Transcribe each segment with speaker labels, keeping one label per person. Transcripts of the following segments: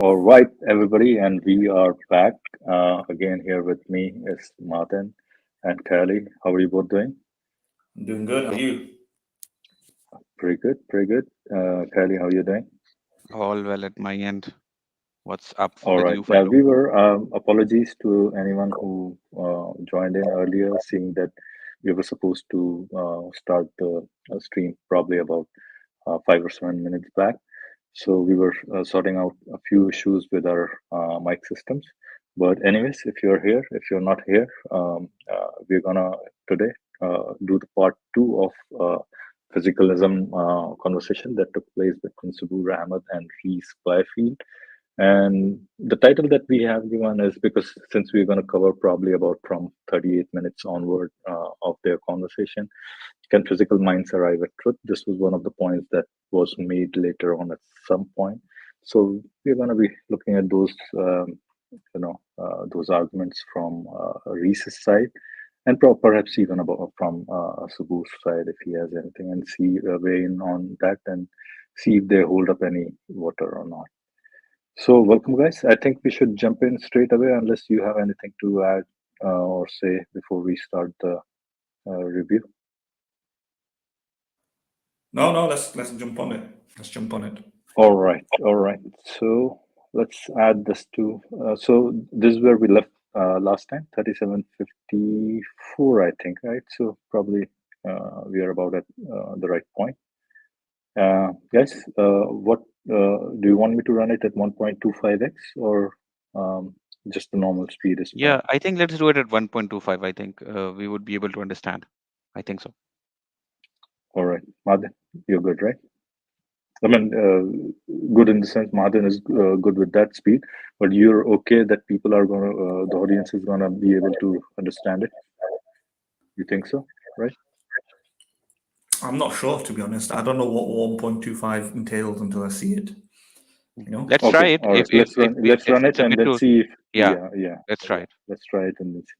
Speaker 1: All right, everybody, and we are back again. Here with me is Martin and Kelly. How are you both doing?
Speaker 2: I'm doing good. How are you?
Speaker 1: Pretty good, pretty good. Kelly, how are you doing?
Speaker 3: All well at my end. What's up
Speaker 1: All
Speaker 3: with
Speaker 1: right.
Speaker 3: you, Fido?
Speaker 1: We were apologies to anyone who joined in earlier, seeing that we were supposed to start the stream probably about 5 or 7 minutes back. So we were sorting out a few issues with our mic systems. But anyways, if you're here, if you're not here, we're gonna today do the part two of physicalism conversation that took place between Subboor, Ahmed, and Reece Byfield. And the title that we have given is because since we're going to cover probably about from 38 minutes onward of their conversation, can physical minds arrive at truth? This was one of the points that was made later on at some point. So we're going to be looking at those, those arguments from Reese's side, and perhaps even about from Subbu's side if he has anything, and see weigh in on that and see if they hold up any water or not. So, welcome, guys. I think we should jump in straight away unless you have anything to add or say before we start the review.
Speaker 2: No. Let's jump on it. Let's jump on it.
Speaker 1: All right, all right. So let's add this to. So this is where we left last time, 3754, I think, right? So probably we are about at the right point. Guys, what do you want me to run it at 1.25x or just the normal speed is fine?
Speaker 3: Yeah, I think let's do it at 1.25. I think we would be able to understand. I think so.
Speaker 1: All right, Madin, you're good, right? I mean, good in the sense Madin is good with that speed, but you're okay that people are gonna, the audience is gonna be able to understand it. You think so, right?
Speaker 2: I'm not sure, to be honest. I don't know what 1.25 entails until I see it. You know.
Speaker 3: Let's
Speaker 1: Okay,
Speaker 3: try it.
Speaker 1: all right. Let's run it
Speaker 3: it's a
Speaker 1: and
Speaker 3: bit
Speaker 1: let's see if
Speaker 3: yeah.
Speaker 1: yeah.
Speaker 3: Let's try it.
Speaker 1: Let's try it and let's see.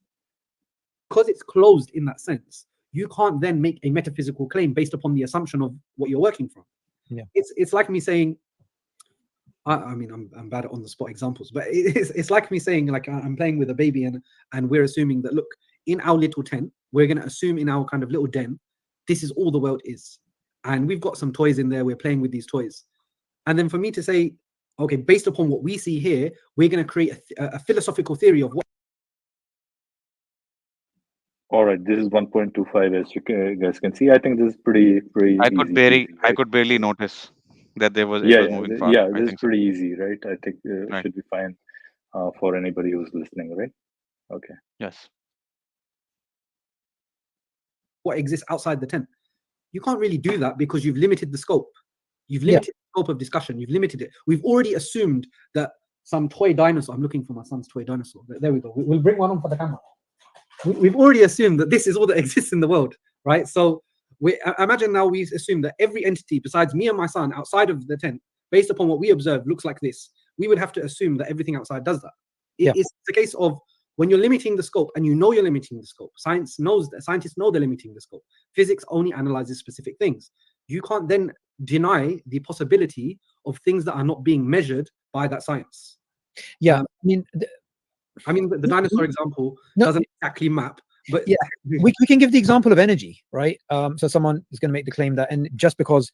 Speaker 4: Because it's closed in that sense, you can't then make a metaphysical claim based upon the assumption of what you're working from.
Speaker 5: Yeah.
Speaker 4: It's like me saying, I mean, I'm bad at on the spot examples, but it's like me saying, like, I'm playing with a baby and we're assuming that, look, in our little tent, we're going to assume in our kind of little den, this is all the world is. And we've got some toys in there, we're playing with these toys. And then for me to say, okay, based upon what we see here, we're going to create a philosophical theory of what.
Speaker 1: All right, this is 1.25 as you guys can see. I think this is pretty
Speaker 3: I could
Speaker 1: easy.
Speaker 3: barely
Speaker 1: Right?
Speaker 3: I could barely notice that it was moving fast.
Speaker 1: Yeah.
Speaker 3: I
Speaker 1: This is
Speaker 3: think
Speaker 1: pretty easy, right? I think
Speaker 3: Right.
Speaker 1: should be fine for anybody who's listening, right? Okay.
Speaker 3: Yes.
Speaker 4: What exists outside the tent. You can't really do that because you've limited the scope. You've limited the scope of discussion. You've limited it. We've already assumed that some toy dinosaur. I'm looking for my son's toy dinosaur. There we go. We'll bring one on for the camera. We've already assumed that this is all that exists in the world, right? So imagine now we assume that every entity besides me and my son outside of the tent, based upon what we observe, looks like this. We would have to assume that everything outside does that. It's a case of when you're limiting the scope and you know you're limiting the scope. Science knows that. Scientists know they're limiting the scope. Physics only analyzes specific things. You can't then deny the possibility of things that are not being measured by that science.
Speaker 5: Yeah,
Speaker 4: I mean, the dinosaur example doesn't exactly map, but
Speaker 5: yeah, we can give the example of energy, right? So someone is going to make the claim that, and just because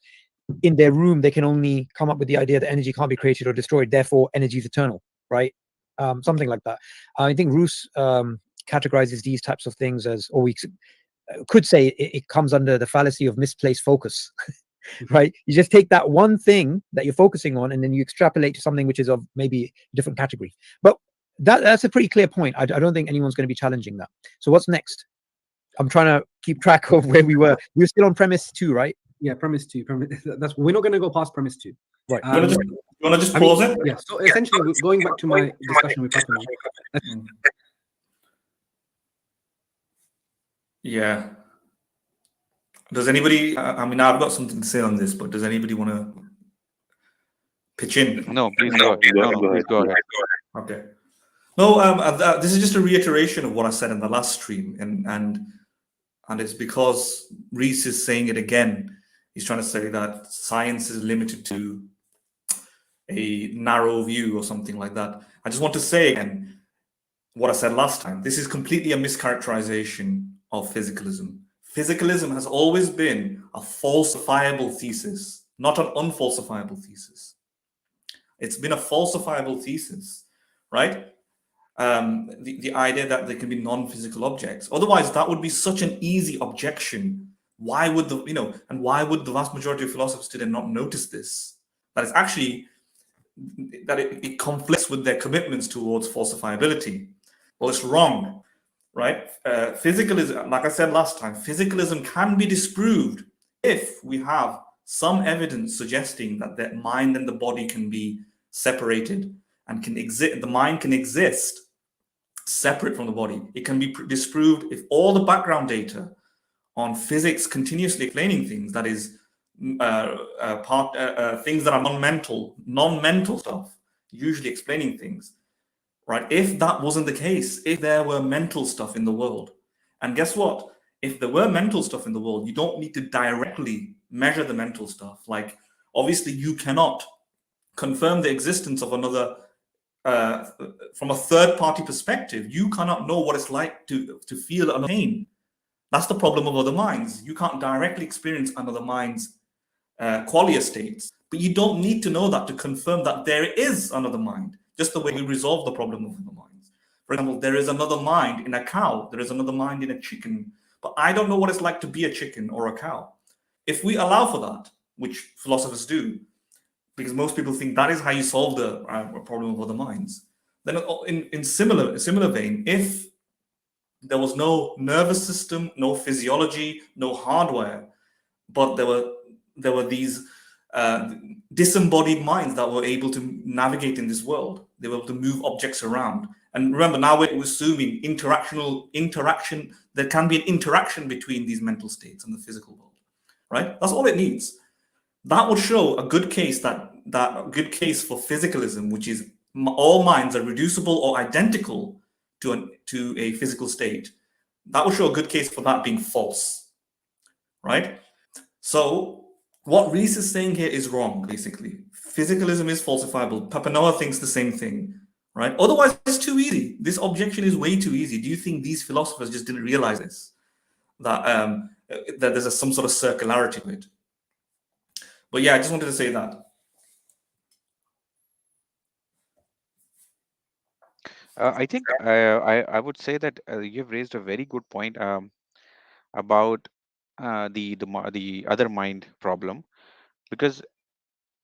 Speaker 5: in their room they can only come up with the idea that energy can't be created or destroyed, therefore energy is eternal, right? Something like that. I think Reece categorizes these types of things as, or we could say it comes under the fallacy of misplaced focus. Right, you just take that one thing that you're focusing on and then you extrapolate to something which is of maybe a different category. But that's a pretty clear point. I don't think anyone's going to be challenging that. So what's next? I'm trying to keep track of where we were. We were still on premise 2, right?
Speaker 4: Yeah, premise 2. That's we're not going to go past premise 2.
Speaker 5: Right.
Speaker 2: You want to just pause it?
Speaker 4: Yeah. So essentially, going back to my discussion with Papa.
Speaker 2: Yeah. Does anybody? I mean, I've got something to say on this, but does anybody want to pitch in?
Speaker 3: No, please go ahead.
Speaker 2: Okay. No, this is just a reiteration of what I said in the last stream, and it's because Reece is saying it again. He's trying to say that science is limited to a narrow view or something like that. I just want to say again what I said last time. This is completely a mischaracterization of physicalism. Physicalism has always been a falsifiable thesis, not an unfalsifiable thesis. It's been a falsifiable thesis, right? The idea that there can be non-physical objects. Otherwise, that would be such an easy objection. Why would why would the vast majority of philosophers today not notice this? That it's actually that it conflicts with their commitments towards falsifiability. Well, it's wrong, right? Physicalism, like I said last time, physicalism can be disproved if we have some evidence suggesting that the mind and the body can be separated and can exist. The mind can exist separate from the body. It can be disproved if all the background data on physics continuously explaining things, that is, things that are non-mental stuff, usually explaining things, right? If that wasn't the case, if there were mental stuff in the world, and guess what? If there were mental stuff in the world, you don't need to directly measure the mental stuff. Like, obviously, you cannot confirm the existence of another from a third-party perspective. You cannot know what it's like to feel a pain. That's the problem of other minds. You can't directly experience another mind's qualia states, but you don't need to know that to confirm that there is another mind, just the way we resolve the problem of other minds. For example, there is another mind in a cow, there is another mind in a chicken, but I don't know what it's like to be a chicken or a cow. If we allow for that, which philosophers do, because most people think that is how you solve the problem of other minds, then in similar vein, if there was no nervous system, no physiology, no hardware, but there were these disembodied minds that were able to navigate in this world. They were able to move objects around. And remember, now we're assuming interaction. There can be an interaction between these mental states and the physical world, right? That's all it needs. That would show a good case a good case for physicalism, which is all minds are reducible or identical to a physical state. That would show a good case for that being false, right? So what Reece is saying here is wrong, basically. Physicalism is falsifiable. Papanoa thinks the same thing, right? Otherwise, it's too easy. This objection is way too easy. Do you think these philosophers just didn't realize this? That there's some sort of circularity to it. But yeah, I just wanted to say that.
Speaker 3: I think I would say that you've raised a very good point about the other mind problem, because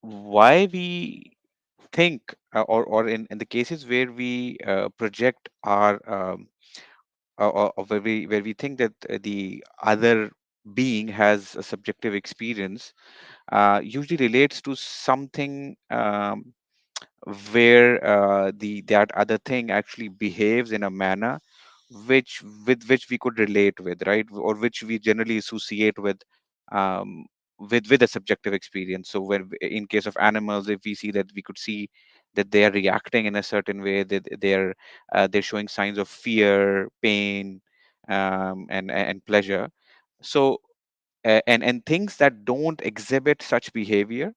Speaker 3: why we think or in the cases where we project our or where we think that the other being has a subjective experience usually relates to something where that other thing actually behaves in a manner which we could relate with, right, or which we generally associate um, with a subjective experience. So when in case of animals, if we see that, we could see that they are reacting in a certain way, that they're showing signs of fear, pain, and pleasure. So and things that don't exhibit such behavior,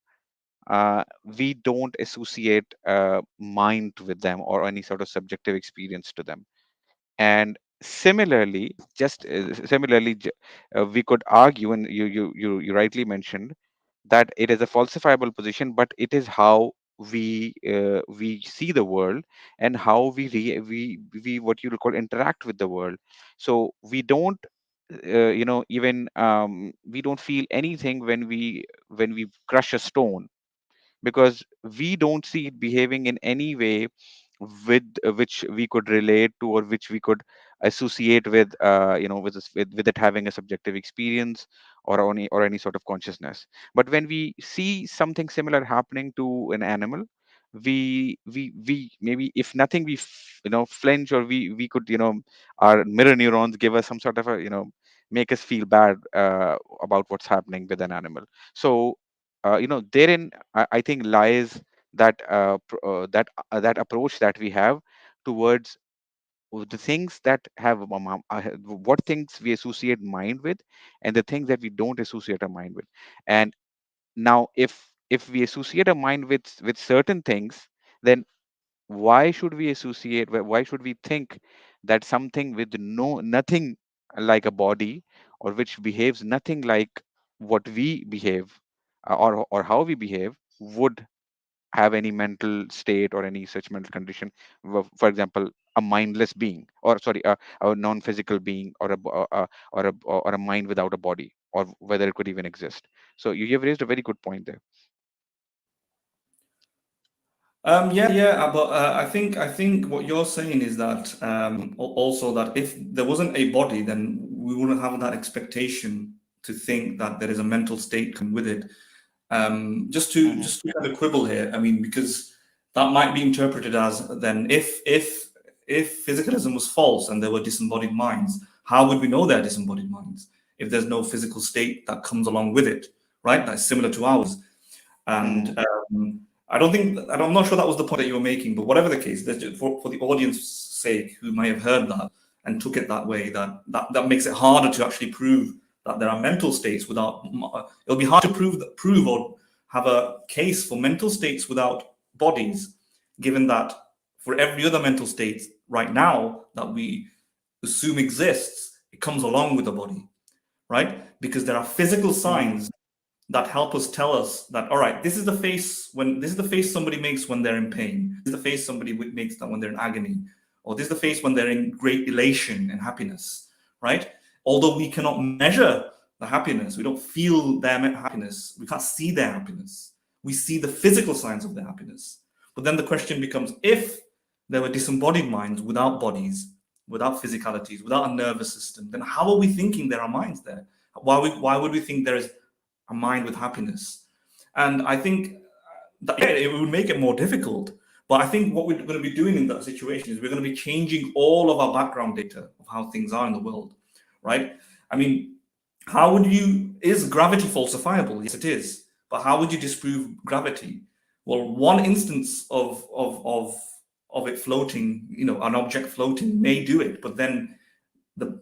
Speaker 3: we don't associate mind with them or any sort of subjective experience to them. And similarly, we could argue, and you rightly mentioned that it is a falsifiable position, but it is how we see the world, and how we what you would call interact with the world. So we don't even we don't feel anything when we crush a stone, because we don't see it behaving in any way with which we could relate to, or which we could associate with with it having a subjective experience or any sort of consciousness. But when we see something similar happening to an animal, we maybe, if nothing, we flinch, or we could, our mirror neurons give us some sort of a, make us feel bad about what's happening with an animal. So therein I think lies that approach that we have towards the things that have what things we associate mind with, and the things that we don't associate our mind with. And now, if we associate a mind with certain things, then why should we associate, why should we think that something with nothing like a body, or which behaves nothing like what we behave, or how we behave, would have any mental state or any such mental condition? For example, a mindless being, or sorry, a non-physical being, or or a mind without a body, or whether it could even exist. So you have raised a very good point there.
Speaker 2: But I think what you're saying is that also that if there wasn't a body, then we wouldn't have that expectation to think that there is a mental state come with it. Just to kind of quibble here, I mean, because that might be interpreted as then if physicalism was false and there were disembodied minds, how would we know they're disembodied minds if there's no physical state that comes along with it, right? That's similar to ours. And I'm not sure that was the point that you were making, but whatever the case, for the audience's sake who may have heard that and took it that way, that makes it harder to actually prove that there are mental states without. It'll be hard to prove or have a case for mental states without bodies, given that for every other mental state right now that we assume exists, it comes along with the body, right? Because there are physical signs that help us tell us that, all right, this is the face somebody makes when they're in pain. This is the face somebody makes that when they're in agony, or this is the face when they're in great elation and happiness, right? Although we cannot measure the happiness, we don't feel their happiness, we can't see their happiness. We see the physical signs of their happiness. But then the question becomes, if there were disembodied minds without bodies, without physicalities, without a nervous system, then how are we thinking there are minds there? Why would we think there is a mind with happiness? And I think that it would make it more difficult. But I think what we're going to be doing in that situation is we're going to be changing all of our background data of how things are in the world, right? I mean, is gravity falsifiable? Yes, it is. But how would you disprove gravity? Well, one instance of it floating, an object floating may do it, but then the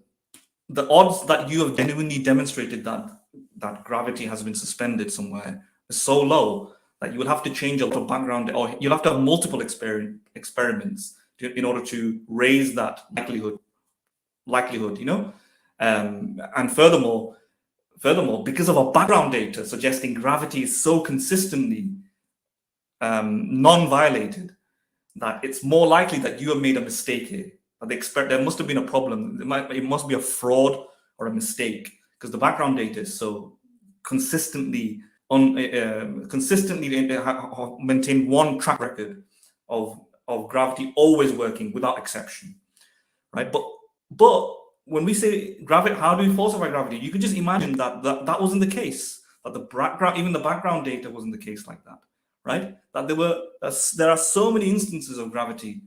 Speaker 2: odds that you have genuinely demonstrated that gravity has been suspended somewhere is so low that you would have to change a lot of background, or you'll have to have multiple experiments in order to raise that likelihood, and furthermore, because of our background data suggesting gravity is so consistently non-violated, that it's more likely that you have made a mistake here. There must have been a problem. It must be a fraud or a mistake, because the background data is so consistently maintain one track record of gravity always working without exception, right? But when we say gravity, how do we falsify gravity? You could just imagine that wasn't the case. That even the background data wasn't the case like that, right? That there are so many instances of gravity,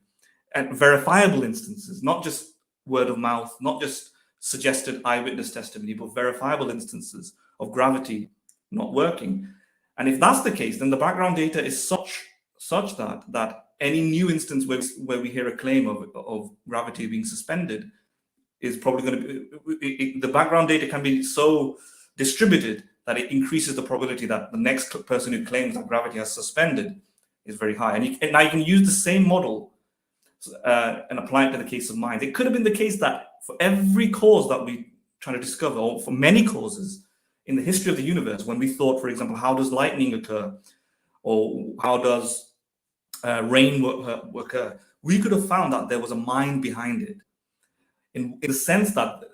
Speaker 2: and verifiable instances, not just word of mouth, not just suggested eyewitness testimony, but verifiable instances of gravity not working. And if that's the case, then the background data is such that any new instance where we hear a claim of gravity being suspended is probably going to be, the background data can be so distributed that it increases the probability that the next person who claims that gravity has suspended is very high. And now you can use the same model and apply it to the case of mind. It could have been the case that for every cause that we try to discover, or for many causes in the history of the universe, when we thought, for example, how does lightning occur, or how does rain occur, we could have found that there was a mind behind it. In the sense that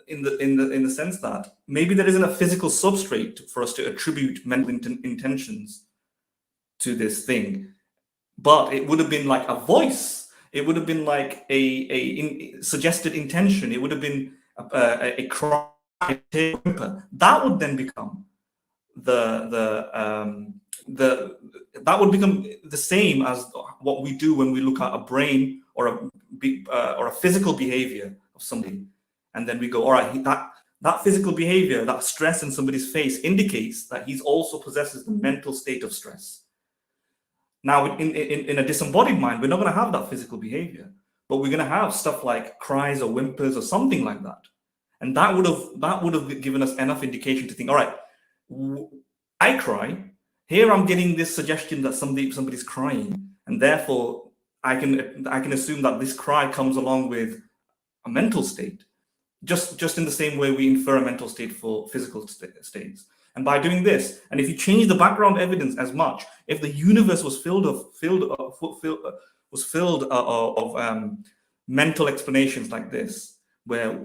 Speaker 2: maybe there isn't a physical substrate for us to attribute mental intentions to this thing, but it would have been like a voice. It would have been like a suggested intention. It would have been a cry. That would then become that would become the same as what we do when we look at a brain or a physical behavior of somebody, and then we go, all right, that physical behavior, that stress in somebody's face indicates that he's also possesses the mental state of stress. Now, in a disembodied mind, we're not going to have that physical behavior, but we're going to have stuff like cries or whimpers or something like that, and that would have given us enough indication to think, all right, I cry. Here I'm getting this suggestion that somebody's crying, and therefore I can assume that this cry comes along with a mental state, just in the same way we infer a mental state for physical states. And by doing this, and if you change the background evidence as much, if the universe was filled of mental explanations like this, where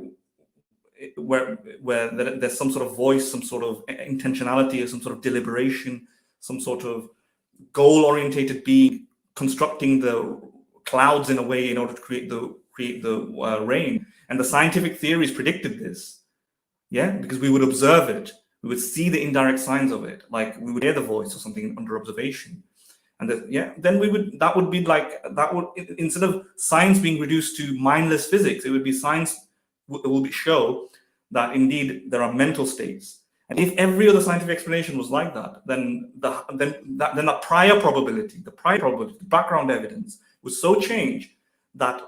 Speaker 2: there's some sort of voice, some sort of intentionality, or some sort of deliberation, some sort of goal-orientated being constructing the clouds in a way in order to create the rain. And the scientific theories predicted this, yeah, because we would observe it, we would see the indirect signs of it, like we would hear the voice or something under observation, and then that would instead of science being reduced to mindless physics, it would be science will show that indeed there are mental states. And if every other scientific explanation was like that, then the prior probability, the background evidence would so change that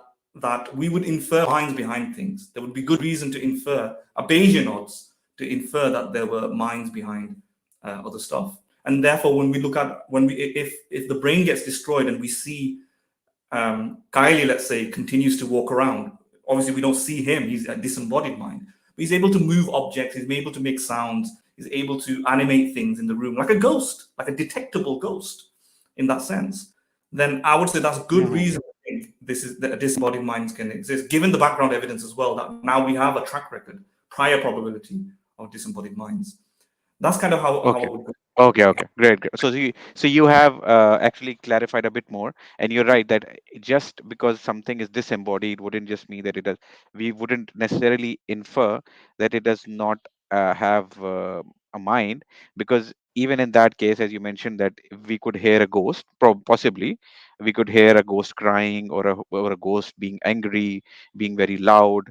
Speaker 2: we would infer minds behind things. There would be good reason to infer, a Bayesian odds to infer that there were minds behind other stuff. And therefore, when we look at if the brain gets destroyed and we see Kylie, let's say, continues to walk around, obviously we don't see him; he's a disembodied mind. But he's able to move objects. He's able to make sounds. He's able to animate things in the room, like a ghost, like a detectable ghost, in that sense. Then I would say that's good reason to think that disembodied minds can exist, given the background evidence as well. That now we have a track record, prior probability of disembodied minds. That's kind of how it would go.
Speaker 3: Okay, great. So you have actually clarified a bit more, and you're right that just because something is disembodied wouldn't just mean that it does. We wouldn't necessarily infer that it does not have a mind, because even in that case, as you mentioned, that we could hear a ghost, possibly we could hear a ghost crying, or a ghost being angry, being very loud.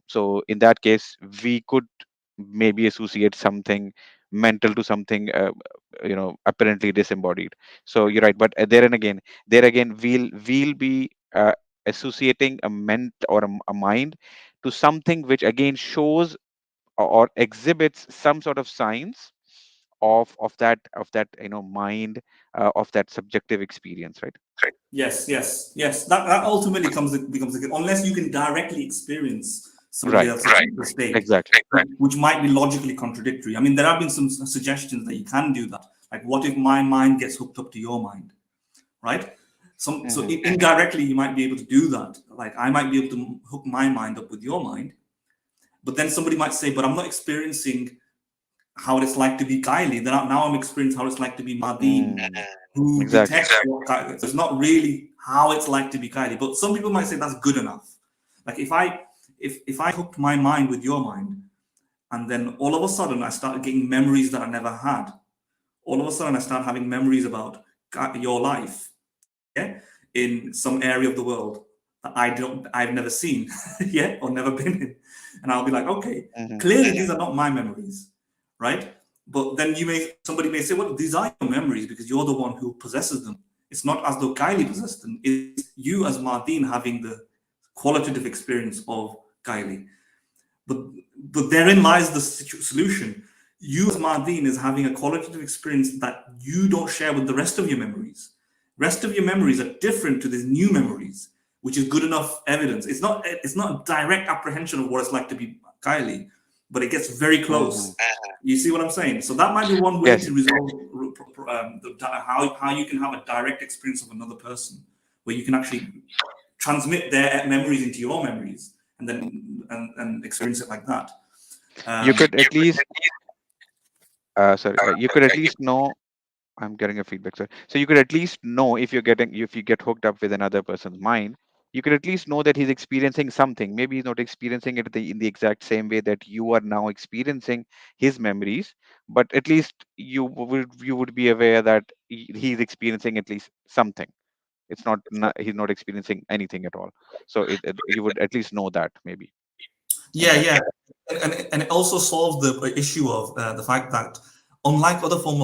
Speaker 3: So in that case, we could maybe associate something mental to something apparently disembodied. So you're right, but there again we'll be associating a a mind to something which again shows or exhibits some sort of signs of that mind, of that subjective experience, right?
Speaker 2: Yes. That ultimately becomes unless you can directly experience somebody
Speaker 3: Right.
Speaker 2: else's state,
Speaker 3: Exactly.
Speaker 2: which might be logically contradictory. I mean, there have been some suggestions that you can do that. Like, what if my mind gets hooked up to your mind, right? So indirectly, you might be able to do that. Like, I might be able to hook my mind up with your mind, but then somebody might say, "But I'm not experiencing how it's like to be Kylie. Now I'm experiencing how it's like to be Madeen, who
Speaker 3: Exactly.
Speaker 2: detects what Kylie. So it's not really how it's like to be Kylie." But some people might say that's good enough. Like, if I hooked my mind with your mind, and then all of a sudden I started getting memories that I never had. All of a sudden I start having memories about your life, yeah, in some area of the world that I've never seen, yeah, or never been in, and I'll be like, okay, clearly these are not my memories, right? But then somebody may say, well, these are your memories because you're the one who possesses them. It's not as though Kylie possessed them. It's you as Madeen having the qualitative experience of Kylie. But therein lies the solution. You as Madeen is having a qualitative experience that you don't share with the rest of your memories. Rest of your memories are different to these new memories, which is good enough evidence. It's not a direct apprehension of what it's like to be Kylie, but it gets very close. You see what I'm saying? So that might be one way to resolve how you can have a direct experience of another person, where you can actually transmit their memories into your memories, and then and experience it like that.
Speaker 3: You could at least you could at least know. I'm getting a feedback, sir. So you could at least know, if you get hooked up with another person's mind, you could at least know that he's experiencing something. Maybe he's not experiencing it in the exact same way that you are now experiencing his memories, but at least you would be aware that he's experiencing at least something. It's not he's not experiencing anything at all. So you would at least know that, maybe.
Speaker 2: Yeah. And it also solves the issue of the fact that, unlike other forms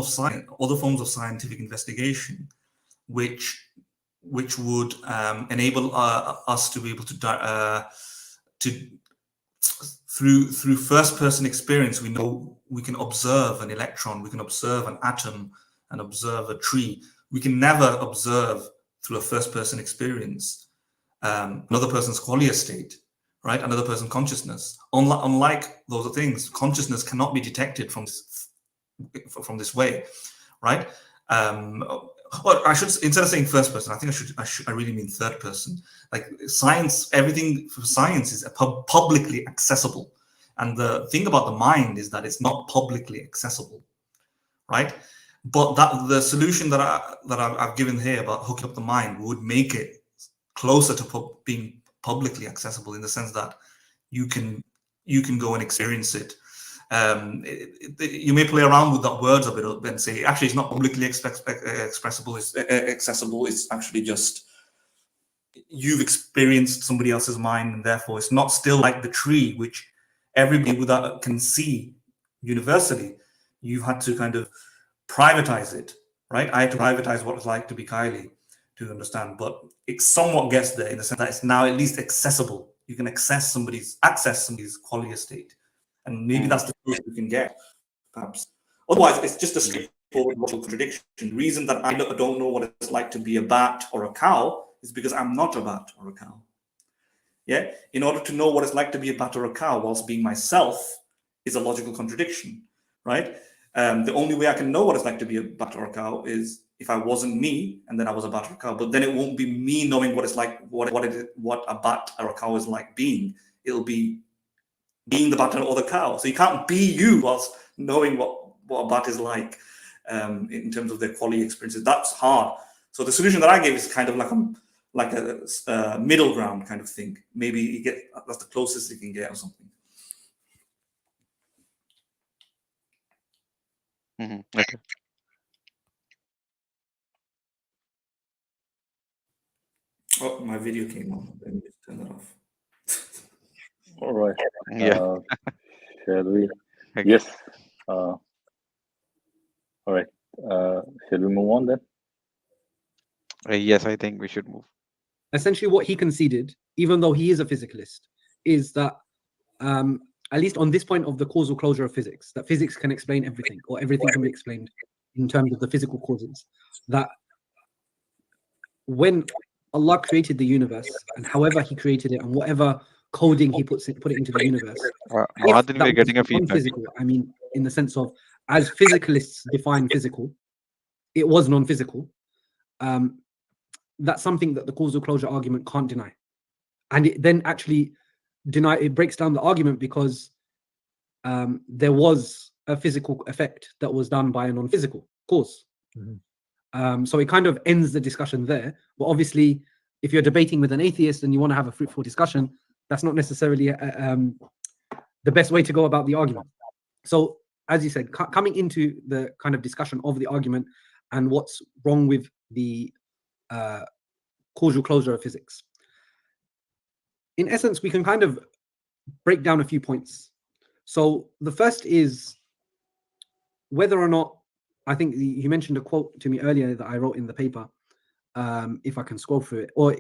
Speaker 2: of scientific investigation, which would enable us to be able to through first person experience, we know we can observe an electron, we can observe an atom, and observe a tree. We can never observe through a first person experience another person's qualia state, right? Another person's consciousness. Unlike those things, consciousness cannot be detected from this way, right? Well, I should, instead of saying first person, I think I really mean third person. Like science, everything for science is publicly accessible, and the thing about the mind is that it's not publicly accessible, right? But that the solution that I've given here about hooking up the mind would make it closer to being publicly accessible, in the sense that you can go and experience it. You may play around with that words a bit and say, actually, it's not publicly expressible, it's accessible. It's actually just you've experienced somebody else's mind, and therefore it's not still like the tree, which everybody without can see universally. You've had to kind of privatize it, right? I had to privatize what it's like to be Kylie to understand, but it somewhat gets there in the sense that it's now at least accessible. You can access somebody's quality state, and maybe that's the closest we can get, perhaps. Otherwise, it's just a straightforward logical contradiction. The reason that I don't know what it's like to be a bat or a cow is because I'm not a bat or a cow. Yeah, in order to know what it's like to be a bat or a cow whilst being myself is a logical contradiction, right? The only way I can know what it's like to be a bat or a cow is if I wasn't me and then I was a bat or a cow. But then it won't be me knowing what it's like, what a bat or a cow is like being. It'll be being the bat or the cow. So you can't be you whilst knowing what a bat is like in terms of their quality experiences. That's hard. So the solution that I gave is kind of like a middle ground kind of thing. Maybe that's the closest you can get or something.
Speaker 3: Okay.
Speaker 2: Oh, my video came on. Let me just turn that off.
Speaker 1: All right.
Speaker 3: Yeah.
Speaker 1: Shall we?
Speaker 3: Okay.
Speaker 1: Yes. All right. Shall we move on then?
Speaker 3: Yes, I think we should move.
Speaker 4: Essentially, what he conceded, even though he is a physicalist, is that at least on this point of the causal closure of physics, that physics can explain everything, or everything can be explained in terms of the physical causes. That when Allah created the universe, and however He created it, and whatever coding He put it into the universe,
Speaker 3: Martin, we're getting a feedback.
Speaker 4: non-physical, I mean, in the sense of, as physicalists define physical, it was non-physical. That's something that the causal closure argument can't deny, and it then actually it breaks down the argument, because there was a physical effect that was done by a non-physical cause. So it kind of ends the discussion there. But obviously, if you're debating with an atheist and you want to have a fruitful discussion, that's not necessarily the best way to go about the argument. So, as you said, coming into the kind of discussion of the argument and what's wrong with the causal closure of physics. In essence, we can kind of break down a few points. So the first is whether or not, I think you mentioned a quote to me earlier that I wrote in the paper. If I can scroll through it, or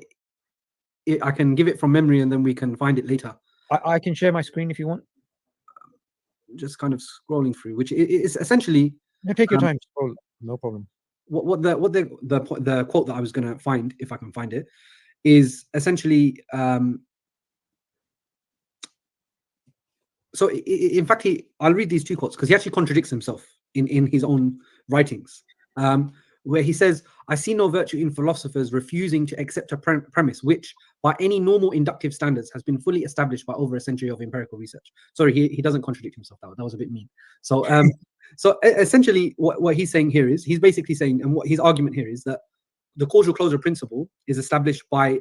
Speaker 4: I can give it from memory and then we can find it later.
Speaker 5: I can share my screen if you want.
Speaker 4: Just kind of scrolling through, which is essentially.
Speaker 5: No, take your time. Scroll. No problem.
Speaker 4: What the quote that I was going to find, if I can find it, is essentially. So in fact, I'll read these two quotes because he actually contradicts himself in his own writings, where he says, "I see no virtue in philosophers refusing to accept a premise which, by any normal inductive standards, has been fully established by over a century of empirical research." Sorry, he doesn't contradict himself. That was a bit mean. So so essentially, what he's saying here is, he's basically saying, and what his argument here is, that the causal closure principle is established by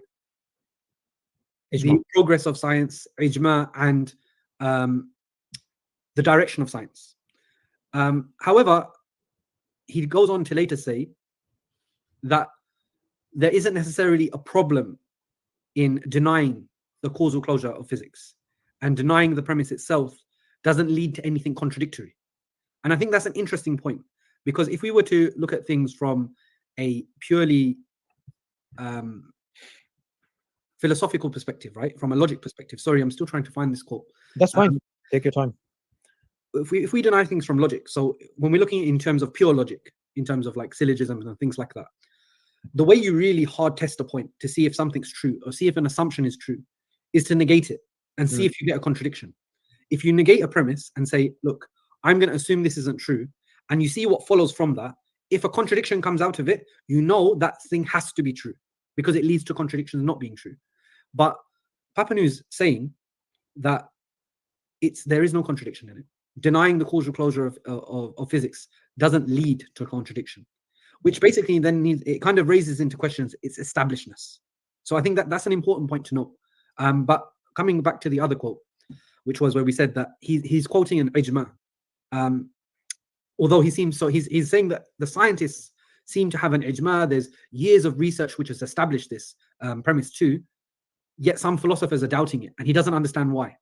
Speaker 4: the progress of science, ijma, and the direction of science. However, he goes on to later say that there isn't necessarily a problem in denying the causal closure of physics, and denying the premise itself doesn't lead to anything contradictory. And I think that's an interesting point, because if we were to look at things from a purely philosophical perspective, right? From a logic perspective. Sorry, I'm still trying to find this quote.
Speaker 5: That's fine. Take your time.
Speaker 4: If we deny things from logic, so when we're looking in terms of pure logic, in terms of like syllogisms and things like that, the way you really hard test a point to see if something's true or see if an assumption is true is to negate it and see if you get a contradiction. If you negate a premise and say, look, I'm going to assume this isn't true, and you see what follows from that, if a contradiction comes out of it, you know that thing has to be true because it leads to contradictions not being true. But Papanu's saying that there is no contradiction in it. Denying the causal closure of physics doesn't lead to a contradiction, which basically then means it kind of raises into questions its establishedness. So I think that's an important point to note. But coming back to the other quote, which was where we said that he's quoting an ijma. Although he's saying that the scientists seem to have an ijma, there's years of research which has established this premise too, yet some philosophers are doubting it, and he doesn't understand why.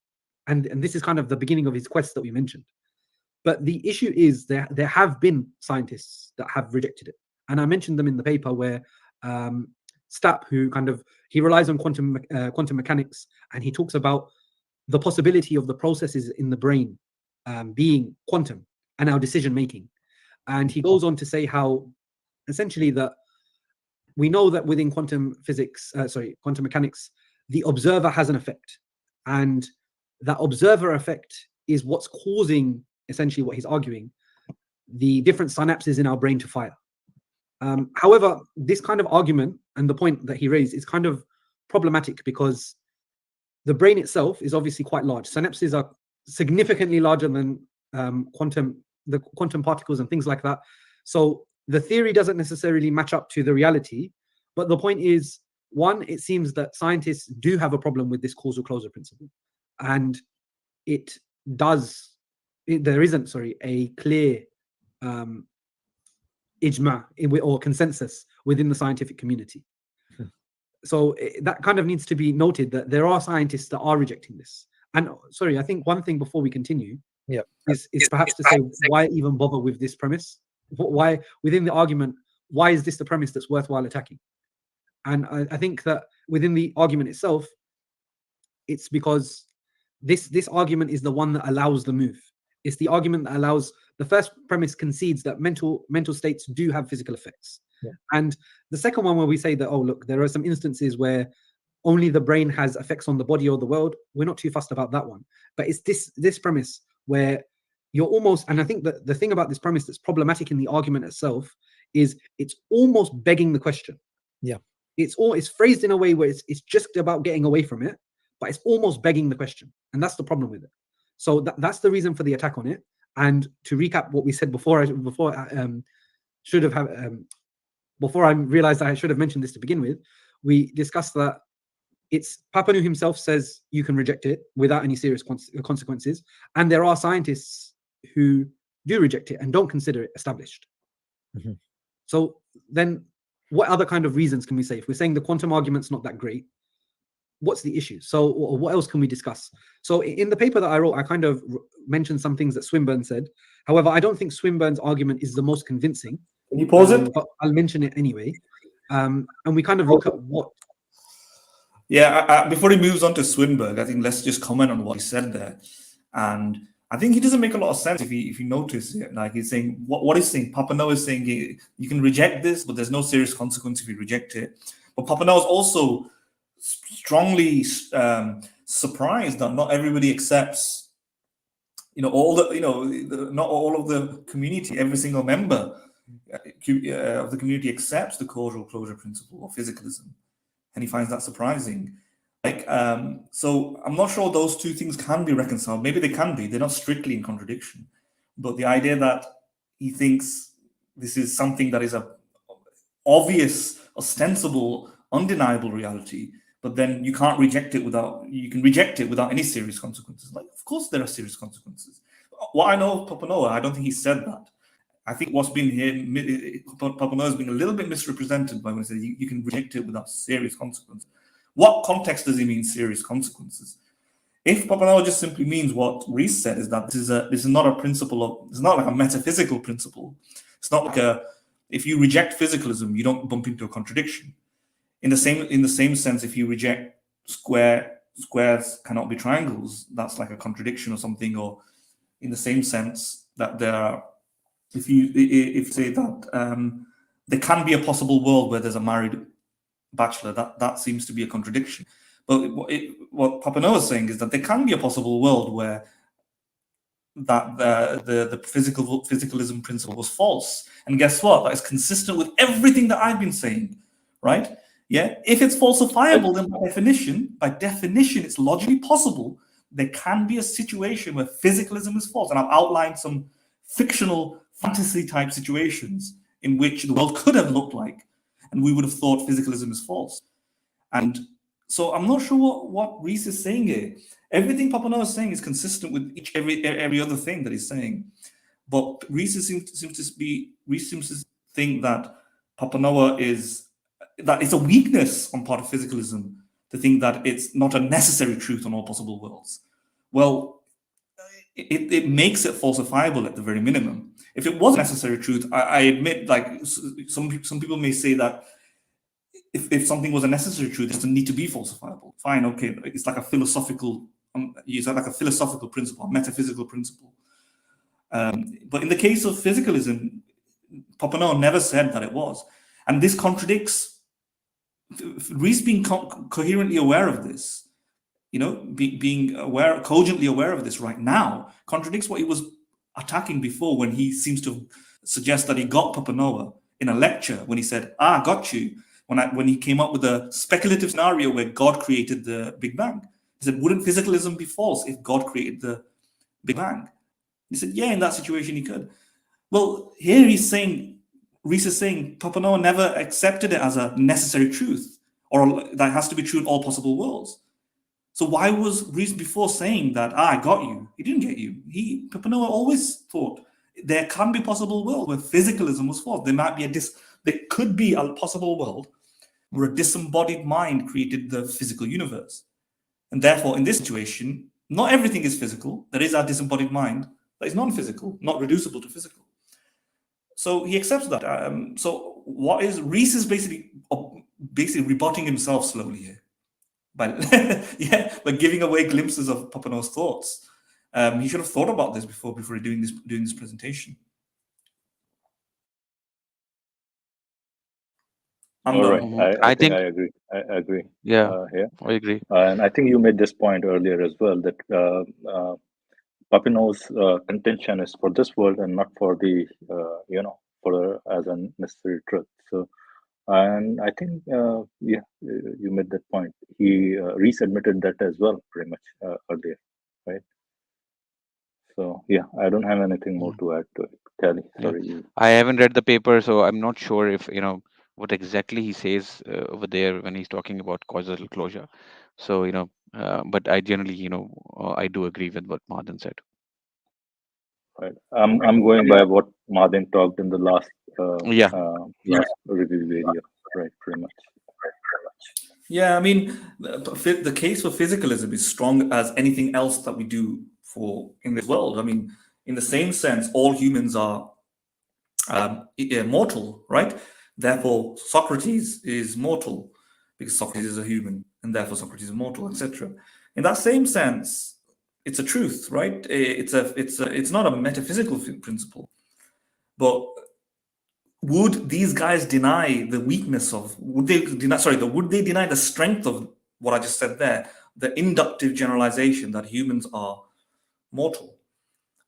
Speaker 4: And this is kind of the beginning of his quest that we mentioned. But the issue is there have been scientists that have rejected it. And I mentioned them in the paper where Stapp, who he relies on quantum mechanics, and he talks about the possibility of the processes in the brain being quantum and our decision making. And he goes on to say how essentially that we know that within quantum mechanics, the observer has an effect, and that observer effect is what's causing essentially what he's arguing, the different synapses in our brain to fire. However, this kind of argument and the point that he raised is kind of problematic because the brain itself is obviously quite large. Synapses are significantly larger than the quantum particles and things like that. So the theory doesn't necessarily match up to the reality. But the point is, one, it seems that scientists do have a problem with this causal closure principle. And there isn't a clear ijma or consensus within the scientific community. So that kind of needs to be noted that there are scientists that are rejecting this. And sorry, I think one thing before we continue is perhaps to say why even bother with this premise? Why within the argument, why is this the premise that's worthwhile attacking? And I think that within the argument itself, it's because this argument is the one that allows the move. It's the argument that allows the first premise concedes that mental states do have physical effects. Yeah. And the second one where we say that, oh, look, there are some instances where only the brain has effects on the body or the world. We're not too fussed about that one. But it's this premise where you're almost, and I think that the thing about this premise that's problematic in the argument itself is it's almost begging the question.
Speaker 5: Yeah.
Speaker 4: It's phrased in a way where it's just about getting away from it, but it's almost begging the question. And that's the problem with it. So that's the reason for the attack on it. And to recap what we said before I realized that I should have mentioned this to begin with, we discussed that it's Papanu himself says you can reject it without any serious consequences. And there are scientists who do reject it and don't consider it established. Mm-hmm. So then what other kind of reasons can we say? If we're saying the quantum argument's not that great, what's the issue? So what else can we discuss? So in the paper that I wrote, I kind of mentioned some things that Swinburne said. However, I don't think Swinburne's argument is the most convincing.
Speaker 2: Can you pause it?
Speaker 4: But I'll mention it anyway. And we kind of look at what...
Speaker 2: Yeah, before he moves on to Swinburne, I think let's just comment on what he said there. And I think he doesn't make a lot of sense if you notice it. Like he's saying, what he's saying, Papineau is saying you can reject this, but there's no serious consequence if you reject it. But Papineau is also strongly surprised that not everybody accepts, not all of the community, every single member of the community accepts the causal closure principle or physicalism, and he finds that surprising. So I'm not sure those two things can be reconciled. Maybe they can be. They're not strictly in contradiction, but the idea that he thinks this is something that is a obvious, ostensible, undeniable reality, but then you can reject it without any serious consequences. Like, of course there are serious consequences. What I know of Papineau, I don't think he said that. I think what's been here, Papineau has been a little bit misrepresented by when he says you can reject it without serious consequences. What context does he mean serious consequences? If Papineau just simply means what Reece said, is that this is not a principle it's not like a metaphysical principle. It's not like if you reject physicalism, you don't bump into a contradiction. In the same sense, if you reject squares cannot be triangles, that's like a contradiction or something, or in the same sense that there are, if you say that there can be a possible world where there's a married bachelor, that seems to be a contradiction. But what Papineau is saying is that there can be a possible world where that the physicalism principle was false. And guess what? That is consistent with everything that I've been saying, right? Yeah. If it's falsifiable, then by definition, it's logically possible there can be a situation where physicalism is false. And I've outlined some fictional fantasy type situations in which the world could have looked like, and we would have thought physicalism is false. And so I'm not sure what Reece is saying here. Everything Papineau is saying is consistent with every other thing that he's saying. But Reece seems to think that Papineau that it's a weakness on part of physicalism to think that it's not a necessary truth on all possible worlds. Well, it makes it falsifiable at the very minimum. If it was a necessary truth, I admit, like some people may say that if something was a necessary truth, it doesn't need to be falsifiable. Fine, okay, it's like a philosophical, principle, a metaphysical principle. But in the case of physicalism, Papineau never said that it was, and this contradicts Reece being coherently aware of this. Being aware, cogently aware of this right now, contradicts what he was attacking before, when he seems to suggest that he got Papineau in a lecture when he said, "I got you." When he came up with a speculative scenario where God created the Big Bang, he said, "Wouldn't physicalism be false if God created the Big Bang?" He said, "Yeah, in that situation he could." Well, here Reece is saying Papineau never accepted it as a necessary truth, or that has to be true in all possible worlds. So why was Reece before saying that, I got you? He didn't get you. Papineau always thought there can be a possible world where physicalism was false. There could be a possible world where a disembodied mind created the physical universe. And therefore, in this situation, not everything is physical. There is a disembodied mind that is non-physical, not reducible to physical. So he accepts that. So what is Reece is basically rebutting himself slowly here, by giving away glimpses of Papineau's thoughts. He should have thought about this before doing this presentation.
Speaker 1: All right. I think I agree. I agree.
Speaker 3: Yeah,
Speaker 1: here.
Speaker 3: I agree.
Speaker 1: And I think you made this point earlier as well, that Papineau's contention is for this world and not for the as a necessary truth. So, and I think you made that point. Reece admitted that as well, pretty much earlier, right? So yeah, I don't have anything more to add to it. Kelly, sorry.
Speaker 3: I haven't read the paper, so I'm not sure if what exactly he says over there when he's talking about causal closure. So but I generally I do agree with what Madan said.
Speaker 1: Right. I'm going by what Madan talked in the last review video, right? Pretty much.
Speaker 2: Yeah, I mean, the case for physicalism is strong as anything else that we do in this world. I mean, in the same sense, all humans are mortal, right? Therefore, Socrates is mortal because Socrates is a human, and therefore Socrates is mortal, etc. In that same sense, it's a truth, right? It's not a metaphysical principle, but would these guys deny the weakness of? Would they deny the strength of what I just said there? The inductive generalization that humans are mortal.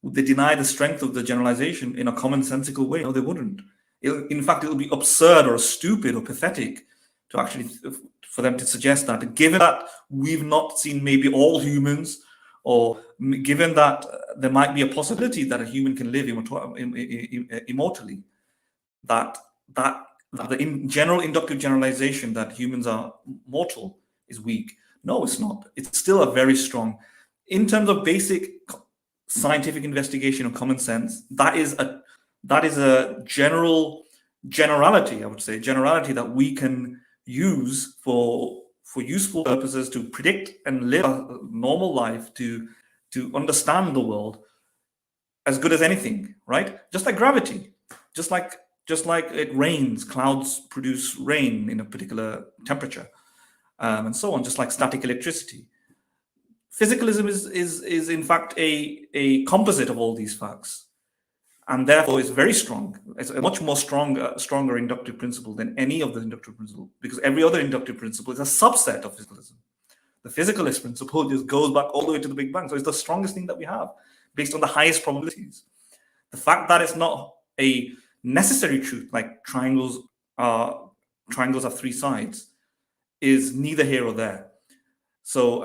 Speaker 2: Would they deny the strength of the generalization in a commonsensical way? No, they wouldn't. In fact, it would be absurd or stupid or pathetic to actually for them to suggest that, given that we've not seen maybe all humans, or given that there might be a possibility that a human can live immortally, that the general inductive generalization that humans are mortal is weak. No, it's not. It's still a very strong, in terms of basic scientific investigation of common sense, that is a generality, I would say, generality that we can use for useful purposes to predict and live a normal life, to understand the world as good as anything, right? Just like gravity, just like it rains, clouds produce rain in a particular temperature. and so on, just like static electricity. Physicalism is in fact a composite of all these facts, and therefore is very strong. It's a much more stronger inductive principle than any of the inductive principles, because every other inductive principle is a subset of physicalism. The physicalist principle just goes back all the way to the Big Bang. So it's the strongest thing that we have, based on the highest probabilities. The fact that it's not a necessary truth, like triangles have three sides, is neither here or there. So,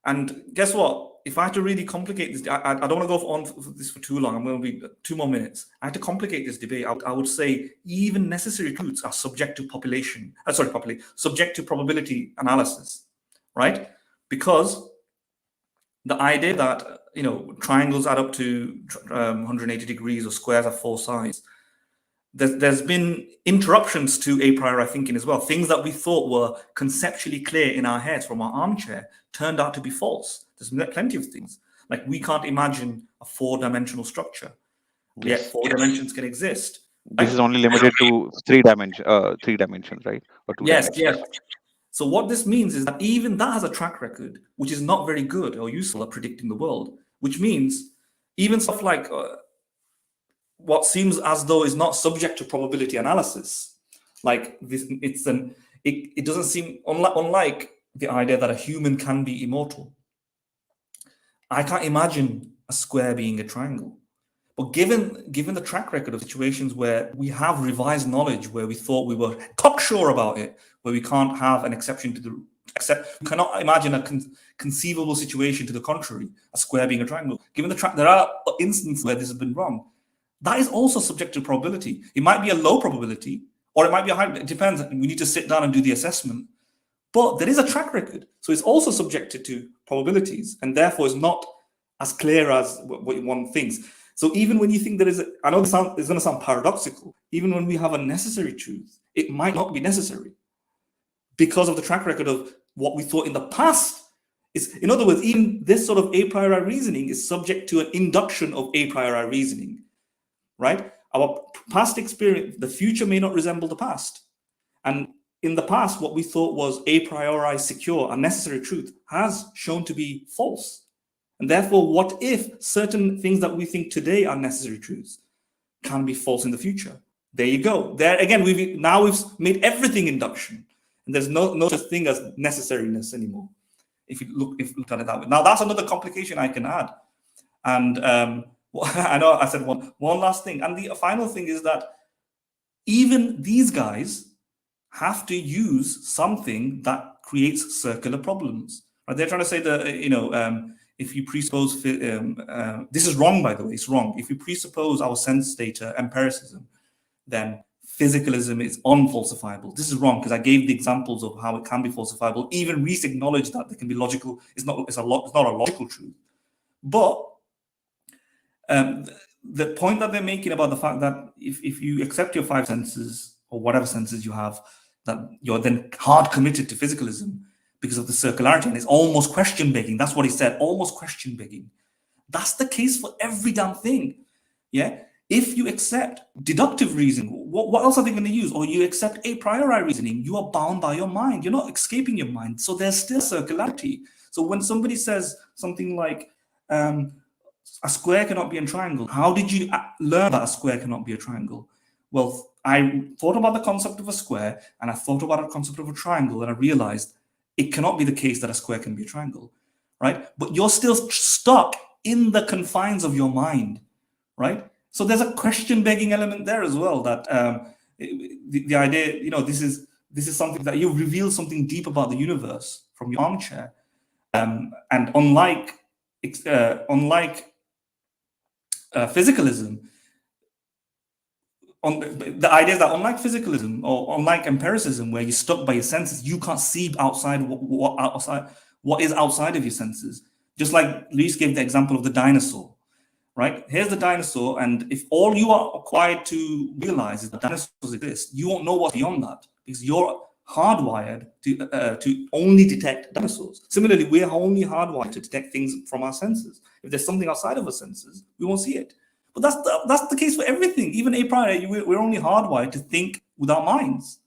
Speaker 2: and guess what? If I had to really complicate this, I don't want to go on for this for too long. I'm going to be 2 more minutes. I had to complicate this debate. I would say even necessary truths are subject to subject to probability analysis, right? Because the idea that, you know, triangles add up to 180 degrees or squares have four sides, there's been interruptions to a priori thinking as well. Things that we thought were conceptually clear in our heads from our armchair turned out to be false. There's plenty of things. Like, we can't imagine a four-dimensional structure, yet four dimensions can exist.
Speaker 3: This is only limited to three dimensions, right? Or two
Speaker 2: Yes,
Speaker 3: dimensions.
Speaker 2: yes. So what this means is that even that has a track record, which is not very good or useful at predicting the world, which means even stuff like what seems as though is not subject to probability analysis, like this, it doesn't seem, unlike the idea that a human can be immortal. I can't imagine a square being a triangle. But given the track record of situations where we have revised knowledge, where we thought we were cocksure about it, where we can't have an exception to the except, we cannot imagine a conceivable situation to the contrary, a square being a triangle. Given the there are instances where this has been wrong. That is also subject to probability. It might be a low probability, or it might be a high. It depends. We need to sit down and do the assessment. But there is a track record, so it's also subjected to probabilities, and therefore is not as clear as what one thinks. So even when you think there is, I know it's going to sound paradoxical, even when we have a necessary truth, it might not be necessary because of the track record of what we thought in the past. In other words, even this sort of a priori reasoning is subject to an induction of a priori reasoning, right? Our past experience, the future may not resemble the past. And in the past, what we thought was a priori secure, a necessary truth, has shown to be false. And therefore, what if certain things that we think today are necessary truths can be false in the future? There you go. There again, we've made everything induction, and there's no such thing as necessariness anymore. If you look at it that way. Now, that's another complication I can add. And I know I said one last thing, and the final thing is that even these guys have to use something that creates circular problems. Right? They're trying to say that if you presuppose, this is wrong, by the way, it's wrong. If you presuppose our sense data empiricism, then physicalism is unfalsifiable. This is wrong, because I gave the examples of how it can be falsifiable. Even Reece acknowledged that there can be logical, it's not a logical truth. But the point that they're making about the fact that if you accept your five senses, or whatever senses you have, that you're then hard committed to physicalism, because of the circularity, and it's almost question begging. That's what he said, almost question begging. That's the case for every damn thing. Yeah. If you accept deductive reasoning, what else are they going to use? Or you accept a priori reasoning, you are bound by your mind. You're not escaping your mind. So there's still circularity. So when somebody says something like a square cannot be a triangle, how did you learn that a square cannot be a triangle? Well, I thought about the concept of a square, and I thought about the concept of a triangle, and I realized it cannot be the case that a square can be a triangle, right? But you're still stuck in the confines of your mind, right? So there's a question-begging element there as well. That the idea, this is something that you reveal something deep about the universe from your armchair, and unlike physicalism, the idea is that unlike physicalism or unlike empiricism, where you're stuck by your senses, you can't see outside what is outside of your senses. Just like Reece gave the example of the dinosaur, right? Here's the dinosaur, and if all you are required to realize is that dinosaurs exist, you won't know what's beyond that, because you're hardwired to only detect dinosaurs. Similarly, we're only hardwired to detect things from our senses. If there's something outside of our senses, we won't see it. But that's the case for everything. Even a priori, we're only hardwired to think with our minds.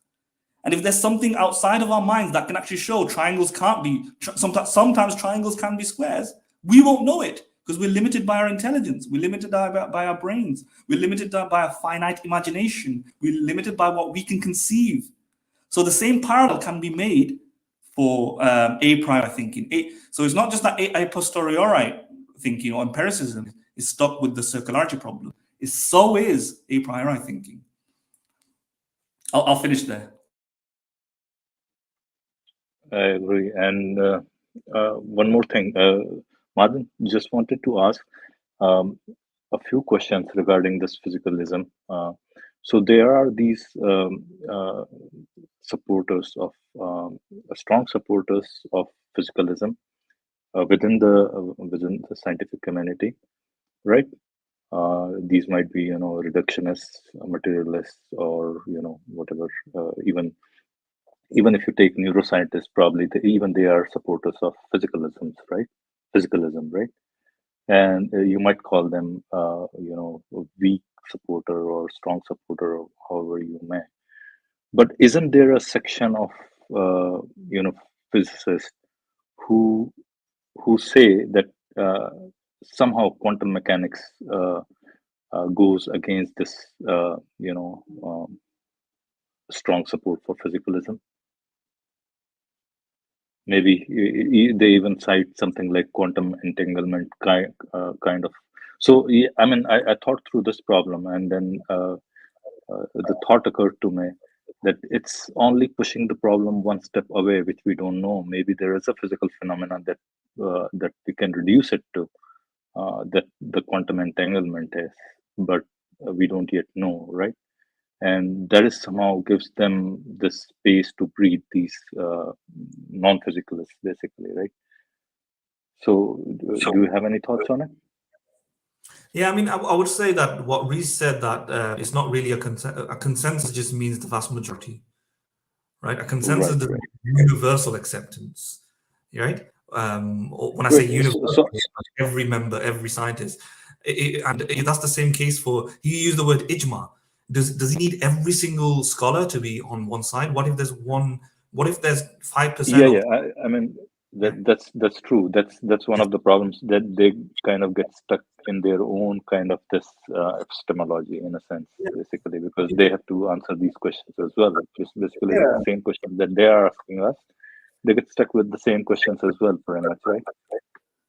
Speaker 2: And if there's something outside of our minds that can actually show triangles can't be, sometimes triangles can be squares, we won't know it because we're limited by our intelligence. We're limited by our brains. We're limited by a finite imagination. We're limited by what we can conceive. So the same parallel can be made for a priori thinking. So it's not just that a posteriori thinking or empiricism is stuck with the circularity problem. So is a priori thinking. I'll finish there.
Speaker 1: I agree. And one more thing, Madan, just wanted to ask a few questions regarding this physicalism. So there are these supporters of strong supporters of physicalism within the scientific community, right? These might be, reductionists, materialists, or whatever. Even if you take neuroscientists, probably even they are supporters of physicalism, right? And you might call them, a weak supporter or strong supporter, or however you may. But isn't there a section of, physicists who say that somehow quantum mechanics goes against this, strong support for physicalism? Maybe they even cite something like quantum entanglement kind of. So yeah, I mean, I thought through this problem, and then the thought occurred to me that it's only pushing the problem one step away, which we don't know. Maybe there is a physical phenomenon that we can reduce it to, that the quantum entanglement is, but we don't yet know, right? And that is somehow gives them the space to breathe, these non-physicalists, basically, right? So do you have any thoughts on it?
Speaker 2: Yeah, I mean, I would say that what Reece said, that it's not really a consensus, just means the vast majority, right? A consensus doesn't mean universal acceptance, right? When I say universal, every member, every scientist, and that's the same case for, you use the word ijma. Does he need every single scholar to be on one side? What if there's 5%?
Speaker 1: Yeah. I mean, that's true. That's one of the problems, that they kind of get stuck in their own kind of this epistemology, in a sense, basically, because they have to answer these questions as well. Just basically the same questions that they are asking us, they get stuck with the same questions as well, pretty much, right?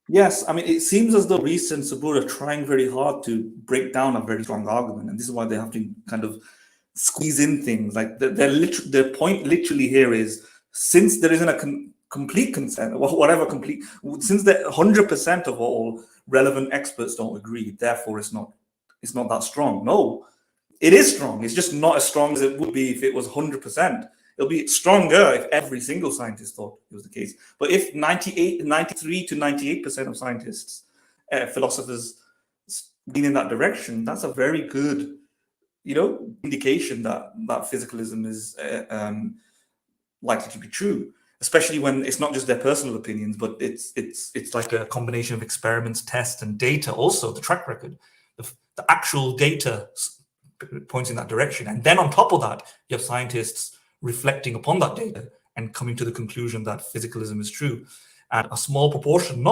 Speaker 2: Yes, I mean, it seems as though Reece and Subboor are trying very hard to break down a very strong argument, and this is why they have to kind of squeeze in things. Like their point literally here is, since there isn't a complete consent, whatever complete, since the 100% of all relevant experts don't agree, therefore it's not that strong. No, it is strong. It's just not as strong as it would be if it was 100%. It'll be stronger if every single scientist thought it was the case. But if 93 to 98% of scientists, philosophers, lean in that direction, that's a very good, indication that physicalism is likely to be true. Especially when it's not just their personal opinions, but it's like a combination of experiments, tests, and data. Also, the track record, the actual data points in that direction, and then on top of that, you have scientists reflecting upon that data and coming to the conclusion that physicalism is true. And a small proportion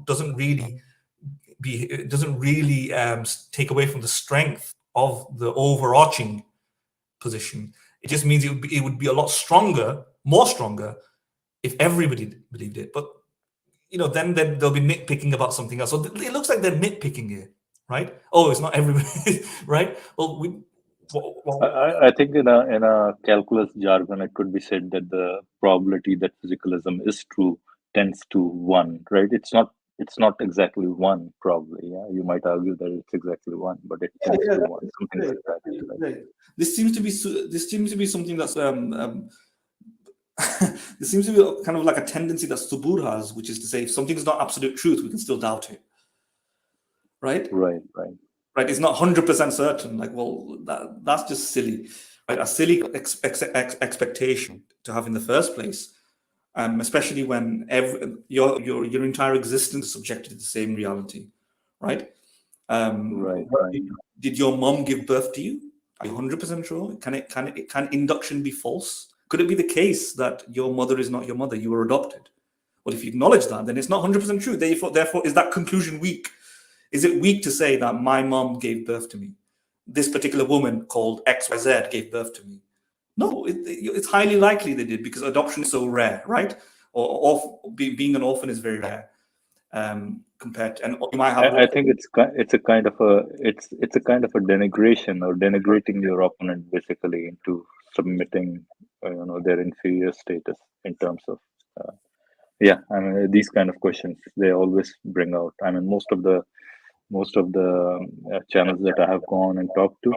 Speaker 2: doesn't really take away from the strength of the overarching position. It just means it would be a lot stronger, more stronger, if everybody believed it. But then they'll be nitpicking about something else. So it looks like they're nitpicking here, right? Oh, it's not everybody, right? Well,
Speaker 1: I think in a calculus jargon, it could be said that the probability that physicalism is true tends to 1, right? It's not exactly 1, probably. Yeah, you might argue that it's exactly 1, but it tends to 1, something like that.
Speaker 2: Right. This seems to be something that's this seems to be kind of like a tendency that Subboor has, which is to say, if something's not absolute truth, we can still doubt it. Right?
Speaker 1: Right.
Speaker 2: It's not 100% certain. Like, well, that's just silly, right? A silly expectation to have in the first place, especially when your entire existence is subjected to the same reality, right?
Speaker 1: Right.
Speaker 2: Did your mom give birth to you? Are you 100% sure? Can induction be false? Could it be the case that your mother is not your mother, you were adopted? Well, if you acknowledge that, then it's not 100% true. Therefore, is that conclusion weak? Is it weak to say that my mom gave birth to me? This particular woman called XYZ gave birth to me? No, it's highly likely they did, because adoption is so rare, right? Being an orphan is very rare, compared to, and you might have.
Speaker 1: I think it's a kind of a kind of a denigration, or denigrating your opponent basically into submitting, their inferior status in terms of. Yeah, I mean, these kind of questions they always bring out. I mean, most of the channels that I have gone and talked to,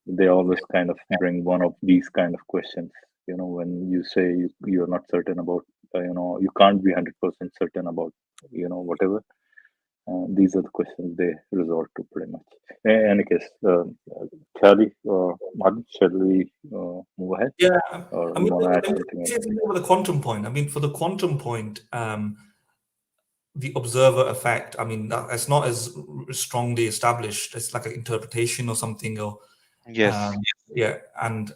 Speaker 1: they always kind of bring one of these kind of questions. When you say you're not certain about, you can't be 100% certain about, whatever. These are the questions they resort to pretty much. In any case, Charlie or Madhu, shall we move ahead?
Speaker 2: Yeah,
Speaker 1: Or
Speaker 2: I mean,
Speaker 1: want to add something else?
Speaker 2: for the quantum point. I mean, for the quantum point, the observer effect. I mean, it's not as strongly established. It's like an interpretation or something, or
Speaker 3: Yes.
Speaker 2: yeah. And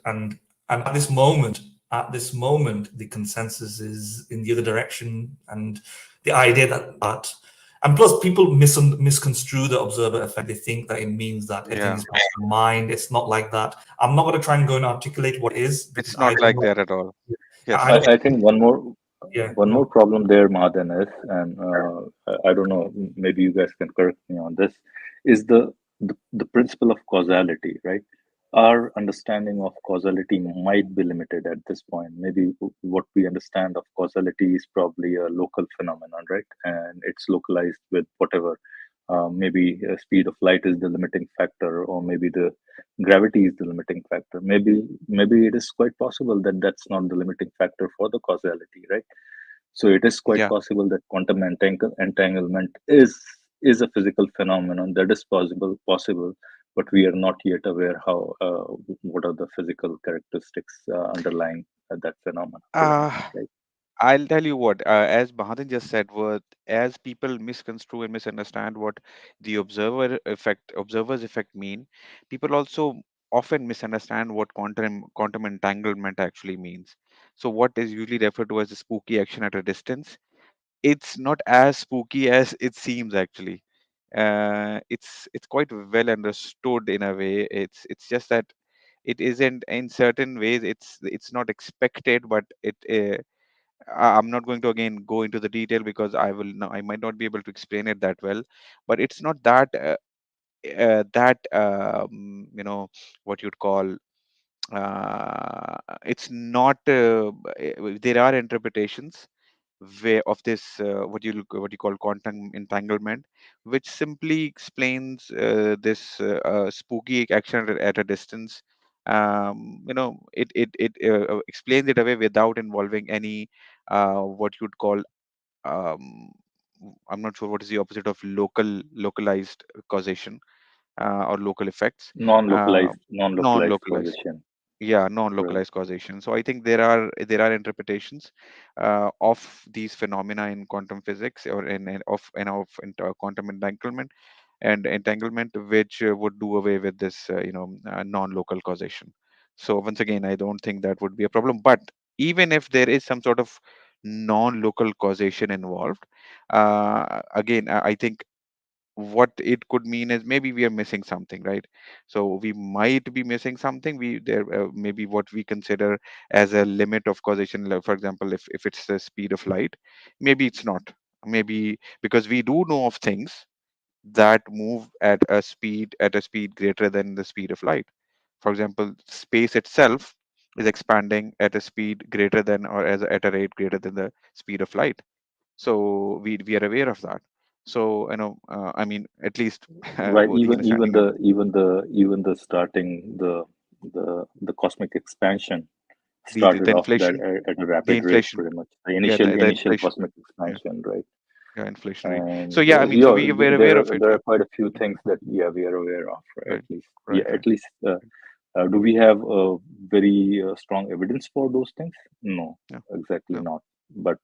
Speaker 2: at this moment, the consensus is in the other direction, and the idea that and plus people misconstrue the observer effect. They think that it means that everything is based on mind. It's not like that. I'm not going to try and go and articulate what is, because
Speaker 3: It's not like that at all. Yes.
Speaker 1: I think one more
Speaker 2: no.
Speaker 1: problem there, Madan, is, and I don't know, maybe you guys can correct me on this, is the principle of causality, right? Our understanding of causality might be limited at this point. Maybe what we understand of causality is probably a local phenomenon, right? And it's localized with whatever. Maybe speed of light is the limiting factor, or maybe the gravity is the limiting factor. Maybe it is quite possible that that's not the limiting factor for the causality, right? So it is quite
Speaker 3: Yeah.
Speaker 1: possible that quantum entanglement is a physical phenomenon that is possible, but we are not yet aware how what are the physical characteristics underlying that phenomenon.
Speaker 3: Uh,
Speaker 1: Right?
Speaker 3: I'll tell you what, as Mahadan just said, what as people misconstrue and misunderstand what the observer's effect mean, people also often misunderstand what quantum entanglement actually means. So what is usually referred to as a spooky action at a distance, it's not as spooky as it seems actually. It's quite well understood in a way. It's just that it isn't in certain ways. It's not expected, but I'm not going to again go into the detail because I might not be able to explain it that well, but it's not that what you'd call it's not there are interpretations way of this what you call quantum entanglement, which simply explains this spooky action at a distance. It explains it away without involving any what you'd call um, I'm not sure what is the opposite of localized causation or local effects. uh,
Speaker 1: Non-localized
Speaker 3: Non-localized,
Speaker 1: causation.
Speaker 3: yeah,
Speaker 1: Right.
Speaker 3: non-localized causation. So I think there are interpretations of these phenomena in quantum physics or in quantum entanglement which would do away with this non-local causation. So once again, I don't think that would be a problem, but even if there is some sort of non-local causation involved, again, I think what it could mean is maybe we are missing something, right? So we might be missing something. We there maybe what we consider as a limit of causation, like, for example, if it's the speed of light, maybe it's not. Maybe because we do know of things that move at a speed greater than the speed of light. For example, space itself is expanding at a speed greater than, or at a rate greater than the speed of light. So we are aware of that. So I mean, at least
Speaker 1: Right.
Speaker 3: the understanding of
Speaker 1: Even the starting the cosmic expansion
Speaker 3: the
Speaker 1: started off that
Speaker 3: inflation,
Speaker 1: at a
Speaker 3: the
Speaker 1: rapid rate,
Speaker 3: inflation,
Speaker 1: pretty much. The
Speaker 3: yeah,
Speaker 1: initial
Speaker 3: the
Speaker 1: initial
Speaker 3: inflation,
Speaker 1: cosmic
Speaker 3: yeah,
Speaker 1: expansion, right?
Speaker 3: yeah, inflationary. So
Speaker 1: And
Speaker 3: yeah, I mean, so
Speaker 1: yeah,
Speaker 3: we were aware
Speaker 1: there
Speaker 3: of
Speaker 1: are
Speaker 3: it.
Speaker 1: there
Speaker 3: Yeah,
Speaker 1: are quite a few things that, yeah, we are aware of, at
Speaker 3: right,
Speaker 1: least. Yeah,
Speaker 3: right,
Speaker 1: at
Speaker 3: right.
Speaker 1: least. Do we have very strong evidence for those things? No,
Speaker 3: Yeah,
Speaker 1: exactly
Speaker 3: yeah,
Speaker 1: not. But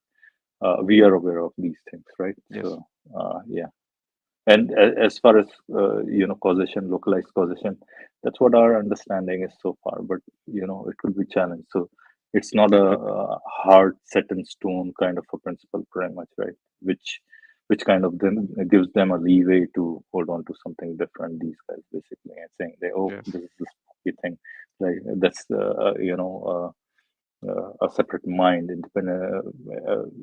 Speaker 1: we are aware of these things, right?
Speaker 3: yes,
Speaker 1: So yeah. And as far as causation, localized causation, that's what our understanding is so far. But it could be challenged. So it's not a hard set in stone kind of a principle, pretty much, right? Which kind of then gives them a leeway to hold on to something different. These guys basically and saying, they, oh,
Speaker 3: Yeah.
Speaker 1: this is the spooky thing, like that's a separate mind, independent,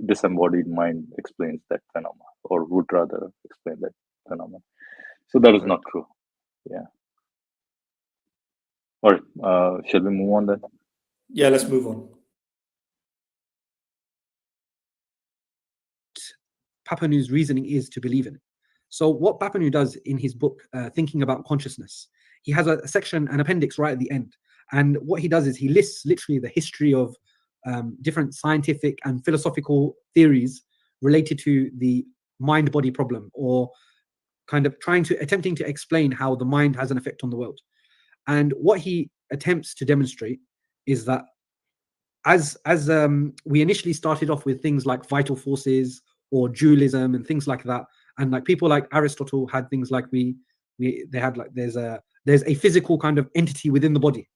Speaker 1: disembodied mind explains that phenomenon, or would rather explain that phenomenon. So that is
Speaker 3: Right.
Speaker 1: not true. Yeah. All right. Shall we move on then?
Speaker 2: Yeah, let's move on.
Speaker 4: Papanu's reasoning is to believe in it. So what Papanu does in his book, Thinking About Consciousness, he has a section, an appendix right at the end. And what he does is he lists literally the history of different scientific and philosophical theories related to the mind-body problem, or kind of attempting to explain how the mind has an effect on the world. And what he attempts to demonstrate is that as we initially started off with things like vital forces or dualism and things like that, and like people like Aristotle had things like they had like there's a physical kind of entity within the body.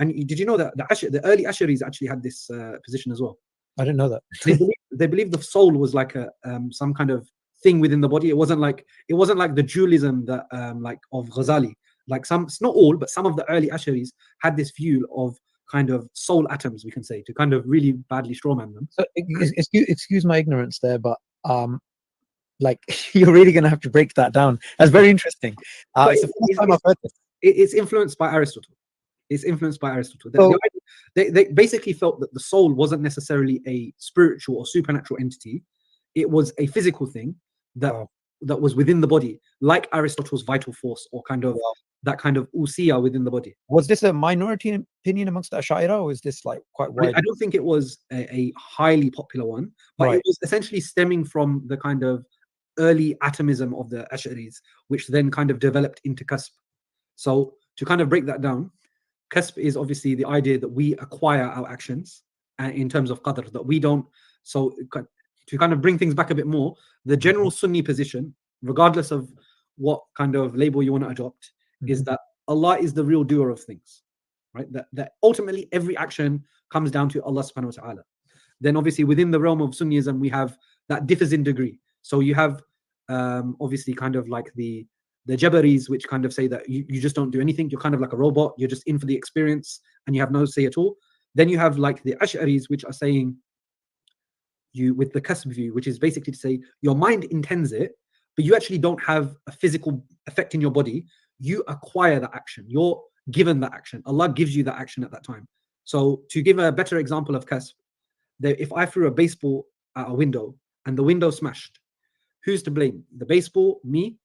Speaker 4: And did you know that the early Asharis actually had this position as well?
Speaker 5: I didn't know that.
Speaker 4: They believed the soul was like a some kind of thing within the body. It wasn't like the dualism that like of Ghazali. Like it's not all, but some of the early Asharis had this view of kind of soul atoms, we can say, to kind of really badly strawman them.
Speaker 5: So excuse my ignorance there, but like you're really gonna have to break that down. That's very interesting. It's the first time I've heard this.
Speaker 4: It's influenced by Aristotle. It's influenced by Aristotle.
Speaker 5: So-
Speaker 4: They basically felt that the soul wasn't necessarily a spiritual or supernatural entity. It was a physical thing that
Speaker 5: Wow.
Speaker 4: that was within the body, like Aristotle's vital force, or kind of
Speaker 5: Wow.
Speaker 4: that kind of usia within the body.
Speaker 5: Was this a minority opinion amongst the Ash'ira, or is this like quite wide?
Speaker 4: I don't think it was a highly popular one, but
Speaker 5: Right.
Speaker 4: it was essentially stemming from the kind of early atomism of the Ash'aris, which then kind of developed into Qasb. So to kind of break that down, Qasb is obviously the idea that we acquire our actions in terms of qadr, that we don't. So to kind of bring things back a bit more, the general Sunni position, regardless of what kind of label you want to adopt, is that Allah is the real doer of things, right? That ultimately every action comes down to Allah subhanahu wa ta'ala. Then obviously within the realm of Sunnism, we have that differs in degree. So you have obviously kind of like the Jabaris, which kind of say that you just don't do anything. You're kind of like a robot. You're just in for the experience and you have no say at all. Then you have like the Ash'aris, which are saying you with the Qasb view, which is basically to say your mind intends it, but you actually don't have a physical effect in your body. You acquire that action. You're given that action. Allah gives you that action at that time. So to give a better example of Qasb, if I threw a baseball at a window and the window smashed, who's to blame? The baseball? Me?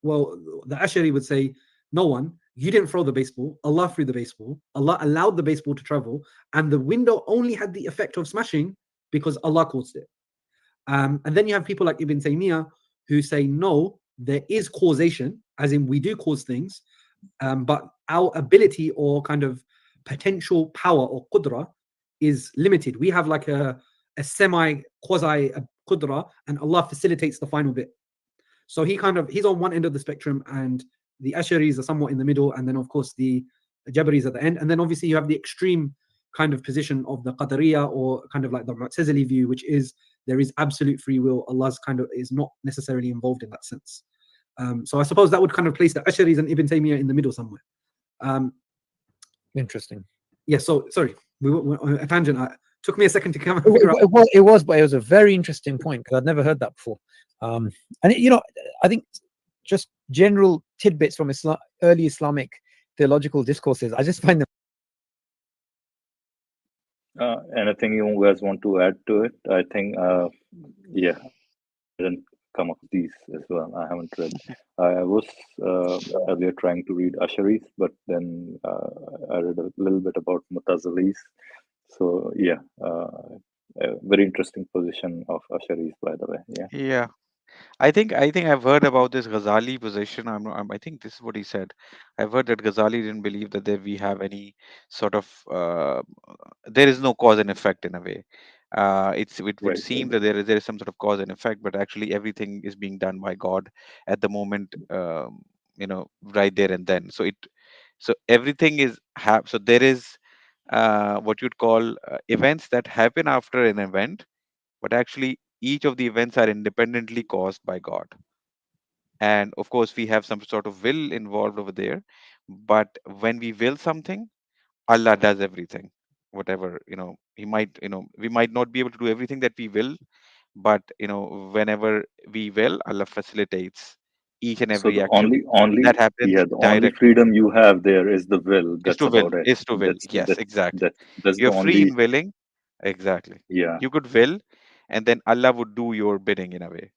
Speaker 4: Well, the Ash'ari would say, no one. You didn't throw the baseball. Allah threw the baseball. Allah allowed the baseball to travel, and the window only had the effect of smashing because Allah caused it. And then you have people like Ibn Taymiyyah who say, no, there is causation, as in we do cause things, but our ability or kind of potential power or qudra is limited. We have like a quasi qudra, and Allah facilitates the final bit. So he's on one end of the spectrum, and the Asharis are somewhat in the middle, and then of course the Jabaris at the end, and then obviously you have the extreme kind of position of the Qadariya, or kind of like the Mu'tazili view, which is there is absolute free will. Allah's kind of is not necessarily involved in that sense. So I suppose that would kind of place the Asharis and Ibn Taymiyyah in the middle somewhere.
Speaker 5: Interesting.
Speaker 4: Yeah. So sorry, we went on a tangent. Took me a second to come and
Speaker 5: It,
Speaker 4: figure out.
Speaker 5: it was, but it was a very interesting point because I'd never heard that before. And I think just general tidbits from early Islamic theological discourses, I just find them.
Speaker 1: Anything you guys want to add to it? I think, yeah, I didn't come up with these as well. I haven't read. I was earlier trying to read Asharis, but then I read a little bit about Mutazilis. So yeah, a very interesting position of Asharis, by the way. Yeah.
Speaker 3: Yeah. I think I've heard about this Ghazali position. I think this is what he said. I've heard that Ghazali didn't believe that we have any sort of there is no cause and effect in a way. It would
Speaker 1: Right.
Speaker 3: seem that there is some sort of cause and effect, but actually everything is being done by God at the moment. Right there and then. So everything is so there is what you'd call events that happen after an event, but actually each of the events are independently caused by God. And of course, we have some sort of will involved over there. But when we will something, Allah does everything. Whatever, He might, we might not be able to do everything that we will, but whenever we will, Allah facilitates each and
Speaker 1: So
Speaker 3: every
Speaker 1: the
Speaker 3: action
Speaker 1: only
Speaker 3: that happens
Speaker 1: yeah, the only
Speaker 3: directly.
Speaker 1: freedom you have there is the will.
Speaker 3: Is
Speaker 1: That's
Speaker 3: to will,
Speaker 1: about it.
Speaker 3: is to will.
Speaker 1: That's
Speaker 3: Yes,
Speaker 1: that's
Speaker 3: exactly.
Speaker 1: that's the
Speaker 3: You're free
Speaker 1: only
Speaker 3: in willing. Exactly.
Speaker 1: yeah.
Speaker 3: You could will, and then Allah would do your bidding in a way.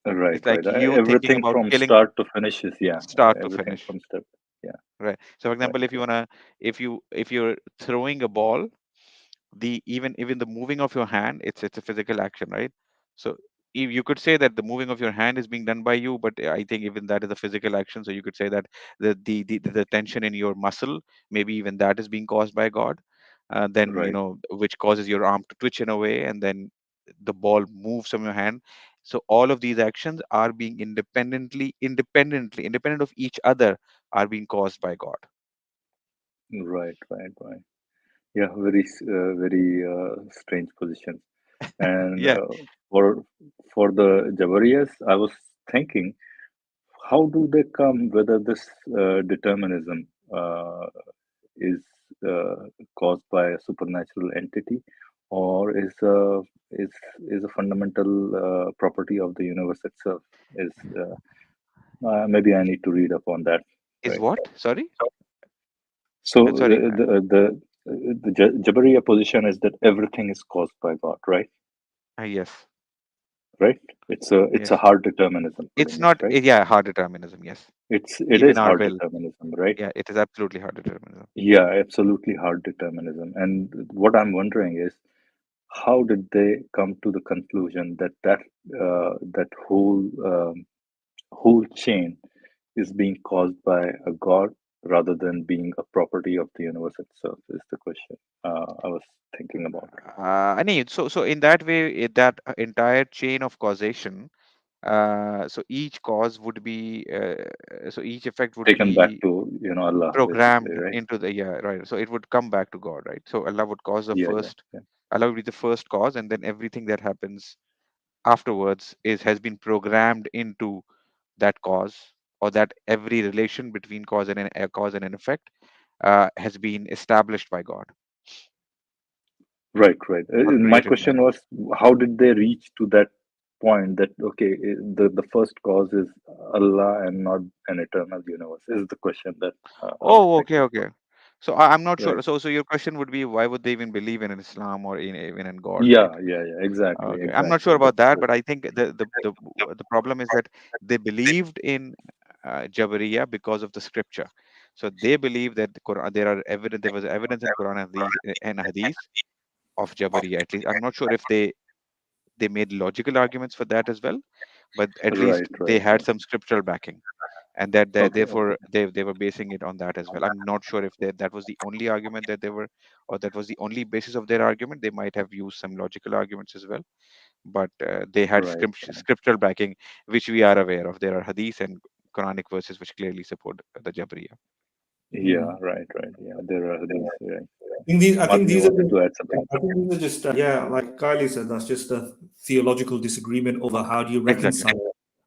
Speaker 1: Right,
Speaker 3: It's
Speaker 1: right.
Speaker 3: like you thinking
Speaker 1: Everything
Speaker 3: about
Speaker 1: from
Speaker 3: killing
Speaker 1: start to finish is yeah.
Speaker 3: start to
Speaker 1: Everything
Speaker 3: finish.
Speaker 1: from step. Yeah,
Speaker 3: Right. So for
Speaker 1: right,
Speaker 3: example, if you
Speaker 1: right,
Speaker 3: wanna if you're throwing a ball, the even the moving of your hand, it's a physical action, right? So you could say that the moving of your hand is being done by you, but I think even that is a physical action. So you could say that the tension in your muscle, maybe even that is being caused by God. Then
Speaker 1: right.
Speaker 3: which causes your arm to twitch in a way, and then the ball moves from your hand. So all of these actions are being independent of each other, are being caused by God.
Speaker 1: Right, right, right. Yeah, very strange position. And
Speaker 3: Yeah.
Speaker 1: for the Jabariyas, I was thinking, how do they come whether this determinism is uh, caused by a supernatural entity, or is is a fundamental property of the universe itself? Is maybe I need to read up on that.
Speaker 3: Is
Speaker 1: Right.
Speaker 3: what? Sorry.
Speaker 1: So
Speaker 3: Sorry.
Speaker 1: the Jabariya position is that everything is caused by God, right?
Speaker 3: Yes.
Speaker 1: Right. It's a
Speaker 3: Yes.
Speaker 1: hard determinism, pretty
Speaker 3: It's
Speaker 1: much,
Speaker 3: not.
Speaker 1: right?
Speaker 3: Yeah, hard determinism. Yes.
Speaker 1: It
Speaker 3: Even
Speaker 1: is
Speaker 3: our
Speaker 1: hard
Speaker 3: will.
Speaker 1: determinism, right?
Speaker 3: Yeah, it is absolutely hard determinism.
Speaker 1: Yeah, absolutely hard determinism. And what I'm wondering is, how did they come to the conclusion that that whole chain is being caused by a god rather than being a property of the universe itself? Is the question I was thinking about.
Speaker 3: I mean, so in that way, that entire chain of causation. So each cause would be. So each effect would
Speaker 1: Taken back
Speaker 3: be
Speaker 1: to Allah, basically,
Speaker 3: programmed
Speaker 1: right?
Speaker 3: into the, yeah, right. So it would come back to God, right? So Allah would cause the
Speaker 1: Yeah, yeah,
Speaker 3: first.
Speaker 1: yeah.
Speaker 3: Allah would be the first cause, and then everything that happens afterwards is has been programmed into that cause, or that every relation between cause and a cause and an effect has been established by God
Speaker 1: Right, right.
Speaker 3: or
Speaker 1: My
Speaker 3: created by
Speaker 1: question
Speaker 3: God.
Speaker 1: was, how did they reach to that point that okay, the first cause is Allah and not an eternal universe? Is the question that I was
Speaker 3: Oh, okay,
Speaker 1: thinking
Speaker 3: okay.
Speaker 1: about.
Speaker 3: So I'm not sure.
Speaker 1: Right.
Speaker 3: So your question would be, why would they even believe in Islam or even in God, right?
Speaker 1: Yeah, yeah, yeah. Exactly,
Speaker 3: Okay, I'm not
Speaker 1: exactly.
Speaker 3: sure about
Speaker 1: That's
Speaker 3: that,
Speaker 1: the
Speaker 3: but I think the problem is that they believed in Jabariya because of the scripture. So they believe that the Quran, there was evidence in Quran and Hadith of Jabariya. At least I'm not sure if they made logical arguments for that as well, but at
Speaker 1: right,
Speaker 3: least they
Speaker 1: right,
Speaker 3: had
Speaker 1: right.
Speaker 3: some scriptural backing, and that
Speaker 1: Okay, okay.
Speaker 3: therefore they were basing it on that as well. I'm not sure if that was the only argument that they were, or that was the only basis of their argument. They might have used some logical arguments as well, but they had
Speaker 1: Right, right.
Speaker 3: scriptural backing, which we are aware of. There are hadith and Quranic verses which clearly support the Jabriya.
Speaker 1: Yeah, right, right. Yeah, there are these. Right.
Speaker 2: I think
Speaker 1: Martin, you
Speaker 2: these are
Speaker 1: wanted
Speaker 2: just,
Speaker 1: to add something?
Speaker 2: I think these are just yeah, like Kylie said, that's just a theological disagreement over how do you
Speaker 3: Exactly.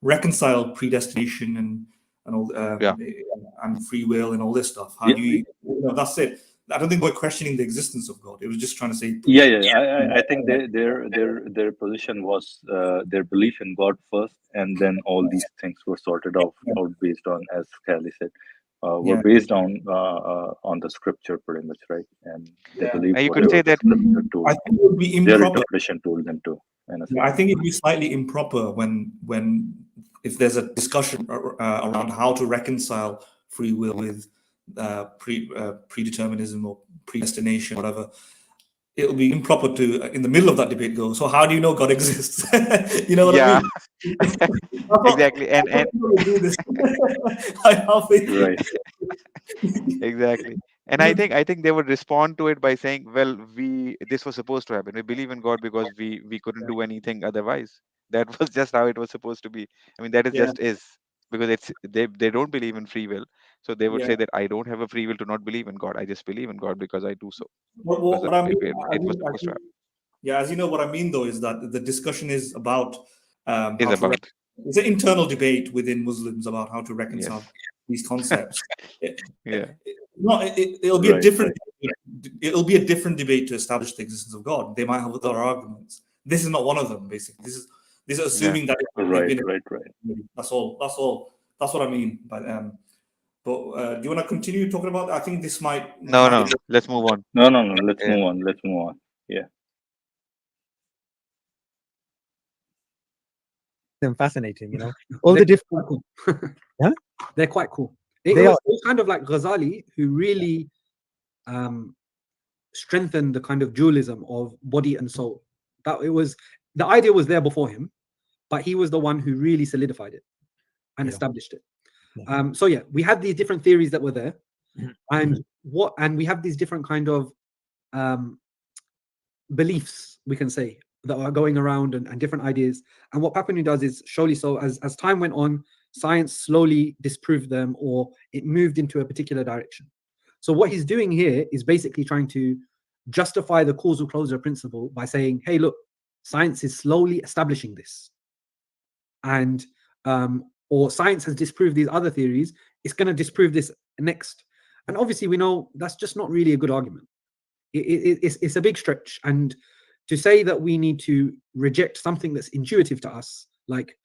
Speaker 2: reconcile predestination and all
Speaker 3: Yeah.
Speaker 2: and free will and all this stuff. How
Speaker 1: Yeah,
Speaker 2: do that's it. I don't think we're questioning the existence of God. It was just trying to say,
Speaker 1: yeah, yeah. I think their position was their belief in God first, and then all these things were sorted out based on, as Kelly said, were
Speaker 2: yeah,
Speaker 1: based on the scripture pretty much, right? And they
Speaker 2: yeah.
Speaker 1: believed
Speaker 3: And you could
Speaker 1: whatever
Speaker 3: say
Speaker 1: the
Speaker 3: that
Speaker 1: scripture told,
Speaker 2: I think it would be
Speaker 1: their
Speaker 2: improper.
Speaker 1: interpretation told them to, in a
Speaker 2: Yeah,
Speaker 1: sense.
Speaker 2: I think it'd be slightly improper when if there's a discussion around how to reconcile free will with predeterminism or predestination, whatever. It'll be improper to in the middle of that debate go. So how do you know God exists? You know what I
Speaker 3: yeah.
Speaker 2: mean? That's what,
Speaker 3: Exactly.
Speaker 2: that's
Speaker 3: And
Speaker 2: what people will do this. I have it.
Speaker 1: Right.
Speaker 3: exactly. And
Speaker 2: You know,
Speaker 3: I think they would respond to it by saying, well, we this was supposed to happen. We believe in God because we couldn't do anything otherwise. That was just how it was supposed to be. I mean, that is
Speaker 2: yeah,
Speaker 3: just is, because it's they don't believe in free will. So they would
Speaker 2: Yeah.
Speaker 3: say that I don't have a free will to not believe in God. I just believe in God because I do so.
Speaker 2: What,
Speaker 3: Because
Speaker 2: what I mean,
Speaker 3: it was supposed to happen.
Speaker 2: yeah, as you know, what I mean though is that the discussion is about
Speaker 3: Is
Speaker 2: how to.
Speaker 3: about.
Speaker 2: It's an internal debate within Muslims about how to
Speaker 3: Yes.
Speaker 2: reconcile these concepts.
Speaker 3: Yeah.
Speaker 2: No, it'll be a
Speaker 1: Right,
Speaker 2: different.
Speaker 1: right.
Speaker 2: It'll be a different debate to establish the existence of God. They might have other arguments. This is not one of them. Basically, this is
Speaker 3: Yeah.
Speaker 2: assuming that they've
Speaker 1: Right,
Speaker 2: been.
Speaker 1: right, right.
Speaker 2: That's all. That's all. That's what I mean. But do you want to continue talking about? I think this
Speaker 3: No,
Speaker 2: might
Speaker 3: no.
Speaker 2: be.
Speaker 3: Let's move on.
Speaker 1: No, no, no. Let's
Speaker 3: Yeah.
Speaker 1: move on. Let's move on. Yeah.
Speaker 5: Them fascinating, you know, all
Speaker 4: They're
Speaker 5: the different.
Speaker 4: quite cool.
Speaker 5: Huh?
Speaker 4: They're quite cool.
Speaker 5: They
Speaker 4: It
Speaker 5: are.
Speaker 4: was kind of like Ghazali who really strengthened the kind of dualism of body and soul. That it was the idea was there before him, but he was the one who really solidified it and
Speaker 5: Yeah.
Speaker 4: established it.
Speaker 5: Yeah.
Speaker 4: So yeah, we had these different theories that were there,
Speaker 5: Mhm.
Speaker 4: and we have these different kind of beliefs, we can say, that are going around and different ideas. And what Papanu does is surely so as time went on, science slowly disproved them or it moved into a particular direction. So what he's doing here is basically trying to justify the causal closure principle by saying, hey, look, science is slowly establishing this. And or science has disproved these other theories, it's going to disprove this next. And obviously we know that's just not really a good argument. It's a big stretch. And to say that we need to reject something that's intuitive to us, like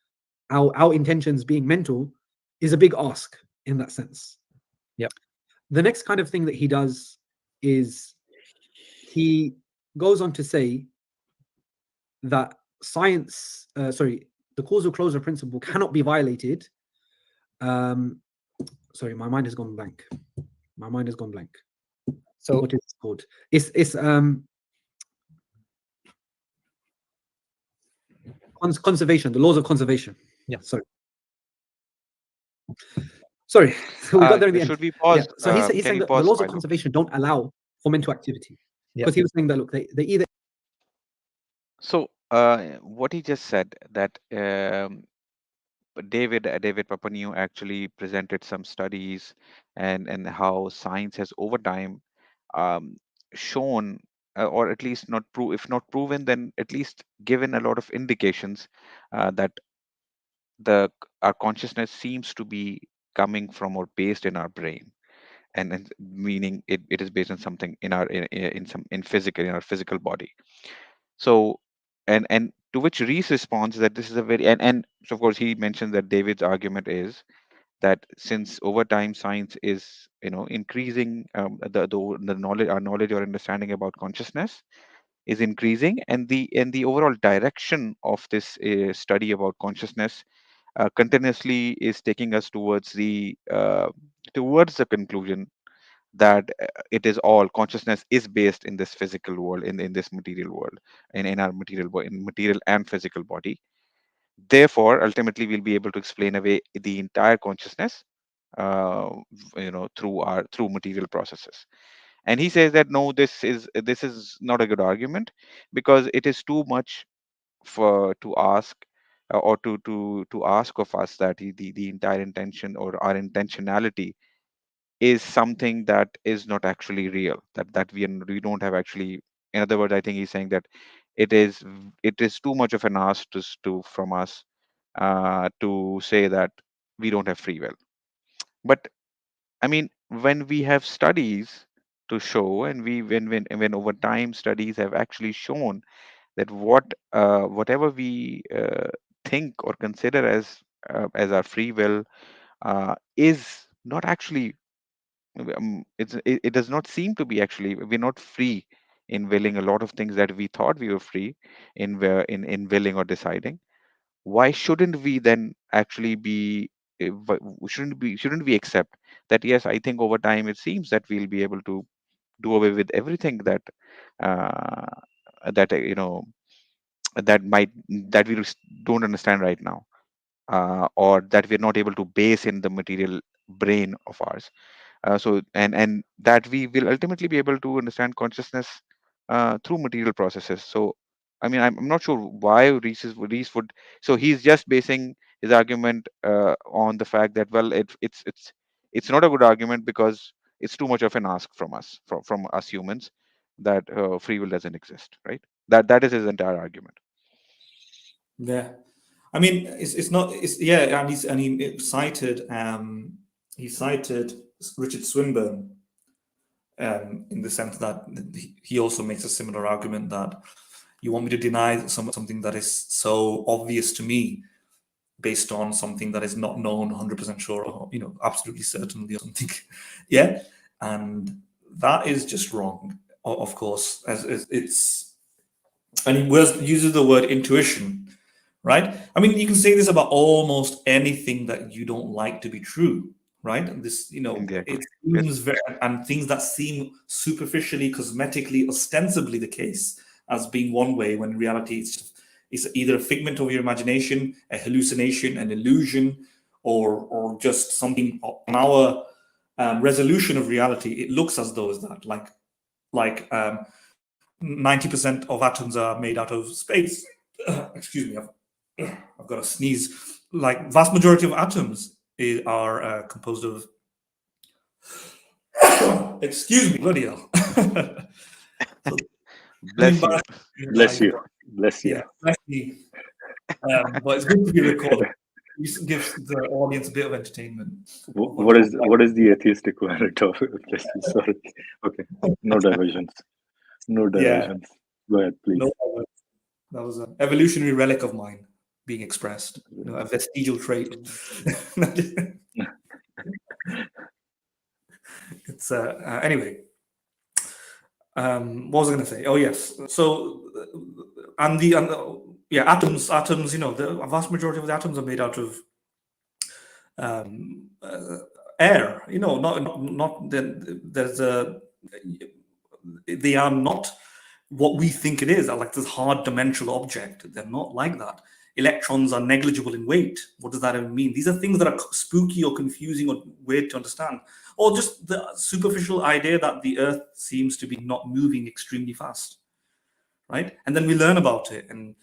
Speaker 4: our intentions being mental, is a big ask in that sense.
Speaker 5: Yep.
Speaker 4: The next kind of thing that he does is he goes on to say that science, the causal closure principle cannot be violated. Sorry, my mind has gone blank. My mind has gone blank.
Speaker 5: So
Speaker 4: What is it called? It's conservation, the laws of conservation.
Speaker 5: Yeah.
Speaker 4: Sorry. So we got there in the end.
Speaker 3: Should we pause?
Speaker 4: Yeah. So he's
Speaker 3: Can
Speaker 4: saying
Speaker 3: you
Speaker 4: that the
Speaker 3: pause,
Speaker 4: laws of
Speaker 3: Philo?
Speaker 4: conservation don't allow for mental activity.
Speaker 5: Yeah.
Speaker 4: Because he was saying that look, they either
Speaker 3: So, what he just said that David Papanew actually presented some studies and how science has over time um, shown or at least not prove if not proven then at least given a lot of indications that the our consciousness seems to be coming from or based in our brain and meaning it is based on something in our in some in physical in our physical body. So and to which Reece responds that this is a very and so of course he mentions that David's argument is that since over time science is increasing the knowledge our knowledge or understanding about consciousness is increasing and the overall direction of this study about consciousness continuously is taking us towards the conclusion that it is all consciousness is based in this physical world in this material world in our in material and physical body. Therefore ultimately we'll be able to explain away the entire consciousness uh, through material processes. And he says that no, this is not a good argument because it is too much for to ask or to ask of us that the entire intention or our intentionality is something that is not actually real, we don't have actually. In other words, I think he's saying that it is too much of an ask from us to say that we don't have free will. But I mean, when we have studies to show, and when over time studies have actually shown that whatever we think or consider as our free will is not actually it does not seem to be actually we're not free in willing a lot of things that we thought we were free in willing or deciding. Why shouldn't we then actually be shouldn't we accept that yes, I think over time it seems that we'll be able to do away with everything uh, that that we just don't understand right now, or that we're not able to base in the material brain of ours. And that we will ultimately be able to understand consciousness through material processes. So I mean, I'm not sure why Reece would. So he's just basing his argument on the fact that well, it's not a good argument because it's too much of an ask from us, from us humans, that free will doesn't exist, right? That is his entire argument.
Speaker 2: Yeah, I mean, it's not. It's yeah, and he cited Richard Swinburne in the sense that he also makes a similar argument that you want me to deny something that is so obvious to me based on something that is not known 100% sure, or absolutely certainly or something. Yeah, and that is just wrong, of course, as it's. And he uses the word intuition, right? I mean, you can say this about almost anything that you don't like to be true, right? This,
Speaker 3: Exactly.
Speaker 2: it seems very, and things that seem superficially, cosmetically, ostensibly the case as being one way, when in reality it's either a figment of your imagination, a hallucination, an illusion, or just something on our resolution of reality. It looks as though it's that, like 90% of atoms are made out of space. Excuse me, I've got a sneeze. Like vast majority of atoms are composed of. Excuse me, bloody hell. So,
Speaker 3: Bless you.
Speaker 1: Bless you. Bless you.
Speaker 2: yeah, bless me. But it's good to be recorded. It gives the audience a bit of entertainment.
Speaker 1: What is the atheist equivalent of bless you? Sorry. Okay. No diversions. No diversions. Go ahead, please.
Speaker 2: No, that was an evolutionary relic of mine being expressed. A vestigial trait. It's anyway. What was I going to say? Oh yes. So atoms. The vast majority of the atoms are made out of air. They are not what we think it is, like this hard dimensional object. They're not like that. Electrons are negligible in weight. What does that even mean? These are things that are spooky or confusing or weird to understand. Or just the superficial idea that the Earth seems to be not moving extremely fast, right? And then we learn about it. And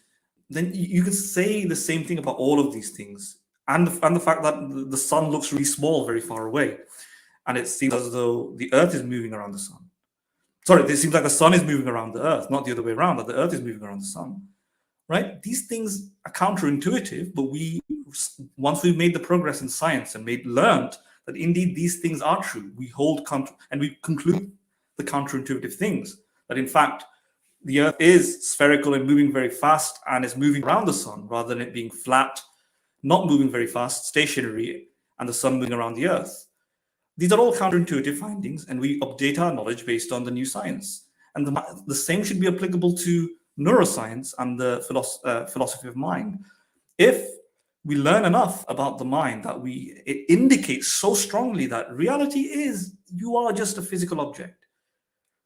Speaker 2: then you can say the same thing about all of these things. And the fact that the sun looks really small very far away. And it seems as though the Earth is moving around the sun. Sorry, it seems like the sun is moving around the Earth, not the other way around, that the Earth is moving around the sun, right? These things are counterintuitive, but once we've made the progress in science and learned that indeed these things are true, we hold and we conclude the counterintuitive things, that in fact, the Earth is spherical and moving very fast and is moving around the sun rather than it being flat, not moving very fast, stationary, and the sun moving around the Earth. These are all counterintuitive findings, and we update our knowledge based on the new science. And the same should be applicable to neuroscience and the philosophy of mind. If we learn enough about the mind that it indicates so strongly that reality is you are just a physical object,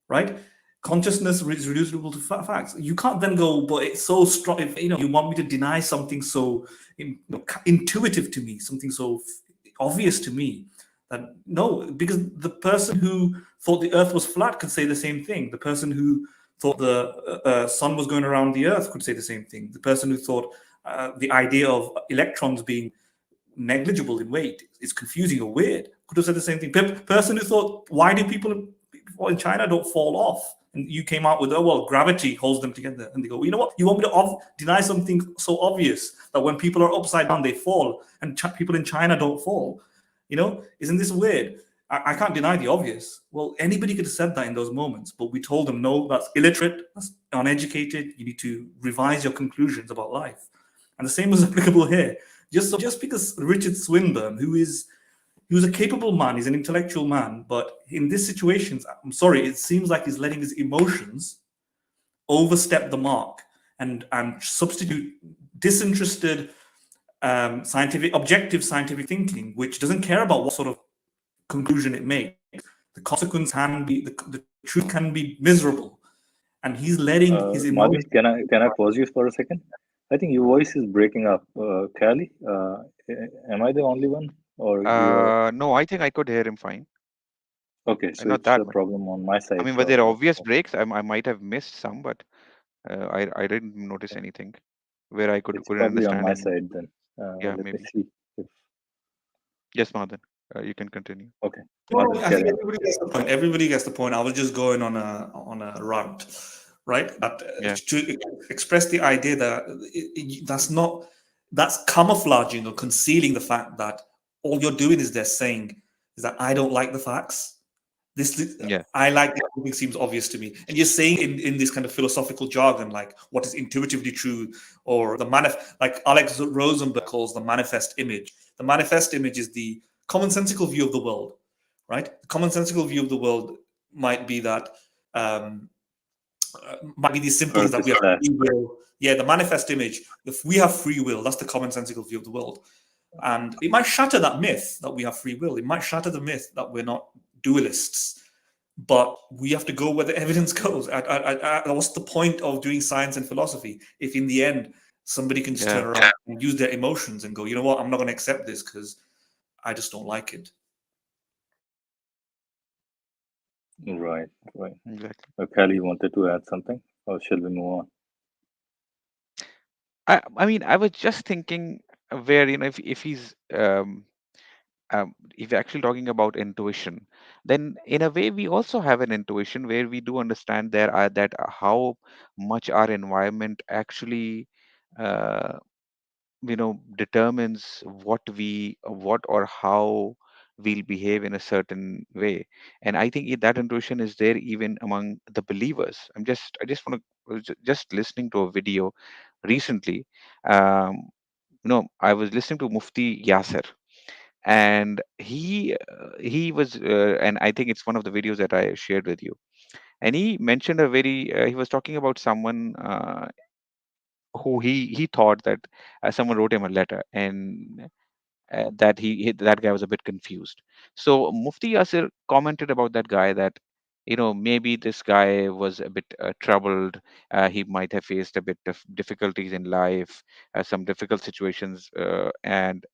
Speaker 2: right? Consciousness is reducible to facts. You can't then go, but it's so strong. If you want me to deny something so intuitive to me, something so obvious to me. No, because the person who thought the Earth was flat could say the same thing. The person who thought the sun was going around the Earth could say the same thing. The person who thought the idea of electrons being negligible in weight is confusing or weird could have said the same thing. Person who thought, why do people in China don't fall off? And you came out with, oh, well, gravity holds them together. And they go, well, you know what? You want me to deny something so obvious that when people are upside down, they fall, and people in China don't fall? Isn't this weird? I can't deny the obvious. Well, anybody could have said that in those moments, but we told them, no, that's illiterate, that's uneducated. You need to revise your conclusions about life. And the same was applicable here. Just because Richard Swinburne, he was a capable man, he's an intellectual man, but in this situation, I'm sorry, it seems like he's letting his emotions overstep the mark and substitute disinterested objective scientific thinking, which doesn't care about what sort of conclusion it makes. The consequence can be, the truth can be miserable, and he's letting his emotions.
Speaker 1: Madhu, can I pause you for a second? I think your voice is breaking up. Kali, am I the only one, or
Speaker 3: No, I think I could hear him fine.
Speaker 1: Okay, so
Speaker 3: not
Speaker 1: it's
Speaker 3: that
Speaker 1: a problem on my side.
Speaker 3: I mean, were there obvious breaks? I might have missed some, but I didn't notice anything where I couldn't
Speaker 1: probably
Speaker 3: understand.
Speaker 1: on my side then.
Speaker 3: Yeah,
Speaker 1: let
Speaker 3: maybe.
Speaker 1: me see.
Speaker 3: Yes, Madan. you can continue.
Speaker 1: Okay.
Speaker 2: No,
Speaker 1: Just
Speaker 2: I think
Speaker 1: carry on.
Speaker 2: everybody gets the point. Everybody gets the point. I was just going on a rant, right? That
Speaker 3: Yeah.
Speaker 2: to express the idea that that's camouflaging or concealing the fact that all you're doing is they're saying is that I don't like the facts.
Speaker 3: Yeah.
Speaker 2: I like the thing seems obvious to me, and you're saying in this kind of philosophical jargon, like what is intuitively true, or like Alex Rosenberg calls the manifest image. The manifest image is the commonsensical view of the world, right? The commonsensical view of the world might be that might be these simple things
Speaker 1: Earth
Speaker 2: that
Speaker 1: is
Speaker 2: we have
Speaker 1: flat.
Speaker 2: free will. Yeah, the manifest image. If we have free will, that's the commonsensical view of the world. And it might shatter that myth that we have free will. It might shatter the myth that we're not dualists. But we have to go where the evidence goes. What's the point of doing science and philosophy if in the end somebody can just turn around and use their emotions and go, you know what, I'm not going to accept this because I just don't like it.
Speaker 1: Right.
Speaker 3: Exactly.
Speaker 1: Kelly, you wanted to add something, or shall we move on?
Speaker 3: I mean, I was just thinking where, if he's if you're actually talking about intuition, then in a way we also have an intuition where we do understand that how much our environment actually uh, determines what or how we'll behave in a certain way. And I think that intuition is there even among the believers. I just want to just listening to a video recently. I was listening to Mufti Yasser, and he was and I think it's one of the videos that I shared with you. And he mentioned he was talking about someone who he thought that someone wrote him a letter, and that that guy was a bit confused. So Mufti Yasir commented about that guy that maybe this guy was a bit troubled. He might have faced a bit of difficulties in life, some difficult situations, and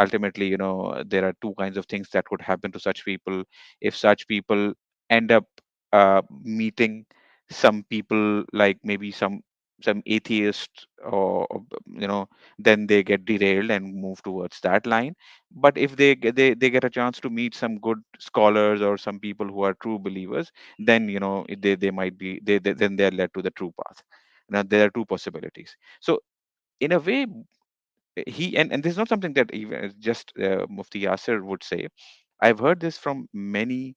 Speaker 3: ultimately, there are two kinds of things that could happen to such people. If such people end up meeting some people like maybe some atheist, or then they get derailed and move towards that line. But if they get a chance to meet some good scholars or some people who are true believers, then they might be then they're led to the true path. Now there are two possibilities. So in a way, and this is not something that even just Mufti Yasser would say. I've heard this from many.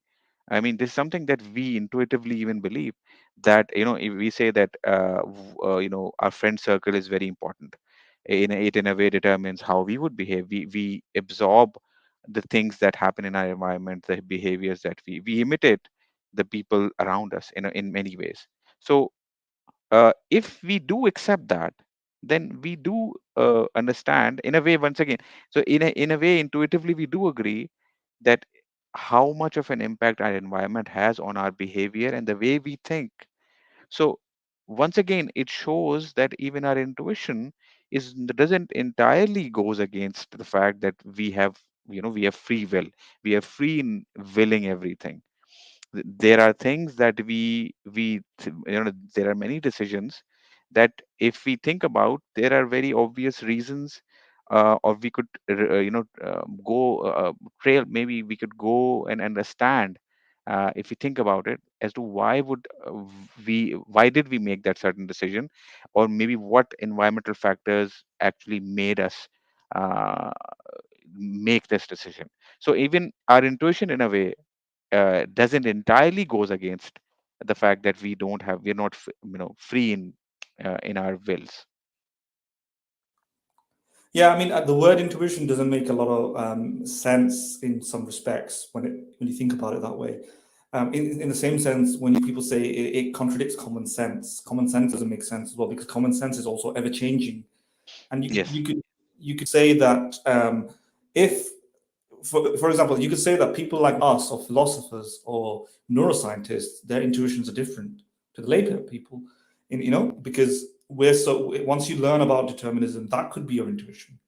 Speaker 3: I mean, this is something that we intuitively even believe, that if we say that our friend circle is very important. It in a way determines how we would behave. We absorb the things that happen in our environment, the behaviors that we imitate the people around us in many ways. So if we do accept that, then we do understand in a way, once again. So in a way, intuitively, we do agree that how much of an impact our environment has on our behavior and the way we think. So once again, it shows that even our intuition doesn't entirely goes against the fact that we have free will. We are free in willing everything. There are things that there are many decisions that if we think about, there are very obvious reasons, or we could go trail, maybe we could go and understand, if we think about it, as to why did we make that certain decision, or maybe what environmental factors actually made us uh, make this decision. So even our intuition, in a way, doesn't entirely goes against the fact that we're not free in our wills.
Speaker 2: Yeah, I mean, the word intuition doesn't make a lot of sense in some respects when you think about it that way. In the same sense, when people say it contradicts common sense doesn't make sense as well, because common sense is also ever changing. And
Speaker 3: Yes.
Speaker 2: you could say that if, for example, you could say that people like us, or philosophers, or neuroscientists, their intuitions are different to the lay people, because once you learn about determinism, that could be your intuition.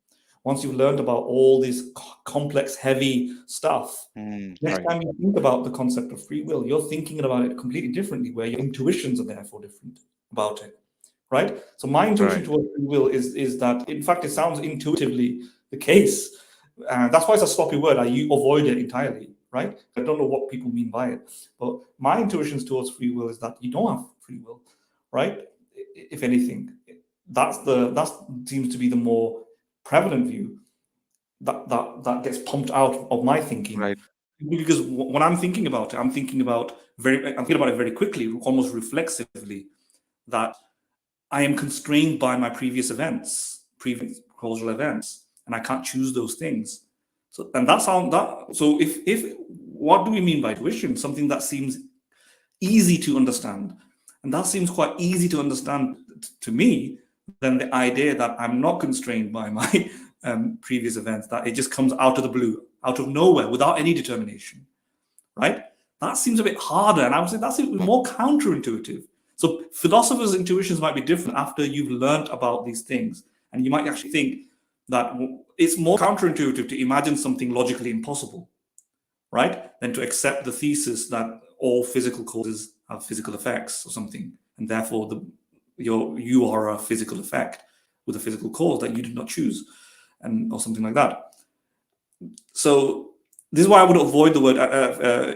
Speaker 2: Once you've learned about all this complex, heavy stuff, next
Speaker 3: Right.
Speaker 2: time you think about the concept of free will, you're thinking about it completely differently, where your intuitions are therefore different about it, right? So my intuition
Speaker 3: Right.
Speaker 2: towards free will is that, in fact, it sounds intuitively the case That's why it's a sloppy word. You avoid it entirely, right? I don't know what people mean by it, but my intuitions towards free will is that you don't have free will, right? If anything, that seems to be the more prevalent view that gets pumped out of my thinking,
Speaker 3: Right.
Speaker 2: because when I'm thinking about it, I'm thinking about it very quickly, almost reflexively, that I am constrained by my previous causal events, and I can't choose those things. So, and that's how that. So, if what do we mean by tuition? Something that seems easy to understand, and that seems quite easy to understand to me than the idea that I'm not constrained by my previous events. That it just comes out of the blue, out of nowhere, without any determination, right? That seems a bit harder, and I would say that's more counterintuitive. So philosophers' intuitions might be different after you've learned about these things, and you might actually think that it's more counterintuitive to imagine something logically impossible, right, than to accept the thesis that all physical causes have physical effects or something, and therefore you are a physical effect with a physical cause that you did not choose, and or something like that. So this is why I would avoid the word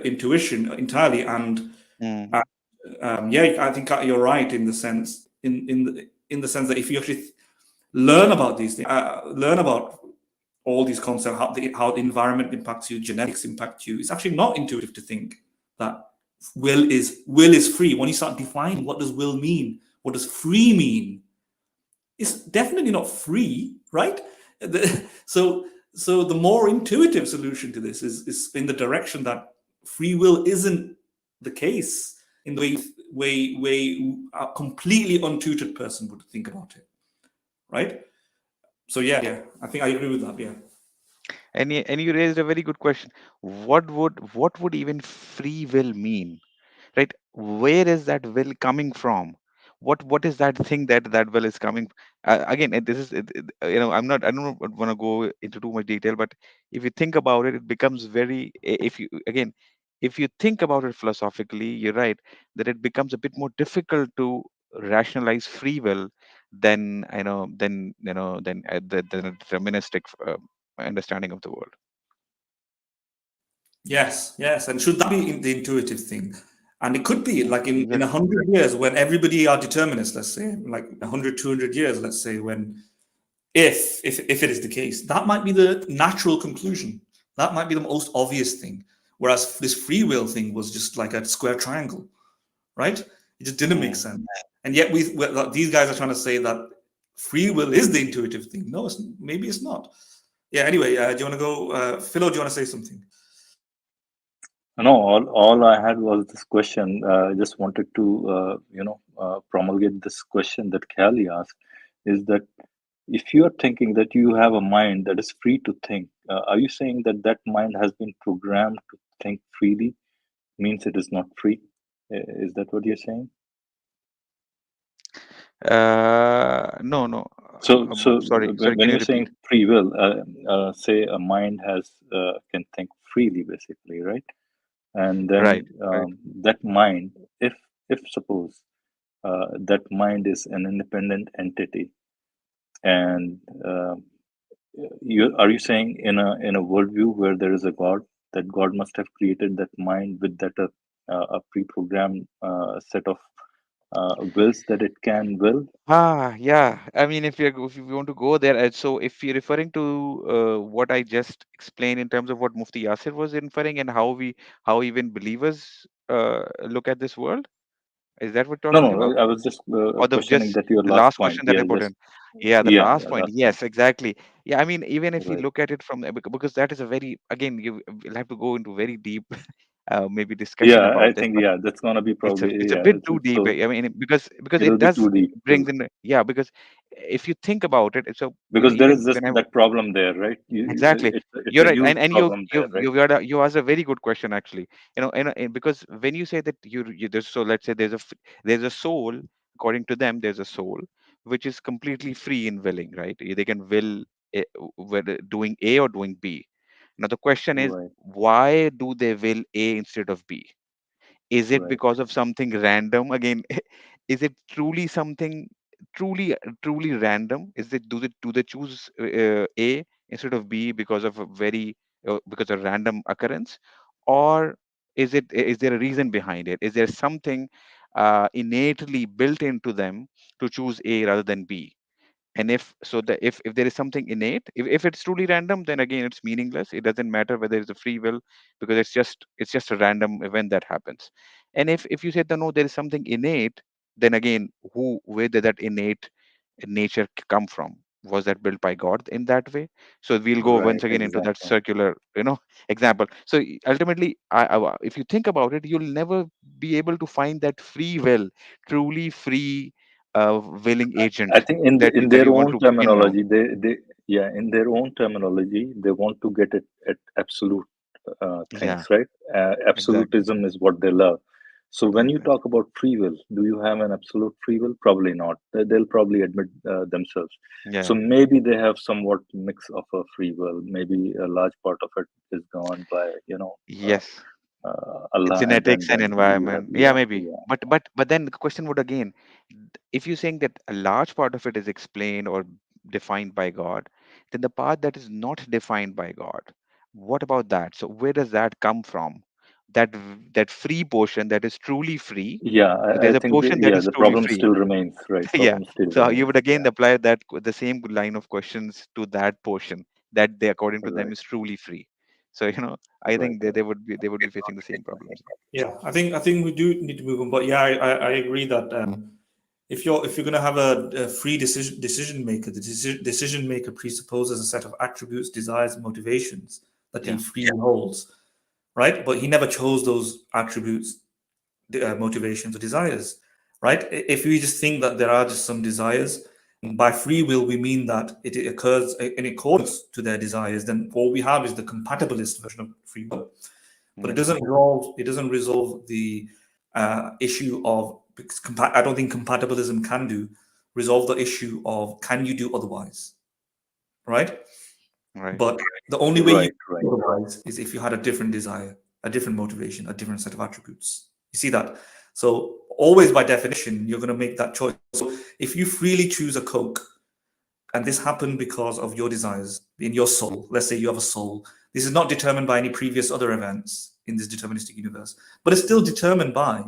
Speaker 2: intuition entirely. And
Speaker 3: Mm.
Speaker 2: yeah, I think you're right in the sense in the sense that if you actually learn about these things, learn about all these concepts, how the environment impacts you, genetics impact you, it's actually not intuitive to think that will is free. When you start defining what does will mean, what does free mean, it's definitely not free, right? So the more intuitive solution to this is in the direction that free will isn't the case in the way a completely untutored person would think about it, right? So yeah, I think I agree with that. Yeah.
Speaker 3: And you raised a very good question. What would even free will mean? Right? Where is that will coming from? What is that thing that will is coming? Again, this is I don't want to go into too much detail, but if you think about it, it becomes very if you again if you think about it philosophically, you're right that it becomes a bit more difficult to rationalize free will than the deterministic understanding of the world.
Speaker 2: Yes, and should that be the intuitive thing? And it could be like in
Speaker 3: Exactly.
Speaker 2: 100 years when everybody are determinists, let's say, like 100, 200 years, let's say, when if it is the case, that might be the natural conclusion. That might be the most obvious thing. Whereas this free will thing was just like a square triangle, right? It just didn't make
Speaker 3: Mm.
Speaker 2: sense. And yet these guys are trying to say that free will is the intuitive thing. No, maybe it's not. Yeah. Anyway, do you want to go, Philo? Do you want to say something?
Speaker 1: No, all I had was this question. I just wanted to, promulgate this question that Callie asked, is that if you are thinking that you have a mind that is free to think, are you saying that that mind has been programmed to think freely, means it is not free? Is that what you're saying?
Speaker 3: No, no.
Speaker 1: So
Speaker 3: Can
Speaker 1: when
Speaker 3: you
Speaker 1: you're
Speaker 3: repeat?
Speaker 1: saying free will, say a mind has can think freely, basically, right? And
Speaker 3: Right,
Speaker 1: then
Speaker 3: right.
Speaker 1: that mind, if suppose that mind is an independent entity, and you are you saying in a worldview where there is a God, that God must have created that mind with that a pre-programmed set of wills that it can will?
Speaker 3: Yeah. I mean, if you want to go there, so if you're referring to what I just explained in terms of what Mufti Yasir was inferring and how even believers look at this world, is that what you're
Speaker 1: No,
Speaker 3: talking
Speaker 1: no,
Speaker 3: about?
Speaker 1: I was just
Speaker 3: Or
Speaker 1: questioning that your
Speaker 3: the
Speaker 1: last
Speaker 3: last
Speaker 1: point.
Speaker 3: question that
Speaker 1: Yeah,
Speaker 3: I put
Speaker 1: just
Speaker 3: in? Yeah, the
Speaker 1: yeah,
Speaker 3: last
Speaker 1: yeah,
Speaker 3: point.
Speaker 1: last point.
Speaker 3: Yes, exactly. Yeah, I mean, even if you
Speaker 1: Right.
Speaker 3: look at it from because that is a very again you will have to go into very deep maybe discussion
Speaker 1: Yeah, I
Speaker 3: about this,
Speaker 1: think
Speaker 3: but
Speaker 1: yeah, that's gonna be probably
Speaker 3: it's a
Speaker 1: yeah,
Speaker 3: bit too
Speaker 1: it's
Speaker 3: deep.
Speaker 1: so
Speaker 3: I mean, because
Speaker 1: it'll
Speaker 3: it
Speaker 1: be
Speaker 3: does
Speaker 1: too deep
Speaker 3: brings in yeah because if you think about it, so
Speaker 1: because there is
Speaker 3: even
Speaker 1: just
Speaker 3: when I
Speaker 1: that problem there, right?
Speaker 3: exactly.
Speaker 1: It's
Speaker 3: You're
Speaker 1: a
Speaker 3: right,
Speaker 1: huge
Speaker 3: and
Speaker 1: problem there, right?
Speaker 3: you asked a very good question actually. And because when you say that there's so let's say there's a soul, according to them, there's a soul which is completely free in willing, right? They can will whether doing A or doing B. Now the question is,
Speaker 1: Right,
Speaker 3: why do they will A instead of B? Is it
Speaker 1: right.
Speaker 3: because of something random again? Is it truly something truly random? Is it do they choose A instead of B because of a very because of random occurrence, or is there a reason behind it? Is there something innately built into them to choose A rather than B? And if so, if there is something innate, if it's truly random, then again it's meaningless. It doesn't matter whether it's a free will, because it's just a random event that happens. And if you said that no, there is something innate, then again, where did that innate nature come from? Was that built by God in that way? So we'll go
Speaker 1: Right,
Speaker 3: once again into that
Speaker 1: exactly.
Speaker 3: circular, example. So ultimately, if you think about it, you'll never be able to find that free will, truly free willing
Speaker 1: I
Speaker 3: agent
Speaker 1: think
Speaker 3: that
Speaker 1: their
Speaker 3: you want
Speaker 1: own
Speaker 3: to
Speaker 1: terminology, they yeah, in their own terminology, they want to get it at absolute things,
Speaker 3: yeah,
Speaker 1: right?
Speaker 3: exactly,
Speaker 1: Absolutism is what they love. So when you
Speaker 3: exactly.
Speaker 1: talk about free will, do you have an absolute free will? Probably not. They'll probably admit themselves. So
Speaker 3: Yeah.
Speaker 1: maybe they have somewhat mix of a free will. Maybe a large part of it is governed by
Speaker 3: Yes.
Speaker 1: Allah, and
Speaker 3: Genetics and
Speaker 1: then you have,
Speaker 3: environment. Yeah,
Speaker 1: yeah,
Speaker 3: maybe.
Speaker 1: yeah,
Speaker 3: But then the question would again, if you're saying that a large part of it is explained or defined by God, then the part that is not defined by God, what about that? So where does that come from? That free portion that is truly free.
Speaker 1: yeah.
Speaker 3: So
Speaker 1: I
Speaker 3: there's a
Speaker 1: think
Speaker 3: portion that
Speaker 1: yeah,
Speaker 3: is
Speaker 1: the
Speaker 3: truly
Speaker 1: problem
Speaker 3: free.
Speaker 1: still remains, right?
Speaker 3: Yeah.
Speaker 1: Problem still
Speaker 3: So you
Speaker 1: remains.
Speaker 3: would again
Speaker 1: Yeah,
Speaker 3: apply the same line of questions to that portion that they according to them
Speaker 1: right,
Speaker 3: is truly free. So I
Speaker 1: right,
Speaker 3: think
Speaker 1: right.
Speaker 3: they would be facing the same problems.
Speaker 2: Yeah, I think we do need to move on, but yeah, I agree that if you're going to have a free decision maker, the decision maker presupposes a set of attributes, desires, and motivations that he
Speaker 3: Yeah.
Speaker 2: freely holds, right? But he never chose those attributes, motivations, or desires, right? If we just think that there are just some desires, and by free will we mean that it occurs in accordance to their desires, then all we have is the compatibilist version of free will. But it
Speaker 3: Yeah.
Speaker 2: doesn't resolve the issue of, because I don't think compatibilism can resolve the issue of can you do otherwise, right?
Speaker 3: Right.
Speaker 2: But the only way you
Speaker 1: Right,
Speaker 2: can
Speaker 1: right.
Speaker 2: do otherwise is if you had a different desire, a different motivation, a different set of attributes. You see that? So always by definition, you're going to make that choice. So if you freely choose a Coke, and this happened because of your desires in your soul, let's say you have a soul, this is not determined by any previous other events in this deterministic universe, but it's still determined by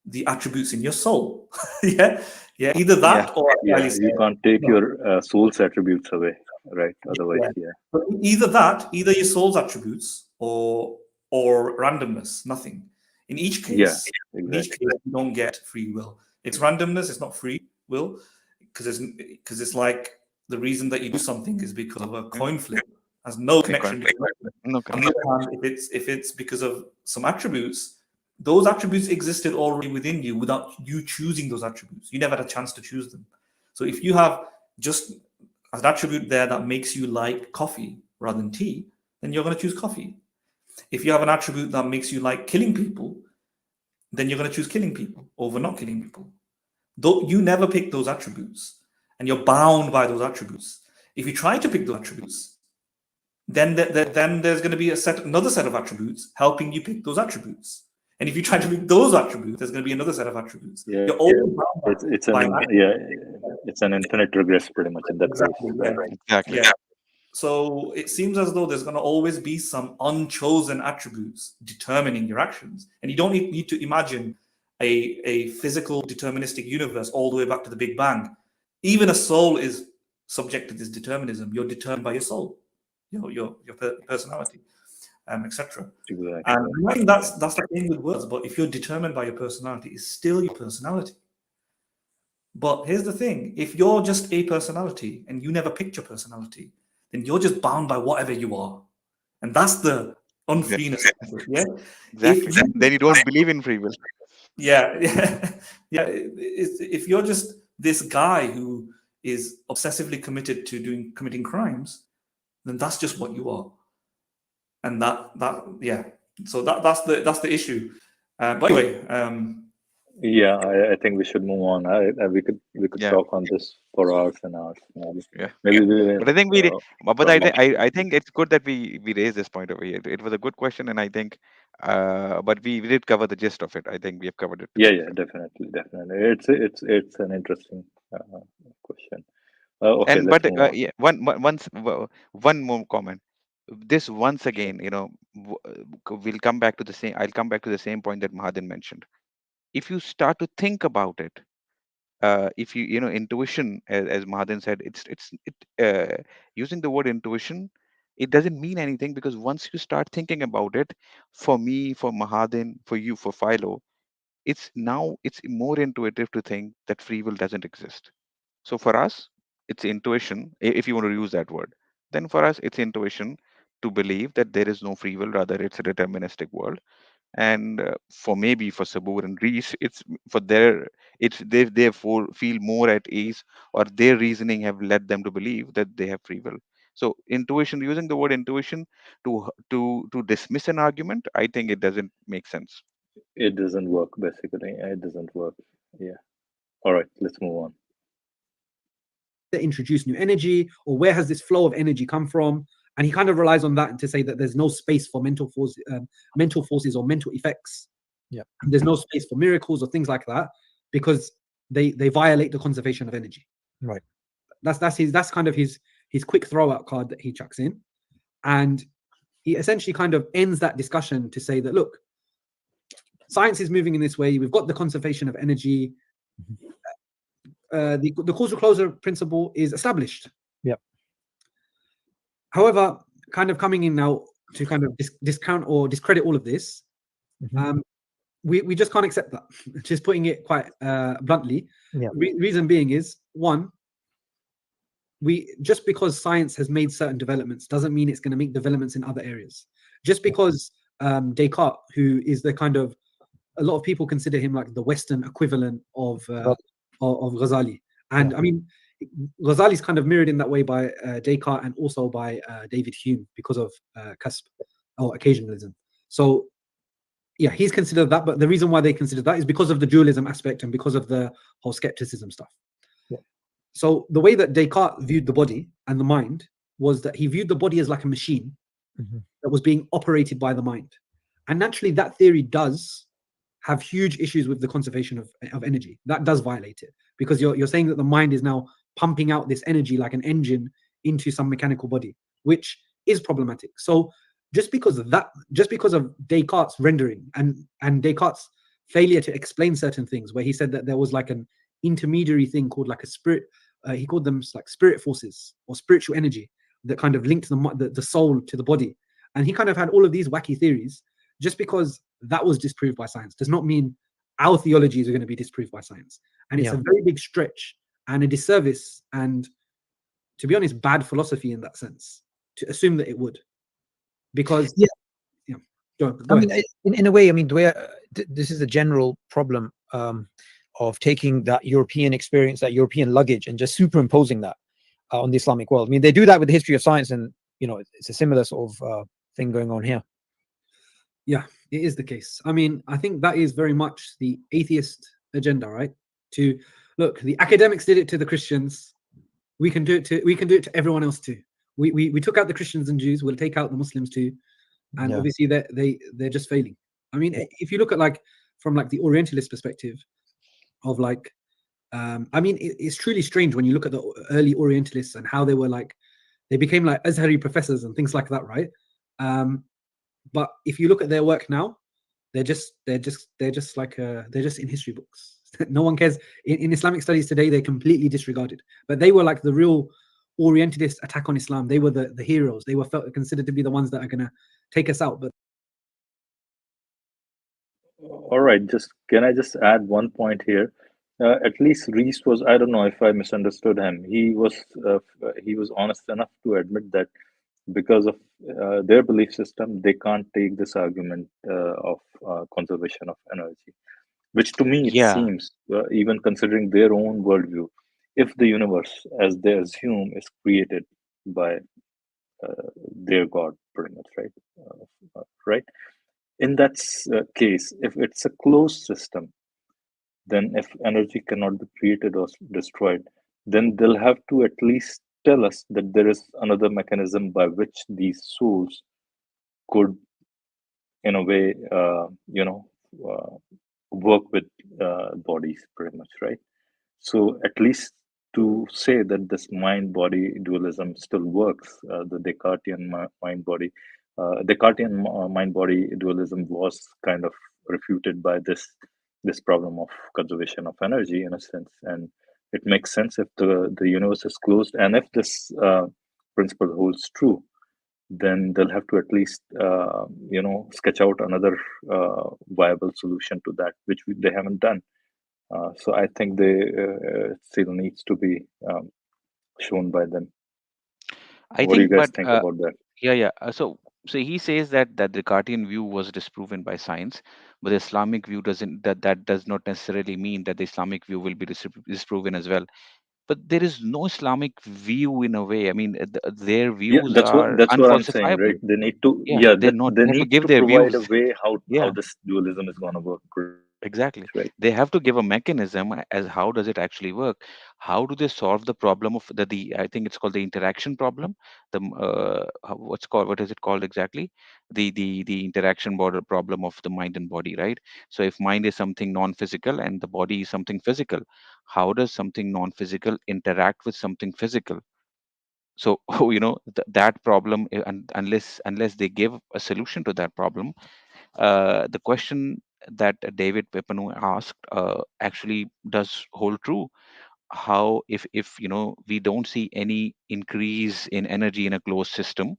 Speaker 2: the attributes in your soul. Yeah, yeah, either
Speaker 3: Yeah.
Speaker 2: that or
Speaker 1: Yeah,
Speaker 2: say,
Speaker 1: you can't take
Speaker 2: no,
Speaker 1: your soul's attributes away, right? Otherwise,
Speaker 2: yeah.
Speaker 1: yeah,
Speaker 2: But either that, either your soul's attributes or randomness, nothing. In each
Speaker 1: yeah,
Speaker 2: case,
Speaker 1: exactly.
Speaker 2: you don't get free will. It's randomness, it's not free will, because it's like the reason that you do something is because of a
Speaker 3: Mm.
Speaker 2: coin flip. Has no
Speaker 3: A
Speaker 2: connection
Speaker 3: conflict.
Speaker 2: between them.
Speaker 3: No
Speaker 2: On the
Speaker 3: connection.
Speaker 2: other hand, if it's because of some attributes, those attributes existed already within you without you choosing those attributes. You never had a chance to choose them. So if you have just an attribute there that makes you like coffee rather than tea, then you're going to choose coffee. If you have an attribute that makes you like killing people, then you're going to choose killing people over not killing people. Though you never pick those attributes, and you're bound by those attributes. If you try to pick those attributes, then there's going to be another set of attributes helping you pick those attributes. And if you try to pick those attributes, there's going to be another set of attributes.
Speaker 1: Yeah,
Speaker 2: You're always bound
Speaker 1: it's
Speaker 2: by
Speaker 1: yeah, it's an infinite regress pretty much in that case,
Speaker 2: exactly,
Speaker 1: right?
Speaker 2: yeah.
Speaker 3: Exactly.
Speaker 2: Yeah. So it seems as though there's going to always be some unchosen attributes determining your actions. And you don't need to imagine a physical deterministic universe all the way back to the Big Bang. Even a soul is subject to this determinism. You're determined by your soul, your personality, etc.
Speaker 1: Exactly.
Speaker 2: And I think that's the thing with words. But if you're determined by your personality, it's still your personality. But here's the thing: if you're just a personality and you never picked your personality, then you're just bound by whatever you are, and that's the
Speaker 3: Yeah,
Speaker 2: unfreeness of it. Yeah. If
Speaker 3: exactly.
Speaker 2: you,
Speaker 3: Then you don't believe in free will.
Speaker 2: yeah, yeah, yeah. If you're just this guy who is obsessively committed to committing crimes, then that's just what you are, and that yeah. So that's the issue. But anyway,
Speaker 1: Yeah, I think we should move on. We could
Speaker 3: Yeah,
Speaker 1: talk on this for hours and hours. Maybe
Speaker 3: yeah.
Speaker 1: maybe we will
Speaker 3: But I think but
Speaker 1: probably.
Speaker 3: I think it's good that we raised this point over here. It was a good question, and I think, but we did cover the gist of it. I think we have covered it to
Speaker 1: Yeah,
Speaker 3: some
Speaker 1: yeah,
Speaker 3: extent.
Speaker 1: definitely, definitely. It's an interesting question. Okay,
Speaker 3: And
Speaker 1: let's
Speaker 3: but
Speaker 1: move on.
Speaker 3: yeah, one more comment. This once again, we'll come back to the same. I'll come back to the same point that Mahadan mentioned. If you start to think about it, if intuition, as Mahadan said, using the word intuition, it doesn't mean anything, because once you start thinking about it, for me, for Mahadan, for you, for Philo, it's more intuitive to think that free will doesn't exist. So for us, it's intuition, if you want to use that word. Then for us, it's intuition to believe that there is no free will, rather it's a deterministic world. And for maybe for Subboor and Reece, it's for their it's they therefore feel more at ease, or their reasoning have led them to believe that they have free will. So intuition, using the word intuition to dismiss an argument, I think it doesn't make sense.
Speaker 1: It doesn't work, basically. It doesn't work. Yeah. All right, let's move on.
Speaker 4: Introduce new energy, or where has this flow of energy come from? And he kind of relies on that to say that there's no space for mental forces or mental effects.
Speaker 5: Yeah.
Speaker 4: There's no space for miracles or things like that, because they violate the conservation of energy.
Speaker 5: Right.
Speaker 4: That's kind of his quick throw-out card that he chucks in. And he essentially kind of ends that discussion to say that, look, science is moving in this way. We've got the conservation of energy. The causal closure principle is established.
Speaker 5: Yep.
Speaker 4: However, kind of coming in now to kind of discount or discredit all of this, we just can't accept that. Just putting it quite bluntly.
Speaker 5: Yeah.
Speaker 4: Reason being is, one, just because science has made certain developments doesn't mean it's going to make developments in other areas. Just because Descartes, who is the kind of, a lot of people consider him like the Western equivalent of Ghazali, and I mean, Ghazali's kind of mirrored in that way by Descartes and also by David Hume because of Kasb or occasionalism. So yeah, he's considered that, but the reason why they consider that is because of the dualism aspect and because of the whole skepticism stuff.
Speaker 5: Yeah.
Speaker 4: So the way that Descartes viewed the body and the mind was that he viewed the body as like a machine that was being operated by the mind. And naturally, that theory does have huge issues with the conservation of energy. That does violate it, because you're saying that the mind is now pumping out this energy like an engine into some mechanical body, which is problematic. So just because of Descartes' rendering and Descartes' failure to explain certain things, where he said that there was like an intermediary thing called like a spirit, he called them like spirit forces or spiritual energy that kind of linked the soul to the body. And he kind of had all of these wacky theories. Just because that was disproved by science does not mean our theologies are going to be disproved by science. And it's a very big stretch and a disservice, and to be honest, bad philosophy in that sense, to assume that it would. Because go
Speaker 5: I mean,
Speaker 4: ahead.
Speaker 5: in a way, I mean, this is a general problem of taking that European experience, that European luggage, and just superimposing that on the Islamic world. I mean, they do that with the history of science, and it's a similar sort of thing going on here.
Speaker 4: Yeah, it is the case. I mean, I think that is very much the atheist agenda, right? To look, the academics did it to the Christians. We can do it to everyone else too. We took out the Christians and Jews. We'll take out the Muslims too. And obviously they're just failing. I mean, if you look at from the Orientalist perspective of I mean, it's truly strange when you look at the early Orientalists and how they were they became like Azhari professors and things like that, right? But if you look at their work now, they're just in history books. No one cares. In Islamic studies today, they're completely disregarded. But they were like the real Orientalist attack on Islam. They were the heroes. They were considered to be the ones that are going to take us out. But
Speaker 1: All right, can I just add one point here? At least Reece was, I don't know if I misunderstood him. He was honest enough to admit that because of their belief system, they can't take this argument of conservation of energy, which to me it
Speaker 3: Yeah.
Speaker 1: seems, even considering their own worldview, if the universe, as they assume, is created by their God, pretty much, right? Right. In that case, if it's a closed system, then if energy cannot be created or destroyed, then they'll have to at least tell us that there is another mechanism by which these souls could, in a way, work with bodies, pretty much, right? So at least to say that this mind-body dualism still works. The Descartian mind-body, mind-body dualism was kind of refuted by this problem of conservation of energy in a sense, and it makes sense if the universe is closed, and if this principle holds true, then they'll have to at least sketch out another viable solution to that, which they haven't done. So I think they still needs to be shown by them.
Speaker 3: I
Speaker 1: What do you
Speaker 3: think,
Speaker 1: guys
Speaker 3: but
Speaker 1: think about that?
Speaker 3: yeah. So he says that the Descartian view was disproven by science, but the Islamic view doesn't. That does not necessarily mean that the Islamic view will be disproven as well. But there is no Islamic view in a way. I mean, their
Speaker 1: Yeah,
Speaker 3: views
Speaker 1: that's what
Speaker 3: are
Speaker 1: that's what I'm saying,
Speaker 3: unfalsifiable.
Speaker 1: right? They need to,
Speaker 3: Yeah, they're not.
Speaker 1: they
Speaker 3: They have to
Speaker 1: need
Speaker 3: give
Speaker 1: to
Speaker 3: their
Speaker 1: provide a
Speaker 3: views.
Speaker 1: way how
Speaker 3: Yeah,
Speaker 1: this dualism is gonna work,
Speaker 3: exactly.
Speaker 1: right?
Speaker 3: They have to give a mechanism as how does it actually work. How do they solve the problem of the I think it's called the interaction problem. What is it called exactly? The interaction border problem of the mind and body, right? So if mind is something non-physical and the body is something physical, how does something non-physical interact with something physical? So that problem, unless they give a solution to that problem, the question that David Pepanu asked actually does hold true. How, if we don't see any increase in energy in a closed system,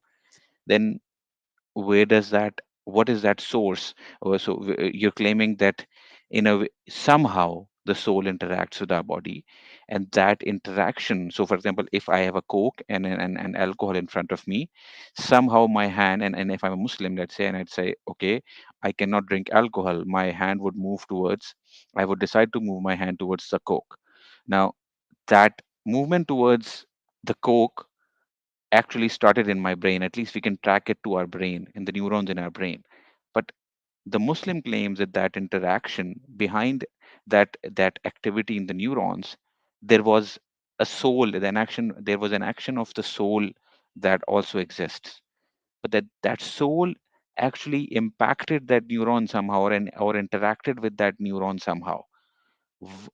Speaker 3: then where does that what is that source? You're claiming that somehow the soul interacts with our body, and that interaction, so for example, if I have a coke and alcohol in front of me, somehow my hand, and if I'm a Muslim, let's say, and I'd say, okay, I cannot drink alcohol, my hand would move towards I would decide to move my hand towards the coke. Now, that movement towards the coke actually started in my brain. At least we can track it to our brain and the neurons in our brain. But the Muslim claims that interaction behind that activity in the neurons, there was a soul, there was an action of the soul that also exists. But that soul actually impacted that neuron somehow, or interacted with that neuron somehow. V-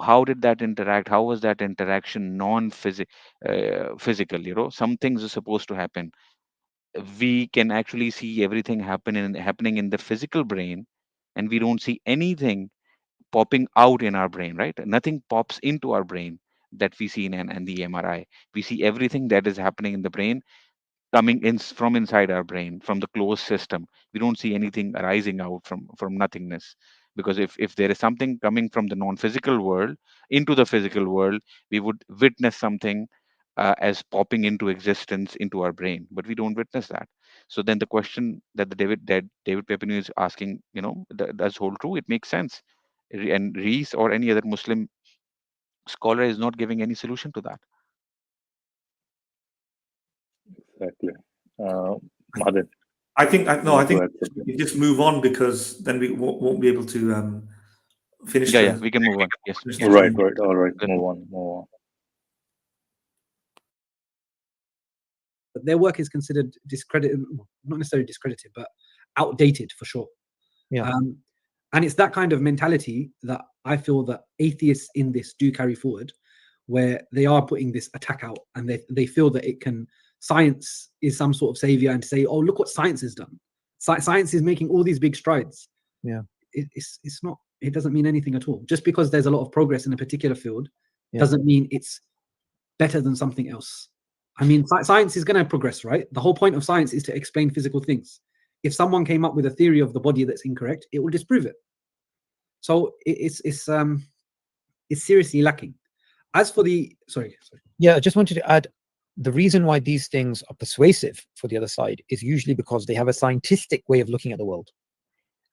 Speaker 3: how did that interact? How was that interaction physical? Some things are supposed to happen. We can actually see everything happening in the physical brain, and we don't see anything popping out in our brain, right? Nothing pops into our brain that we see in the MRI. We see everything that is happening in the brain coming in from inside our brain, from the closed system. We don't see anything arising out from nothingness, because if there is something coming from the non-physical world into the physical world, we would witness something as popping into existence into our brain, but we don't witness that. So then the question that David Pepinu is asking, does hold true. It makes sense. And Reece or any other Muslim scholar is not giving any solution to that.
Speaker 1: Exactly. Mahaden,
Speaker 2: I think
Speaker 1: you want to
Speaker 2: I think
Speaker 1: add something?
Speaker 2: we just move on, because then we won't be able to finish
Speaker 3: Yeah,
Speaker 2: the
Speaker 3: we can move on. Yes,
Speaker 2: finish the
Speaker 3: yes.
Speaker 1: Right,
Speaker 2: stream.
Speaker 1: right. All right.
Speaker 3: Good.
Speaker 1: Move on. Move on.
Speaker 4: But their work is considered discredited, not necessarily discredited, but outdated for sure.
Speaker 5: Yeah.
Speaker 4: And it's that kind of mentality that I feel that atheists in this do carry forward, where they are putting this attack out, and they feel that science is some sort of savior, and to say, oh, look what science has done. Science is making all these big strides.
Speaker 5: Yeah.
Speaker 4: It's not. It doesn't mean anything at all. Just because there's a lot of progress in a particular field
Speaker 5: Yeah.
Speaker 4: doesn't mean it's better than something else. I mean, science is going to progress, right? The whole point of science is to explain physical things. If someone came up with a theory of the body that's incorrect, it will disprove it. So it's seriously lacking. As for the sorry.
Speaker 5: Yeah, I just wanted to add, the reason why these things are persuasive for the other side is usually because they have a scientific way of looking at the world,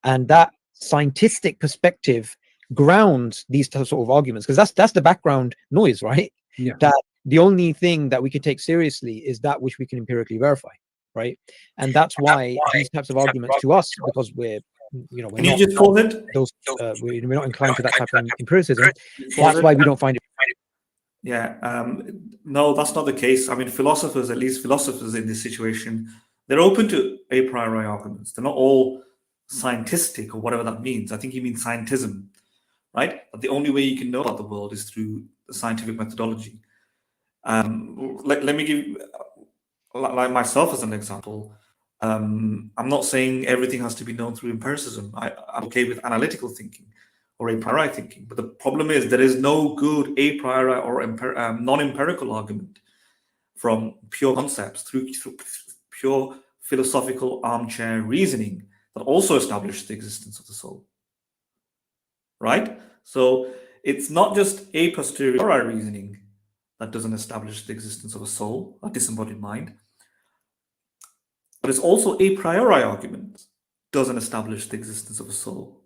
Speaker 5: and that scientific perspective grounds these sort of arguments, because that's the background noise, right?
Speaker 4: Yeah.
Speaker 5: That the only thing that we can take seriously is that which we can empirically verify, right? And that's why these types of arguments to us, because we're we're
Speaker 2: Can you
Speaker 5: not
Speaker 2: just pause it?
Speaker 5: we're not inclined to that type of empiricism.
Speaker 2: Pause
Speaker 5: That's
Speaker 2: it.
Speaker 5: why we don't find it.
Speaker 2: Yeah, no, that's not the case. I mean, philosophers, at least philosophers in this situation, they're open to a priori arguments. They're not all scientistic or whatever that means. I think you mean scientism, right? But the only way you can know about the world is through scientific methodology. Let me give, like myself as an example. I'm not saying everything has to be known through empiricism. I'm okay with analytical thinking or a priori thinking, but the problem is there is no good a priori or non-empirical argument from pure concepts through pure philosophical armchair reasoning that also establishes the existence of the soul. Right? So it's not just a posteriori reasoning that doesn't establish the existence of a soul, a disembodied mind, but it's also a priori argument doesn't establish the existence of a soul.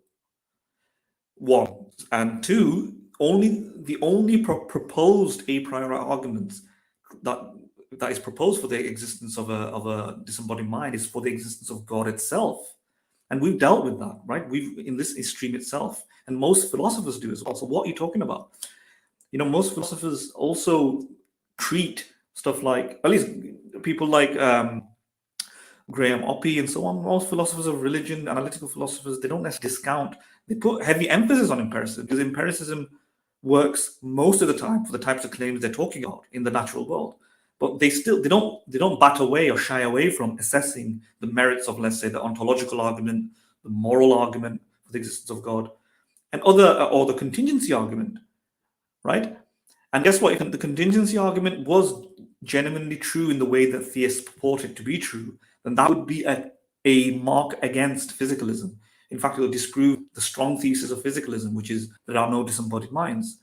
Speaker 2: One. And two, the only proposed a priori argument that is proposed for the existence of a disembodied mind is for the existence of God itself. And we've dealt with that, right? We've in this stream itself, and most philosophers do as well. So what are you talking about? You know, most philosophers also treat stuff like, at least people like Graham Oppy and so on, most philosophers of religion, analytical philosophers, they don't necessarily discount, they put heavy emphasis on empiricism, because empiricism works most of the time for the types of claims they're talking about in the natural world. But they don't bat away or shy away from assessing the merits of, let's say, the ontological argument, the moral argument for the existence of God, and or the contingency argument, right? And guess what? If the contingency argument was genuinely true in the way that theists purport it to be true, then that would be a mark against physicalism. In fact, it will disprove the strong thesis of physicalism, which is there are no disembodied minds.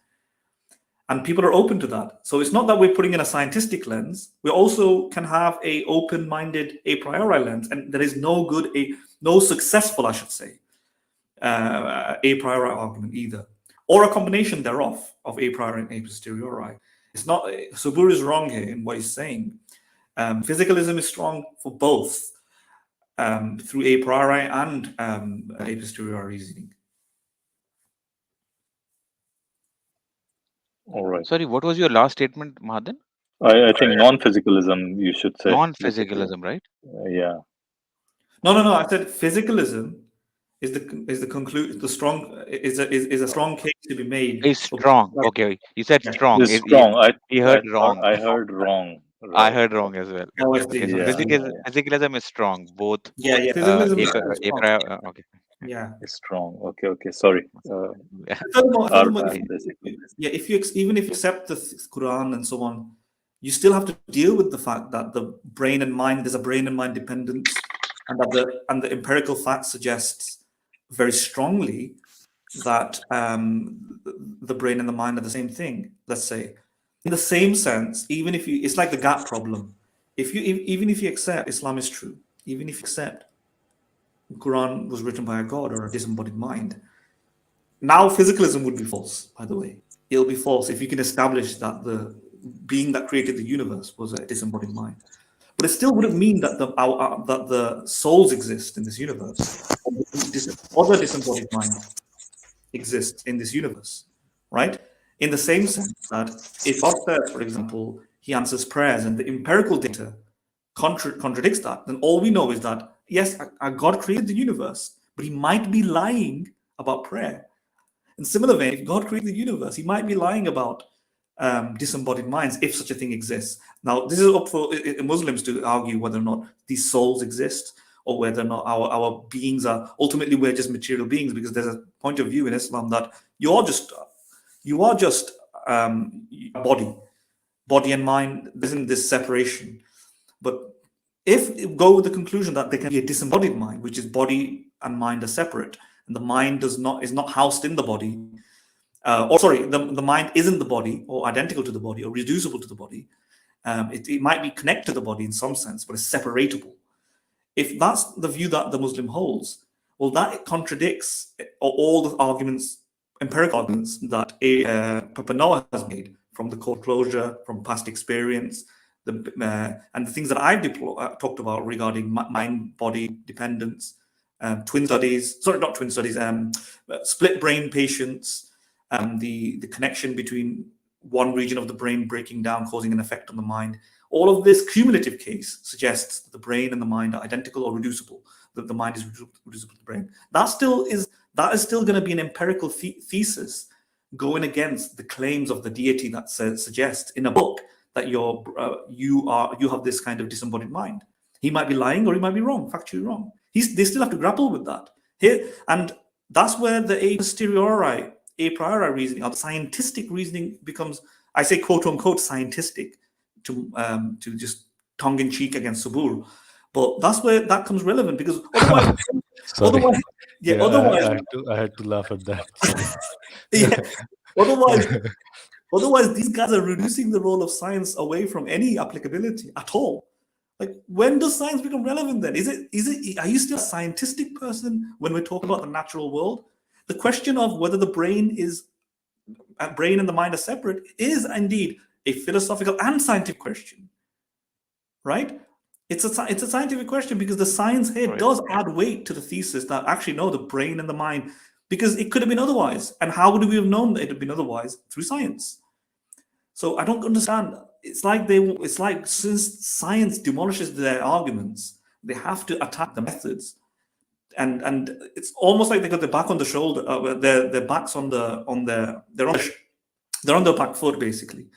Speaker 2: And people are open to that. So it's not that we're putting in a scientific lens. We also can have a open-minded a priori lens, and there is no successful, I should say, a priori argument either, or a combination thereof of a priori and a posteriori. It's not, Subboor is wrong here in what he's saying. Physicalism is strong for both, through a priori and a posteriori reasoning.
Speaker 1: All right.
Speaker 3: Sorry, what was your last statement, Mahadan?
Speaker 1: I think non-physicalism, you should say.
Speaker 3: Non-physicalism, right?
Speaker 1: Yeah.
Speaker 2: No. I said physicalism is the conclusion. The strong is a strong case to be made.
Speaker 3: Is strong. Okay, you said strong.
Speaker 1: It's strong.
Speaker 3: You heard wrong.
Speaker 1: I heard wrong.
Speaker 3: I
Speaker 1: Right.
Speaker 3: heard wrong as well.
Speaker 2: Oh, I see.
Speaker 3: Okay, so
Speaker 1: Yeah.
Speaker 3: physicalism is strong. Both.
Speaker 2: Yeah. Physicalism is
Speaker 3: A
Speaker 2: strong.
Speaker 3: priori. Okay.
Speaker 2: Yeah.
Speaker 1: It's strong. Okay. Sorry.
Speaker 2: Furthermore,
Speaker 1: Basically.
Speaker 2: even if you accept the Quran and so on, you still have to deal with the fact that the brain and mind, there's a brain and mind dependence, and that the empirical fact suggests very strongly that the brain and the mind are the same thing. Let's say, in the same sense, even if it's like the gap problem. Even if you accept Islam is true, even if you accept the Quran was written by a god or a disembodied mind, now physicalism would be false. By the way, it'll be false if you can establish that the being that created the universe was a disembodied mind. But it still wouldn't mean that the souls exist in this universe, or other disembodied mind exists in this universe, right? In the same sense that if God says, for example, he answers prayers and the empirical data contradicts that, then all we know is that, yes, God created the universe, but he might be lying about prayer. In similar vein, if God created the universe, he might be lying about disembodied minds, if such a thing exists. Now, this is up for Muslims to argue whether or not these souls exist, or whether or not our beings are, ultimately we're just material beings, because there's a point of view in Islam that you are just body and mind. There isn't this separation. But if you go with the conclusion that there can be a disembodied mind, which is body and mind are separate, and the mind is not housed in the body, the mind isn't the body, or identical to the body, or reducible to the body. It might be connected to the body in some sense, but it's separatable. If that's the view that the Muslim holds, well, that contradicts all the arguments, empirical arguments that Papa Noah has made from the Causal Closure, from past experience, and the things that I've talked about regarding mind-body dependence, split brain patients, the connection between one region of the brain breaking down, causing an effect on the mind. All of this cumulative case suggests that the brain and the mind are identical or reducible, that the mind is reducible to the brain. That is still going to be an empirical thesis, going against the claims of the deity that suggests in a book that you have this kind of disembodied mind. He might be lying or he might be wrong, factually wrong. They still have to grapple with that here, and that's where the a priori reasoning, or the scientific reasoning becomes, I say quote unquote scientific, to just tongue in cheek against Subboor, but that's where that comes relevant, because otherwise,
Speaker 1: Sorry.
Speaker 2: otherwise,
Speaker 1: I had to laugh at that.
Speaker 2: yeah, otherwise these guys are reducing the role of science away from any applicability at all. Like, when does science become relevant then? Are you still a scientific person when we're talking about the natural world? The question of whether the brain and the mind are separate is indeed a philosophical and scientific question, right? It's a scientific question, because the science here does add weight to the thesis that actually, no, the brain and the mind, because it could have been otherwise. And how would we have known that it had been otherwise? Through science. So I don't understand. It's like since science demolishes their arguments, they have to attack the methods, and it's almost like they got their back on the shoulder, their backs on they're on their back foot basically,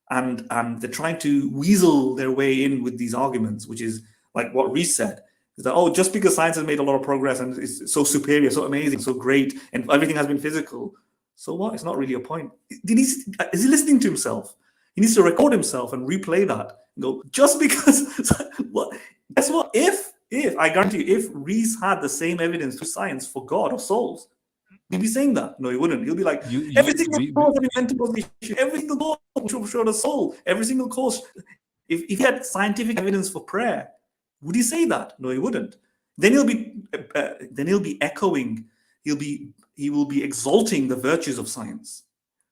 Speaker 2: and they're trying to weasel their way in with these arguments, which is like what Reece said, is that, oh, just because science has made a lot of progress and is so superior, so amazing, so great, and everything has been physical, so what? It's not really a point. Is he listening to himself? He needs to record himself and replay that and go, just because what? Guess what? If I guarantee you, if Reece had the same evidence to science for God or souls, he'd be saying that. No, he wouldn't. He'll be like, every single cause of invented position, every single cause showed a soul, every single cause. If he had scientific evidence for prayer, would he say that? No, he wouldn't. Then he'll be echoing. He will be exalting the virtues of science.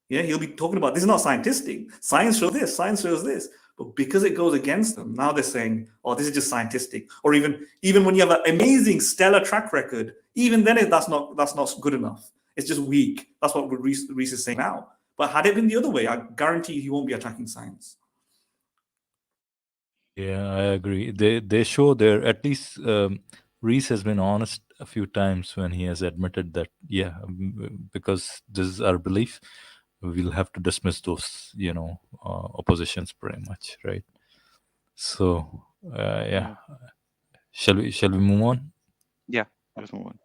Speaker 2: Yeah, he'll be talking about, this is not scientific. Science shows this, science shows this. But because it goes against them, now they're saying, oh, this is just scientific. Or even when you have an amazing, stellar track record, even then that's not good enough. It's just weak. That's what Reece is saying now. But had it been the other way, I guarantee he won't be attacking science.
Speaker 1: Yeah, I agree. They show at least Reece has been honest a few times when he has admitted that, because this is our belief, we'll have to dismiss those, oppositions pretty much, right? So, shall we move on?
Speaker 3: Yeah, let's move on.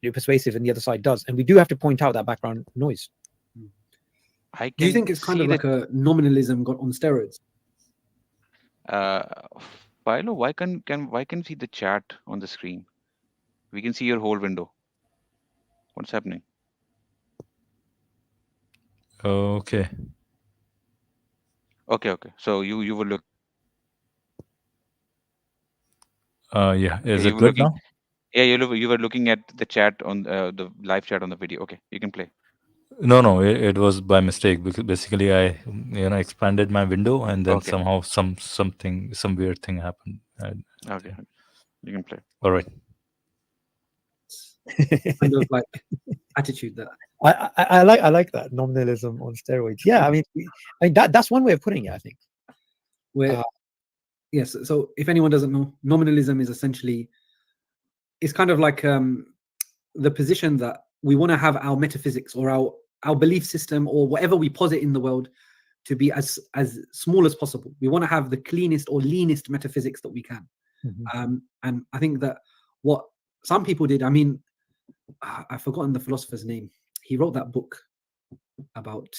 Speaker 5: You're persuasive, and the other side does, and we do have to point out that background noise.
Speaker 4: Do you think it's kind of like a nominalism got on steroids?
Speaker 3: Philo, why can we see the chat on the screen? We can see your whole window. What's happening?
Speaker 1: Okay.
Speaker 3: So you were looking.
Speaker 1: Is it good now?
Speaker 3: Yeah, you were looking at the chat on the live chat on the video. Okay, you can play.
Speaker 1: No, it was by mistake, because basically I expanded my window and then somehow some weird thing happened.
Speaker 3: Okay, you can play.
Speaker 1: All right.
Speaker 4: Kind of like attitude that
Speaker 5: I like that nominalism on steroids. Yeah, I mean that's one way of putting it, I think.
Speaker 4: Yes. So if anyone doesn't know, nominalism is essentially, it's kind of like the position that we want to have our metaphysics or our belief system or whatever we posit in the world to be as small as possible. We want to have the cleanest or leanest metaphysics that we can.
Speaker 5: Mm-hmm.
Speaker 4: And I think that what some people did, I mean, I've forgotten the philosopher's name. He wrote that book about,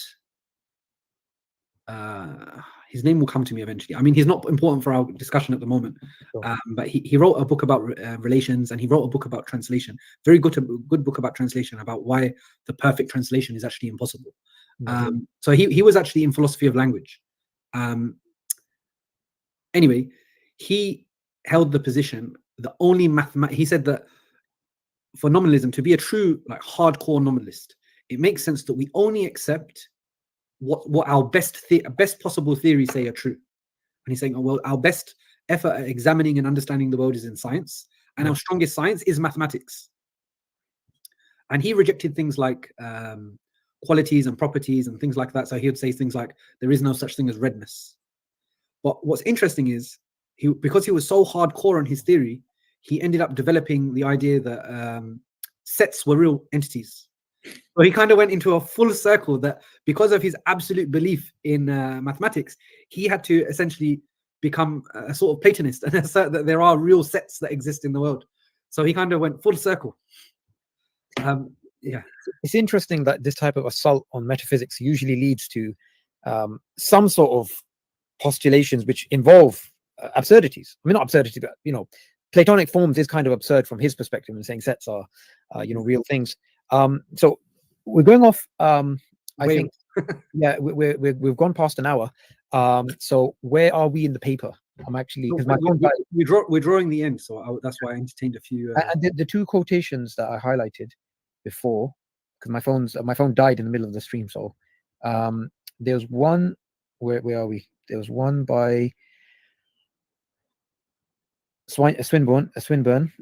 Speaker 4: his name will come to me eventually. I mean, he's not important for our discussion at the moment, but he wrote a book about relations, and he wrote a book about translation. Very good book about translation, about why the perfect translation is actually impossible. Mm-hmm. So he was actually in philosophy of language. Anyway, he held the position, the only he said that for nominalism to be a true, like, hardcore nominalist, it makes sense that we only accept what our best possible theories say are true. And he's saying, oh, well, our best effort at examining and understanding the world is in science, and our strongest science is mathematics. And he rejected things like qualities and properties and things like that. So he would say things like, there is no such thing as redness. But what's interesting is, because he was so hardcore on his theory, he ended up developing the idea that sets were real entities. So he kind of went into a full circle that because of his absolute belief in mathematics, he had to essentially become a sort of Platonist and assert that there are real sets that exist in the world. So he kind of went full circle. Yeah.
Speaker 5: It's interesting that this type of assault on metaphysics usually leads to some sort of postulations which involve absurdities. I mean, not absurdity, but Platonic forms is kind of absurd from his perspective, and saying sets are real things. So we're going off. I think, yeah, we've gone past an hour. So where are we in the paper? I'm actually, because my phone,
Speaker 4: we're drawing the end, so that's why I entertained a few.
Speaker 5: And the two quotations that I highlighted before, because my phone died in the middle of the stream. So there's one. Where are we? There was one by Swinburne,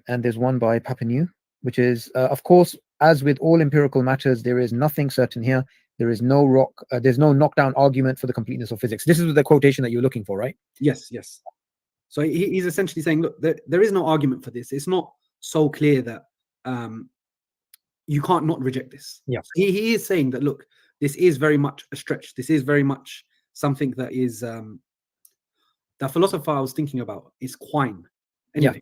Speaker 5: and there's one by Papineau, which is, of course, as with all empirical matters, there is nothing certain here. There is no there's no knockdown argument for the completeness of physics. This is the quotation that you're looking for, right?
Speaker 4: Yes, yes. So he's essentially saying, look, there is no argument for this. It's not so clear that you can't not reject this.
Speaker 5: Yeah.
Speaker 4: So he is saying that, look, this is very much a stretch. This is very much something that is that philosopher I was thinking about is Quine. Anyway,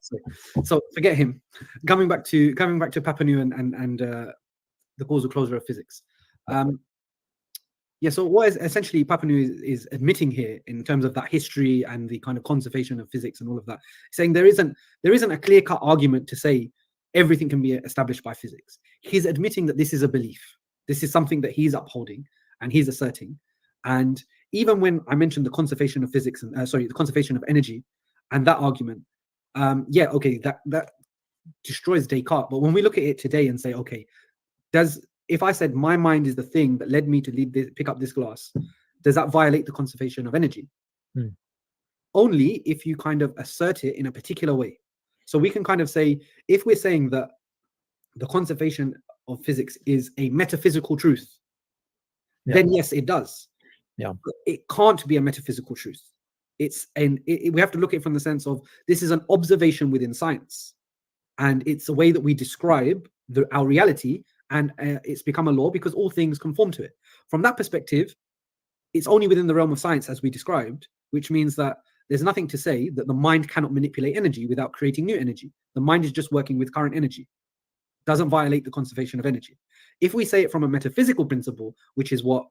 Speaker 4: so forget him. Coming back to Papineau and the causal closure of physics. So what is essentially Papineau is admitting here in terms of that history and the kind of conservation of physics and all of that, saying there isn't a clear-cut argument to say everything can be established by physics. He's admitting that this is a belief. This is something that he's upholding and he's asserting. And even when I mentioned the conservation of physics and the conservation of energy and that argument, that destroys Descartes. But when we look at it today and say, okay, if I said my mind is the thing that led me to pick up this glass, does that violate the conservation of energy? Only if you kind of assert it in a particular way. So we can kind of say, if we're saying that the conservation of physics is a metaphysical truth, then yes, it does.
Speaker 5: Yeah.
Speaker 4: But it can't be a metaphysical truth. We have to look at it from the sense of this is an observation within science, and it's a way that we describe our reality, and it's become a law because all things conform to it. From that perspective, it's only within the realm of science, as we described, which means that there's nothing to say that the mind cannot manipulate energy without creating new energy. The mind is just working with current energy. Doesn't violate the conservation of energy. If we say it from a metaphysical principle, which is what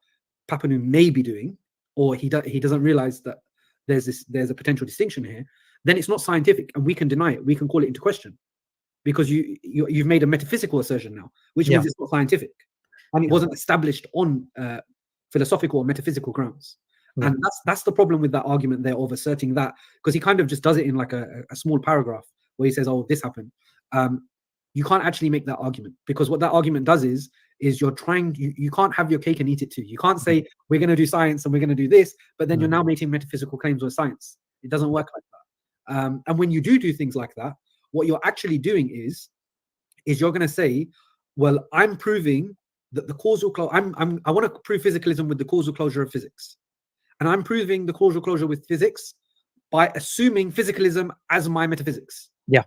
Speaker 4: Papineau may be doing, or he doesn't realize that there's a potential distinction here, then it's not scientific, and we can deny it. We can call it into question because you've made a metaphysical assertion now, which means it's not scientific, and it wasn't established on philosophical or metaphysical grounds. And that's the problem with that argument there of asserting that, because he kind of just does it in like a small paragraph where he says, oh, this happened. You can't actually make that argument, because what that argument does is you can't have your cake and eat it too. You can't say we're going to do science and we're going to do this, but then you're now making metaphysical claims with science. It doesn't work like that. And when you do things like that, what you're actually doing is you're going to say, well, I'm proving that the causal closure. I want to prove physicalism with the causal closure of physics, and I'm proving the causal closure with physics by assuming physicalism as my metaphysics.
Speaker 5: Yeah,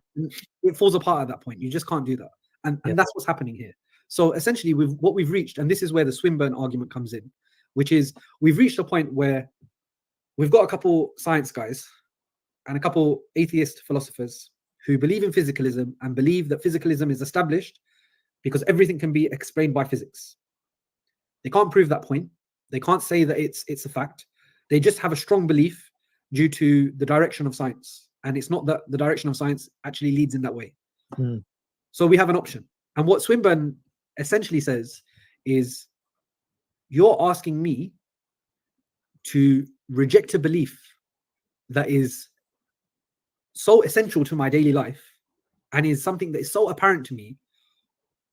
Speaker 4: it falls apart at that point. You just can't do that, and that's what's happening here. So essentially, what we've reached, and this is where the Swinburne argument comes in, which is we've reached a point where we've got a couple science guys and a couple atheist philosophers who believe in physicalism and believe that physicalism is established because everything can be explained by physics. They can't prove that point. They can't say that it's a fact. They just have a strong belief due to the direction of science. And it's not that the direction of science actually leads in that way. So we have an option. And what Swinburne essentially says is, you're asking me to reject a belief that is so essential to my daily life and is something that is so apparent to me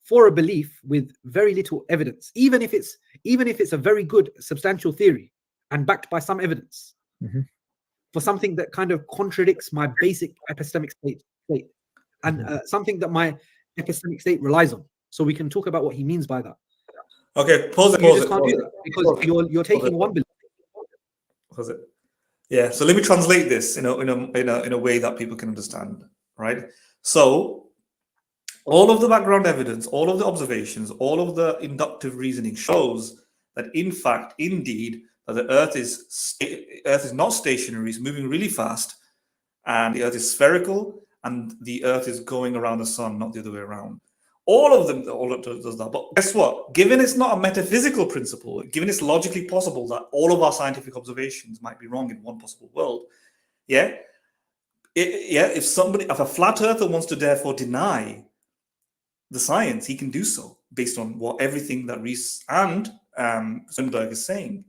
Speaker 4: for a belief with very little evidence, even if it's a very good substantial theory and backed by some evidence, for something that kind of contradicts my basic epistemic state and something that my epistemic state relies on. So we can talk about what he means by that.
Speaker 2: Okay, pause it.
Speaker 4: Because you're taking one belief.
Speaker 2: Pause it. Yeah. So let me translate this in a way that people can understand. Right. So all of the background evidence, all of the observations, all of the inductive reasoning shows that, in fact, indeed, that the Earth is not stationary; it's moving really fast, and the Earth is spherical, and the Earth is going around the sun, not the other way around. All of it does that. But guess what? Given it's not a metaphysical principle, given it's logically possible that all of our scientific observations might be wrong in one possible world, if a flat earther wants to therefore deny the science, he can do so based on everything that Reece and Sundberg is saying.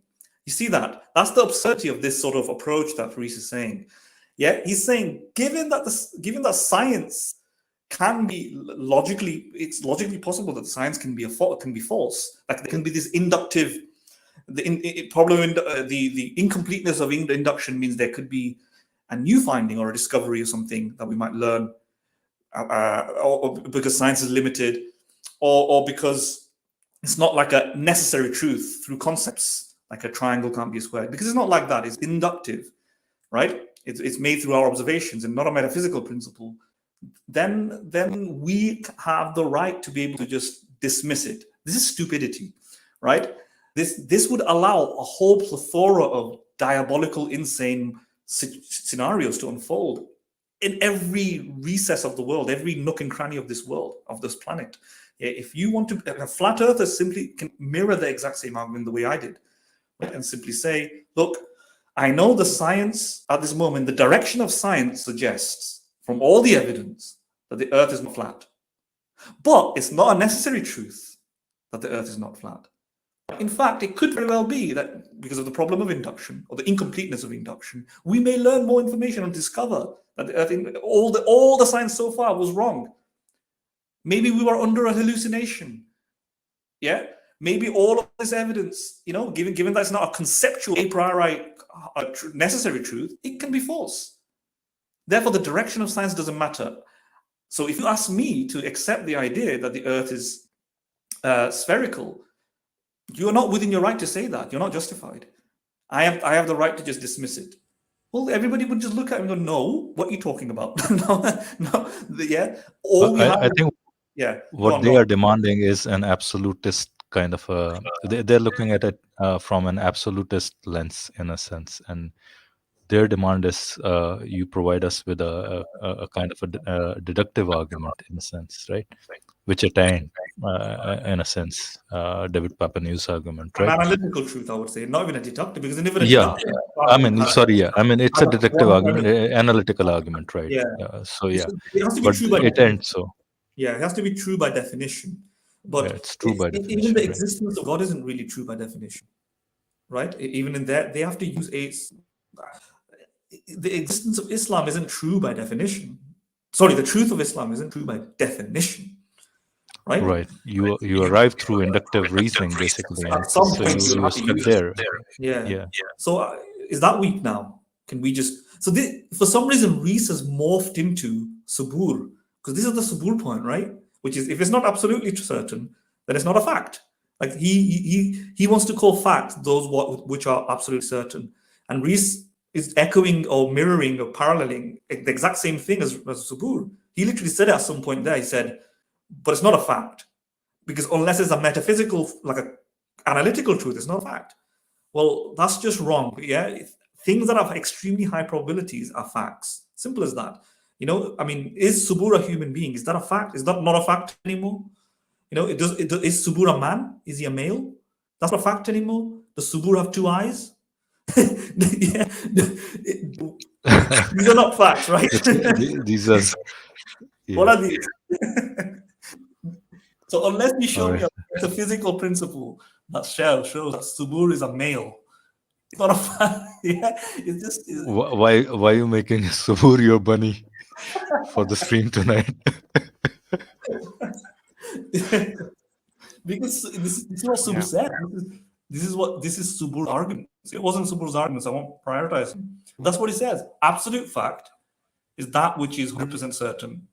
Speaker 2: You see that? That's the absurdity of this sort of approach that Reece is saying. Yeah, he's saying, given that science can be it's logically possible that science can be false. Like there can be this inductive, the incompleteness of induction means there could be a new finding or a discovery or something that we might learn, or because science is limited, or because it's not like a necessary truth through concepts, like a triangle can't be a square, because it's not like that. It's inductive, right? It's made through our observations and not a metaphysical principle. Then we have the right to be able to just dismiss it. This is stupidity, right? This would allow a whole plethora of diabolical, insane scenarios to unfold in every recess of the world, every nook and cranny of this world, of this planet. If you want to, a flat earther simply can mirror the exact same argument the way I did, right? And simply say, look, I know the science at this moment, the direction of science suggests from all the evidence that the Earth is not flat. But it's not a necessary truth that the Earth is not flat. In fact, it could very well be that because of the problem of induction or the incompleteness of induction, we may learn more information and discover that the Earth, all the science so far was wrong. Maybe we were under a hallucination. Yeah, maybe all of this evidence, given that it's not a conceptual a priori necessary truth, it can be false. Therefore, the direction of science doesn't matter. So if you ask me to accept the idea that the Earth is spherical, you're not within your right to say that. You're not justified. I have the right to just dismiss it. Well, everybody would just look at it and go, no, what are you talking about?
Speaker 6: I think what they are demanding is an absolutist kind of they're looking at it from an absolutist lens, in a sense, and their demand is you provide us with a kind of a deductive argument, in a sense, right? Which attained, in a sense, David Papanews' argument, right?
Speaker 2: An analytical truth, I would say, not even a deductive, because never
Speaker 6: it's a deductive argument, analytical argument, right? So
Speaker 2: it has to be true by
Speaker 6: it ends so.
Speaker 2: Yeah, it has to be true by definition. But
Speaker 6: it's true by definition.
Speaker 2: Even the existence of God isn't really true by definition, right? Even in that, they have to use the existence of Islam isn't true by definition. Sorry, the truth of Islam isn't true by definition, right?
Speaker 6: Right. You arrive through inductive reasoning, basically. So you step there.
Speaker 2: Yeah. So is that weak now? Can we just... So for some reason, Reece has morphed into Subboor, because this is the Subboor point, right? Which is, if it's not absolutely certain, then it's not a fact. Like he wants to call facts those which are absolutely certain. And Reece is echoing or mirroring or paralleling the exact same thing as Subboor. He literally said it at some point there. He said, but it's not a fact. Because unless it's a metaphysical, like an analytical truth, it's not a fact. Well, that's just wrong. Yeah, things that have extremely high probabilities are facts. Simple as that. Is Subboor a human being? Is that a fact? Is that not a fact anymore? Is Subboor a man? Is he a male? That's not a fact anymore. Does Subboor have 2 eyes? These are not facts, right?
Speaker 6: These are...
Speaker 2: What are these? So unless you show me a physical principle that shows that Subboor is a male, it's not a fact. It's just...
Speaker 6: Why are you making Subboor your bunny for the stream tonight?
Speaker 2: Because this is what Subboor said. This is Subboor's argument. It wasn't Subboor's arguments. I won't prioritize him. That's what he says. Absolute fact is that which is 100% certain.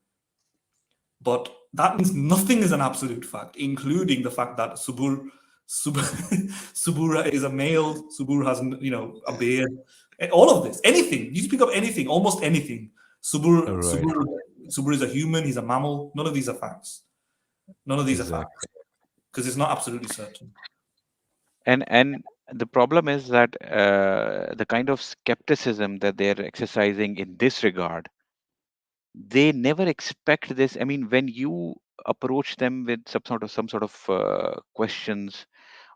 Speaker 2: But that means nothing is an absolute fact, including the fact that Subboor is a male. Subboor has, a beard. All of this, anything. You speak of anything, almost anything. Subboor Subboor is a human, he's a mammal. None of these are facts. None of these are facts. Because it's not absolutely certain.
Speaker 3: And the problem is that the kind of skepticism that they're exercising in this regard, they never expect this. I mean, when you approach them with some sort of questions,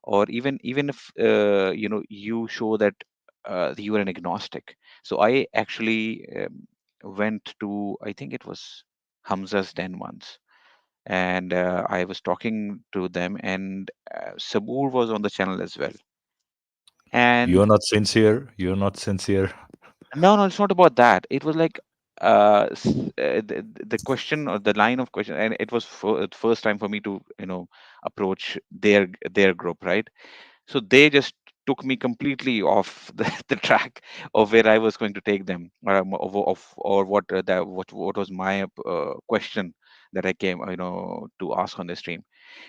Speaker 3: or even if you show that you are an agnostic. So I actually went to, I think it was Hamza's den once, and I was talking to them, and Sabur was on the channel as well. And
Speaker 6: You're not sincere. You're not sincere.
Speaker 3: no, it's not about that. It was like the question, or the line of question, and it was first time for me to approach their group, right? So they just took me completely off the track of where I was going to take them, or what what was my question that I came to ask on the stream.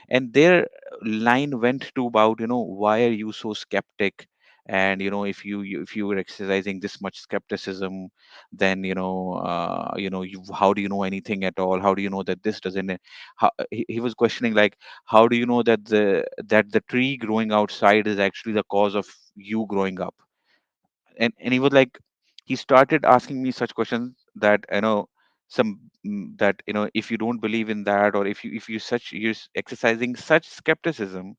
Speaker 3: And their line went to about, why are you so skeptic, and if you were exercising this much skepticism, then how do you know anything at all? How do you know that this doesn't he was questioning, like, how do you know that the tree growing outside is actually the cause of you growing up? And he was like, he started asking me such questions that some that if you don't believe in that, or you're exercising such skepticism,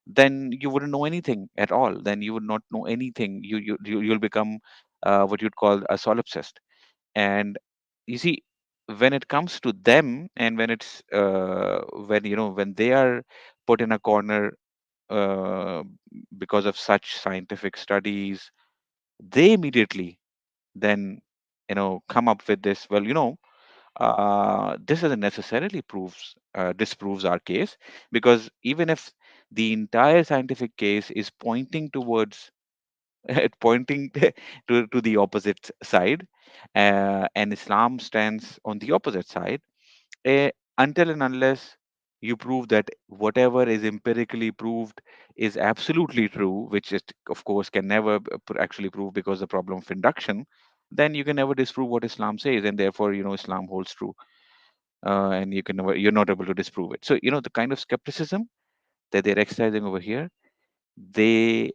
Speaker 3: then you wouldn't know anything at all. Then you would not know anything. You'll become what you'd call a solipsist. And you see, when it comes to them, and when it's when they are put in a corner uh, because of such scientific studies, they immediately then come up with this. Well, this doesn't necessarily disproves our case, because even if the entire scientific case is pointing towards pointing to the opposite side, and Islam stands on the opposite side, uh, until and unless you prove that whatever is empirically proved is absolutely true, which it of course can never actually prove, because the problem of induction, then you can never disprove what Islam says, and therefore Islam holds true, and you're not able to disprove it. So the kind of skepticism that they're exercising over here, they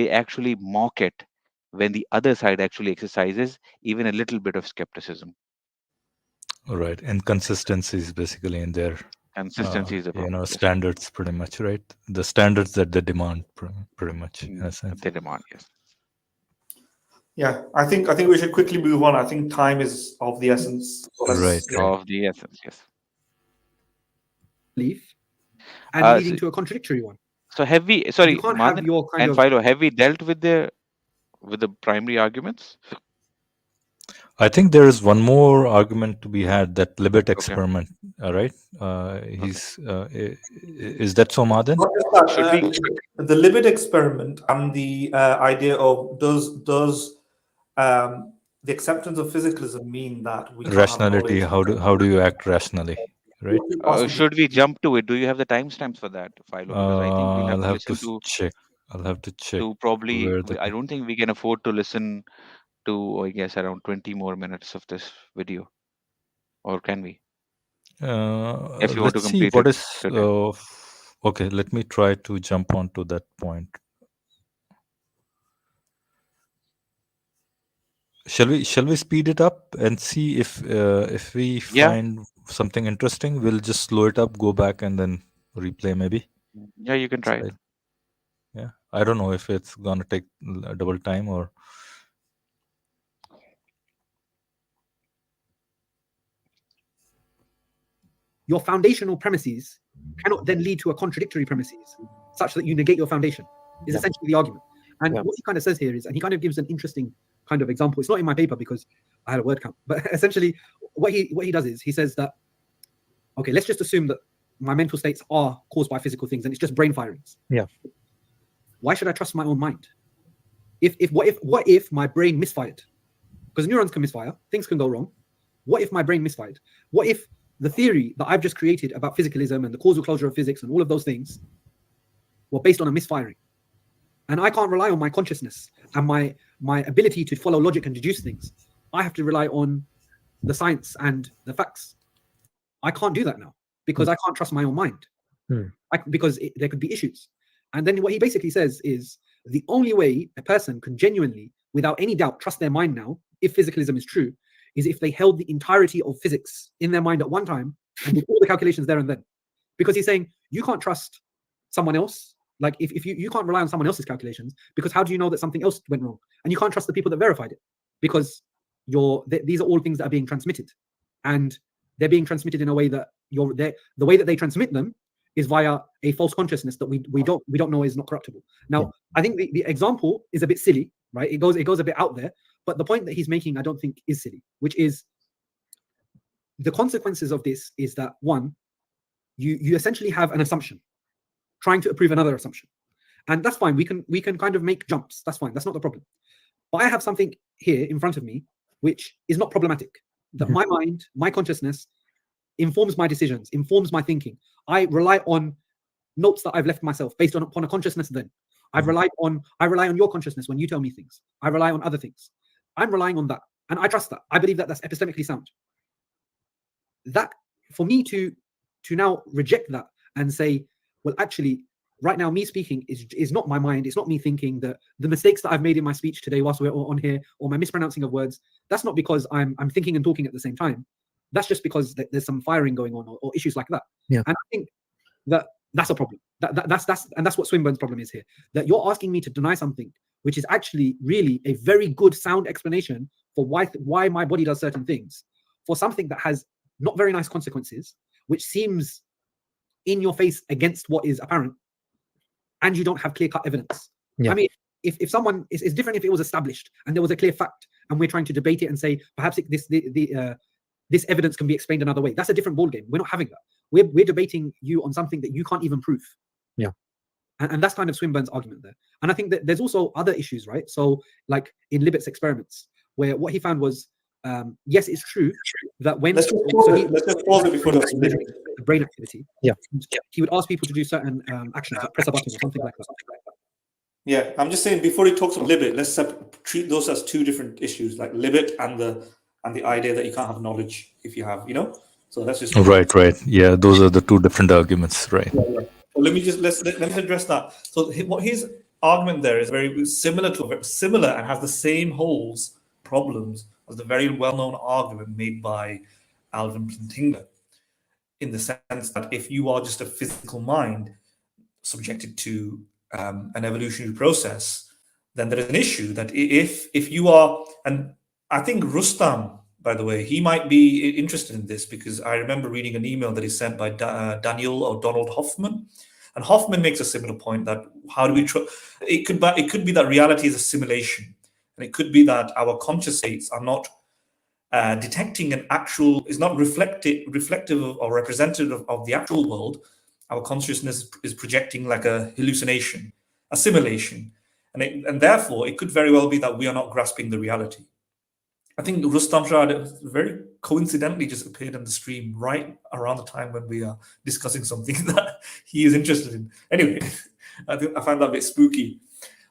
Speaker 3: actually mock it when the other side actually exercises even a little bit of skepticism.
Speaker 6: Right. Inconsistencies basically in their
Speaker 3: Consistency is the problem. Yes.
Speaker 6: standards, pretty much, right? The standards that they demand, pretty much, in a sense.
Speaker 3: They demand, yes.
Speaker 2: Yeah, I think we should quickly move on. I think time is of the essence.
Speaker 6: Right.
Speaker 3: Of the essence, yes.
Speaker 4: Belief and leading to a contradictory one.
Speaker 3: So have we?
Speaker 4: You
Speaker 3: Sorry,
Speaker 4: can't
Speaker 3: Madan
Speaker 4: have your kind
Speaker 3: and
Speaker 4: of
Speaker 3: Philo, have we dealt with the primary arguments?
Speaker 6: I think there is one more argument to be had, that Libet experiment, right? Is that so, Madan?
Speaker 2: Not just that, the Libet experiment and the idea of does the acceptance of physicalism mean that we can't
Speaker 6: Rationality,
Speaker 2: have
Speaker 6: how do you act rationally, right?
Speaker 3: Should we jump to it? Do you have the timestamps for that, Philo? Because I think we'll have to listen to
Speaker 6: check. I'll have to check.
Speaker 3: To probably,
Speaker 6: where the
Speaker 3: I don't think we can afford to listen to, I guess, around 20 more minutes of this video, or can we? If you want to
Speaker 6: let's see
Speaker 3: complete
Speaker 6: what
Speaker 3: it
Speaker 6: is
Speaker 3: today.
Speaker 6: okay, let me try to jump on to that point. Shall we speed it up and see if we find something interesting? We'll just slow it up, go back, and then replay maybe.
Speaker 3: Yeah, you can try it.
Speaker 6: Yeah, I don't know if it's gonna take double time or.
Speaker 4: Your foundational premises cannot then lead to a contradictory premises such that you negate your foundation, is essentially the argument. And what he kind of says here is, and he kind of gives an interesting kind of example. It's not in my paper because I had a word count, but essentially what he does is he says that, okay, let's just assume that my mental states are caused by physical things and it's just brain firings.
Speaker 5: Yeah.
Speaker 4: Why should I trust my own mind? What if my brain misfired? Because neurons can misfire, things can go wrong. What if my brain misfired? What if the theory that I've just created about physicalism and the causal closure of physics and all of those things were based on a misfiring? And I can't rely on my consciousness and my ability to follow logic and deduce things. I have to rely on the science and the facts. I can't do that now because I can't trust my own mind. Because there could be issues. And then what he basically says is the only way a person can genuinely, without any doubt, trust their mind now, if physicalism is true, is if they held the entirety of physics in their mind at one time and did all the calculations there and then. Because he's saying you can't trust someone else. Like if you can't rely on someone else's calculations, because how do you know that something else went wrong? And you can't trust the people that verified it, because these are all things that are being transmitted, and they're being transmitted in a way that the way that they transmit them is via a false consciousness that we don't know is not corruptible. Now, I think the example is a bit silly, right? It goes a bit out there, but the point that he's making, I don't think is silly, which is the consequences of this is that, one, you essentially have an assumption trying to prove another assumption, and that's fine. We can kind of make jumps. That's fine. That's not the problem. But I have something here in front of me which is not problematic. That my mind, my consciousness, informs my decisions, informs my thinking. I rely on notes that I've left myself based upon a consciousness. Then I rely on your consciousness when you tell me things. I rely on other things. I'm relying on that, and I trust that. I believe that that's epistemically sound. That, for me to now reject that and say, well, actually, right now, me speaking is not my mind. It's not me thinking. That the mistakes that I've made in my speech today whilst we're on here, or my mispronouncing of words, that's not because I'm thinking and talking at the same time. That's just because there's some firing going on, or issues like that.
Speaker 5: Yeah.
Speaker 4: And I think that's a problem. That's what Swinburne's problem is here. That you're asking me to deny something which is actually really a very good, sound explanation for why my body does certain things, for something that has not very nice consequences, which seems in your face against what is apparent, and you don't have clear-cut evidence.
Speaker 5: Yeah.
Speaker 4: I mean, if someone it's different if it was established and there was a clear fact, and we're trying to debate it and say perhaps this evidence can be explained another way. That's a different ballgame. We're not having that. We're debating you on something that you can't even prove.
Speaker 5: Yeah.
Speaker 4: And that's kind of Swinburne's argument there. And I think that there's also other issues, right? So like in Libet's experiments, where what he found was, yes, it's true that when
Speaker 2: let's just pause it before
Speaker 4: the brain activity,
Speaker 5: yeah,
Speaker 4: he would ask people to do certain actions, like press a button or something like that.
Speaker 2: Yeah, I'm just saying before he talks about Libet, let's treat those as two different issues, like Libet and the idea that you can't have knowledge if you have, So let's just
Speaker 6: right. Yeah, those are the two different arguments, right?
Speaker 2: Yeah. Well, let me address that. So what his argument there is very similar and has the same holes, problems as the very well-known argument made by Alvin Plantinga, in the sense that if you are just a physical mind subjected to an evolutionary process, then there is an issue that if you are, and I think Rustam, by the way, he might be interested in this, because I remember reading an email that he sent by Daniel or Donald Hoffman, and Hoffman makes a similar point that how do we it could be that reality is a simulation, and it could be that our conscious states are not detecting an actual, is not reflective or representative of the actual world. Our consciousness is projecting like a hallucination, a simulation, and therefore it could very well be that we are not grasping the reality. I think Rustam Shah very coincidentally just appeared on the stream right around the time when we are discussing something that he is interested in. Anyway, I find that a bit spooky.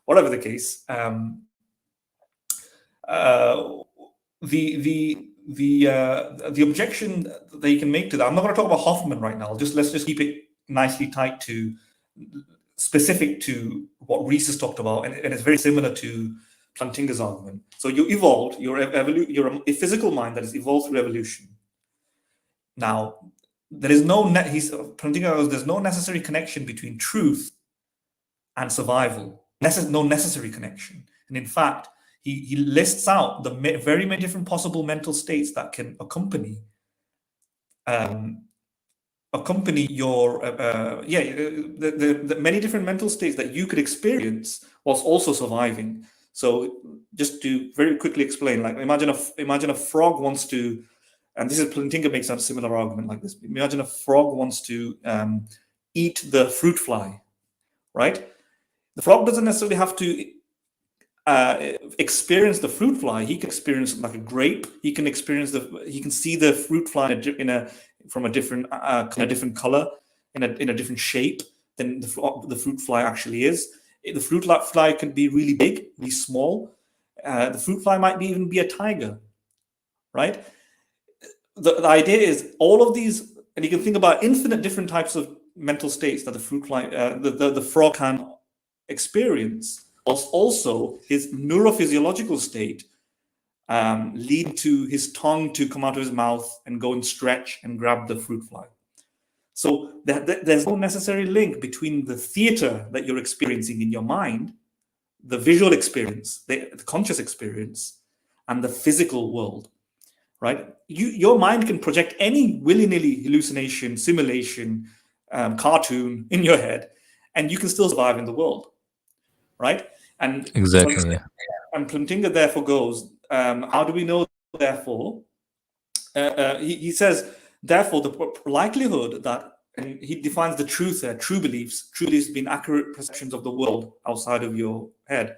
Speaker 2: Whatever the case, the objection that they can make to that, I'm not going to talk about Hoffman right now. Let's just keep it nicely tight to specific to what Reece has talked about, and it's very similar to Plantinga's argument. So you evolved, you're a physical mind that has evolved through evolution. Now, there is Plantinga goes, there's no necessary connection between truth and survival. No necessary connection. And in fact, he lists out the very many different possible mental states that can accompany your the many different mental states that you could experience whilst also surviving. So just to very quickly explain, like imagine a frog wants to, and this is Plantinga makes a similar argument like this. Imagine a frog wants to eat the fruit fly, right? The frog doesn't necessarily have to experience the fruit fly. He can experience like a grape. He can see the fruit fly from a different color, in a different shape than the fruit fly actually is. The fruit fly can be really big, really small. The fruit fly might even be a tiger, right? the idea is all of these, and you can think about infinite different types of mental states that the fruit fly, the frog can experience, whilst also his neurophysiological state lead to his tongue to come out of his mouth and go and stretch and grab the fruit fly. So there's no necessary link between the theater that you're experiencing in your mind, the visual experience, the conscious experience, and the physical world, right? Your mind can project any willy-nilly hallucination, simulation, cartoon in your head, and you can still survive in the world, right? And
Speaker 6: Exactly. Yeah.
Speaker 2: And Plantinga therefore goes, how do we know, therefore? He says, therefore, the likelihood that, and he defines the truth there, true beliefs being accurate perceptions of the world outside of your head.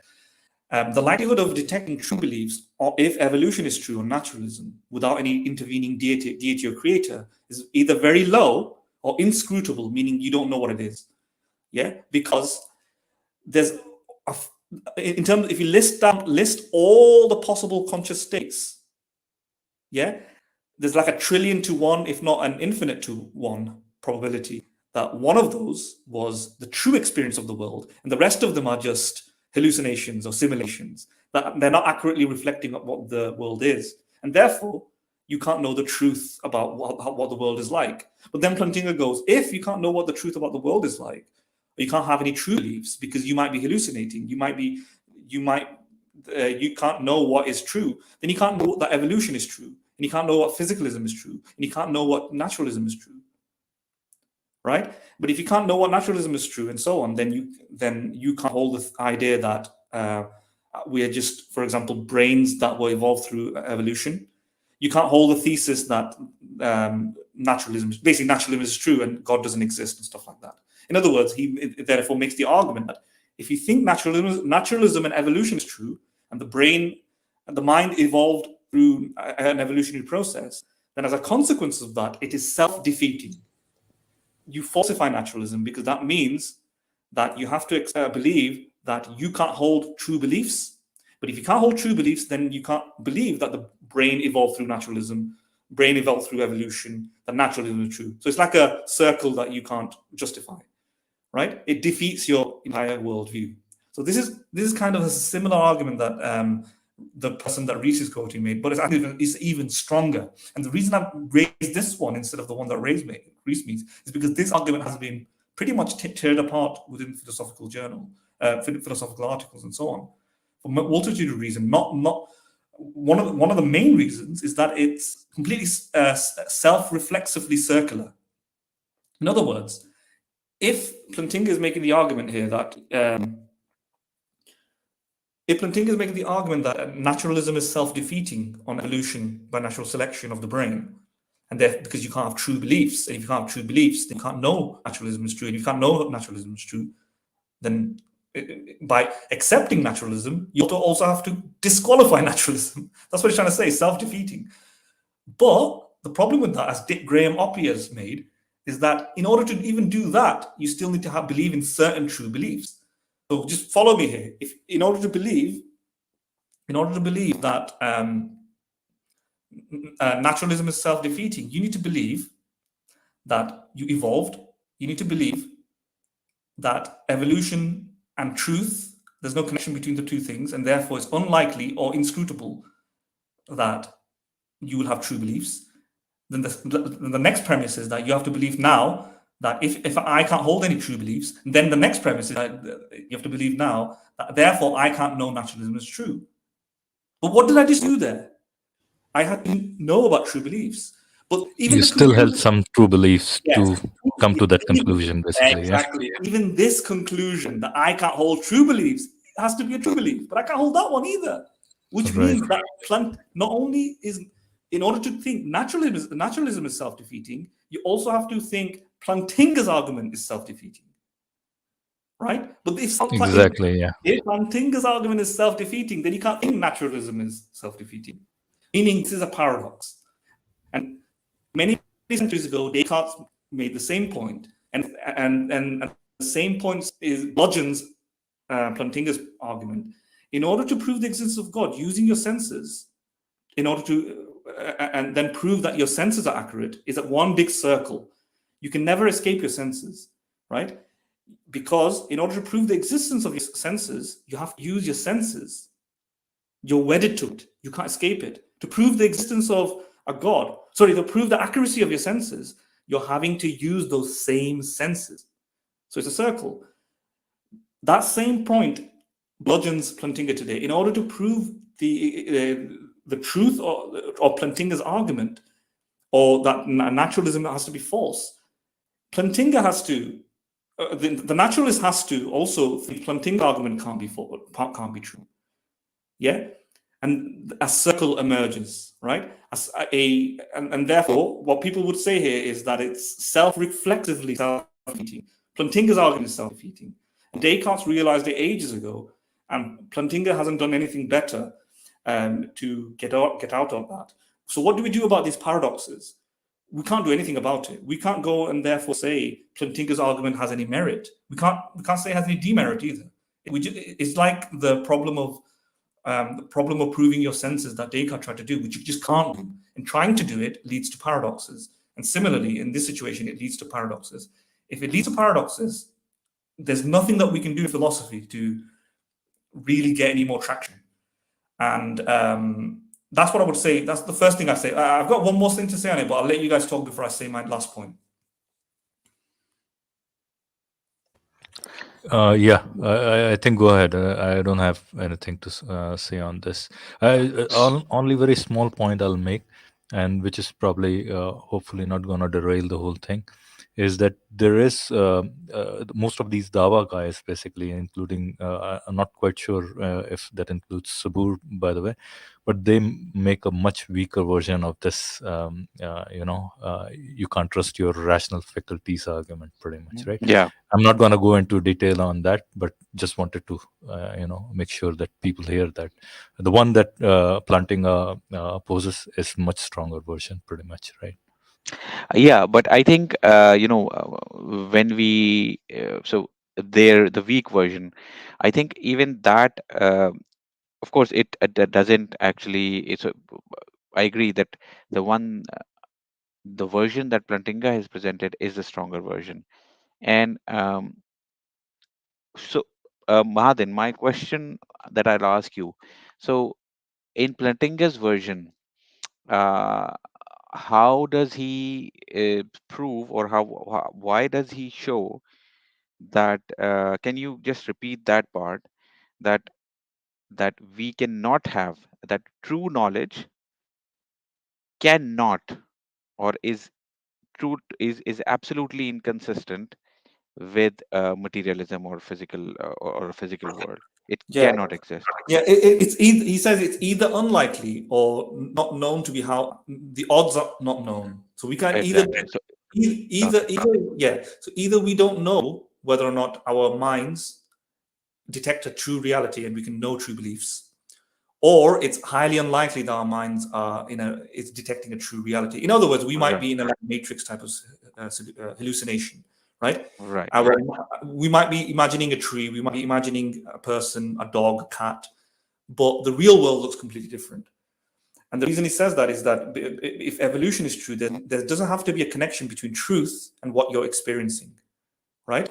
Speaker 2: The likelihood of detecting true beliefs, or if evolution is true or naturalism, without any intervening deity or creator, is either very low or inscrutable, meaning you don't know what it is. Yeah, because there's in terms, if you list all the possible conscious states, yeah, there's like 1,000,000,000 to 1, if not an infinite to 1 probability that one of those was the true experience of the world, and the rest of them are just hallucinations or simulations, that they're not accurately reflecting what the world is, and therefore you can't know the truth about what the world is like. But then Plantinga goes, if you can't know what the truth about the world is like, you can't have any true beliefs because you might be hallucinating. You can't know what is true. Then you can't know that evolution is true, and you can't know what physicalism is true, and you can't know what naturalism is true, right? But if you can't know what naturalism is true and so on, then you can't hold the idea that we are just, for example, brains that were evolved through evolution. You can't hold the thesis that naturalism is true and God doesn't exist and stuff like that. In other words, he therefore makes the argument that if you think naturalism and evolution is true, and the brain and the mind evolved through an evolutionary process, then as a consequence of that, it is self-defeating. You falsify naturalism because that means that you have to believe that you can't hold true beliefs. But if you can't hold true beliefs, then you can't believe that the brain evolved through naturalism, brain evolved through evolution, that naturalism is true. So it's like a circle that you can't justify, right? It defeats your entire worldview. So this is kind of a similar argument that the person that Reece is quoting made, but it's even stronger. And the reason I raised this one instead of the one that Reece made is because this argument has been pretty much teared apart within philosophical philosophical articles and so on, for a multitude of reasons. Not one of the main reasons is that it's completely self-reflexively circular. In other words, if Plantinga is making the argument here that naturalism is self-defeating on evolution by natural selection of the brain, and because you can't have true beliefs, and if you can't have true beliefs, then you can't know naturalism is true, and if you can't know naturalism is true, then by accepting naturalism, you also have to disqualify naturalism. That's what he's trying to say, self-defeating. But the problem with that, as Dick Graham Oppie has made, is that in order to even do that, you still need to believe in certain true beliefs. So just follow me here. If in order to believe that naturalism is self-defeating, you need to believe that you evolved. You need to believe that evolution and truth, there's no connection between the two things, and therefore it's unlikely or inscrutable that you will have true beliefs. Then the next premise is that you have to believe now that if I can't hold any true beliefs, then the next premise is that you have to believe now that therefore I can't know naturalism is true. But what did I just do there? I had to know about true beliefs. But even
Speaker 6: you still held some true beliefs to come to that conclusion, basically.
Speaker 2: Exactly. Yeah? Even this conclusion that I can't hold true beliefs, it has to be a true belief, but I can't hold that one either. Which means that not only is, in order to think naturalism is self-defeating, you also have to think Plantinga's argument is self-defeating, right? But if Plantinga's argument is self-defeating, then you can't think naturalism is self-defeating, meaning this is a paradox. And many centuries ago, Descartes made the same point, and the same point bludgeons Plantinga's argument. In order to prove the existence of God using your senses, in order to and then prove that your senses are accurate is at one big circle. You can never escape your senses, right? Because in order to prove the existence of your senses, you have to use your senses. You're wedded to it. You can't escape it. To prove the existence of a God, to prove the accuracy of your senses, you're having to use those same senses. So it's a circle. That same point bludgeons Plantinga today. In order to prove the truth of Plantinga's argument, or that naturalism has to be false, Plantinga has to, the naturalist has to also think Plantinga's argument can't be true. Yeah? And a circle emerges, right? And therefore, what people would say here is that it's self-reflexively self-defeating. Plantinga's argument is self-defeating. Descartes realized it ages ago, and Plantinga hasn't done anything better to get out of that. So what do we do about these paradoxes? We can't do anything about it. We can't go and therefore say Plantinga's argument has any merit. We can't say it has any demerit either. It's like the problem of proving your senses that Descartes tried to do, which you just can't do. And trying to do it leads to paradoxes. And similarly, in this situation, it leads to paradoxes. If it leads to paradoxes, there's nothing that we can do in philosophy to really get any more traction. And that's what I would say. That's the first thing I say. I've got one more thing to say on it, but I'll let you guys talk before I say my last point.
Speaker 6: Yeah, I think go ahead. I don't have anything to say on this. Only very small point I'll make, and which is probably hopefully not going to derail the whole thing, is that there is most of these Dawa guys, basically, including I'm not quite sure if that includes Subboor, by the way, but they make a much weaker version of this. You can't trust your rational faculties argument, pretty much, right?
Speaker 3: Yeah.
Speaker 6: I'm not going to go into detail on that, but just wanted to, make sure that people hear that the one that Plantinga poses is much stronger version, pretty much, right?
Speaker 3: Yeah, but I think when we the weak version, I think even that, of course, it that doesn't actually. I agree that the one the version that Plantinga has presented is the stronger version, and Mahadan, my question that I'll ask you, so in Plantinga's version, uh, how does he prove, or why does he show that? Can you just repeat that part, that we cannot have, that true knowledge cannot, or is true, is absolutely inconsistent with materialism or physical, or a physical world. It
Speaker 2: Yeah,
Speaker 3: cannot exist.
Speaker 2: yeah. It's either, he says it's either unlikely or not known to be how the odds are not known. So we can
Speaker 3: Exactly. So
Speaker 2: either we don't know whether or not our minds detect a true reality and we can know true beliefs, or it's highly unlikely that our minds are it's detecting a true reality. In other words, we might
Speaker 3: right,
Speaker 2: be in a matrix type of hallucination, right?
Speaker 3: right,
Speaker 2: We might be imagining a tree, we might be imagining a person, a dog, a cat, but the real world looks completely different. And the reason he says that is that if evolution is true, then there doesn't have to be a connection between truth and what you're experiencing, right?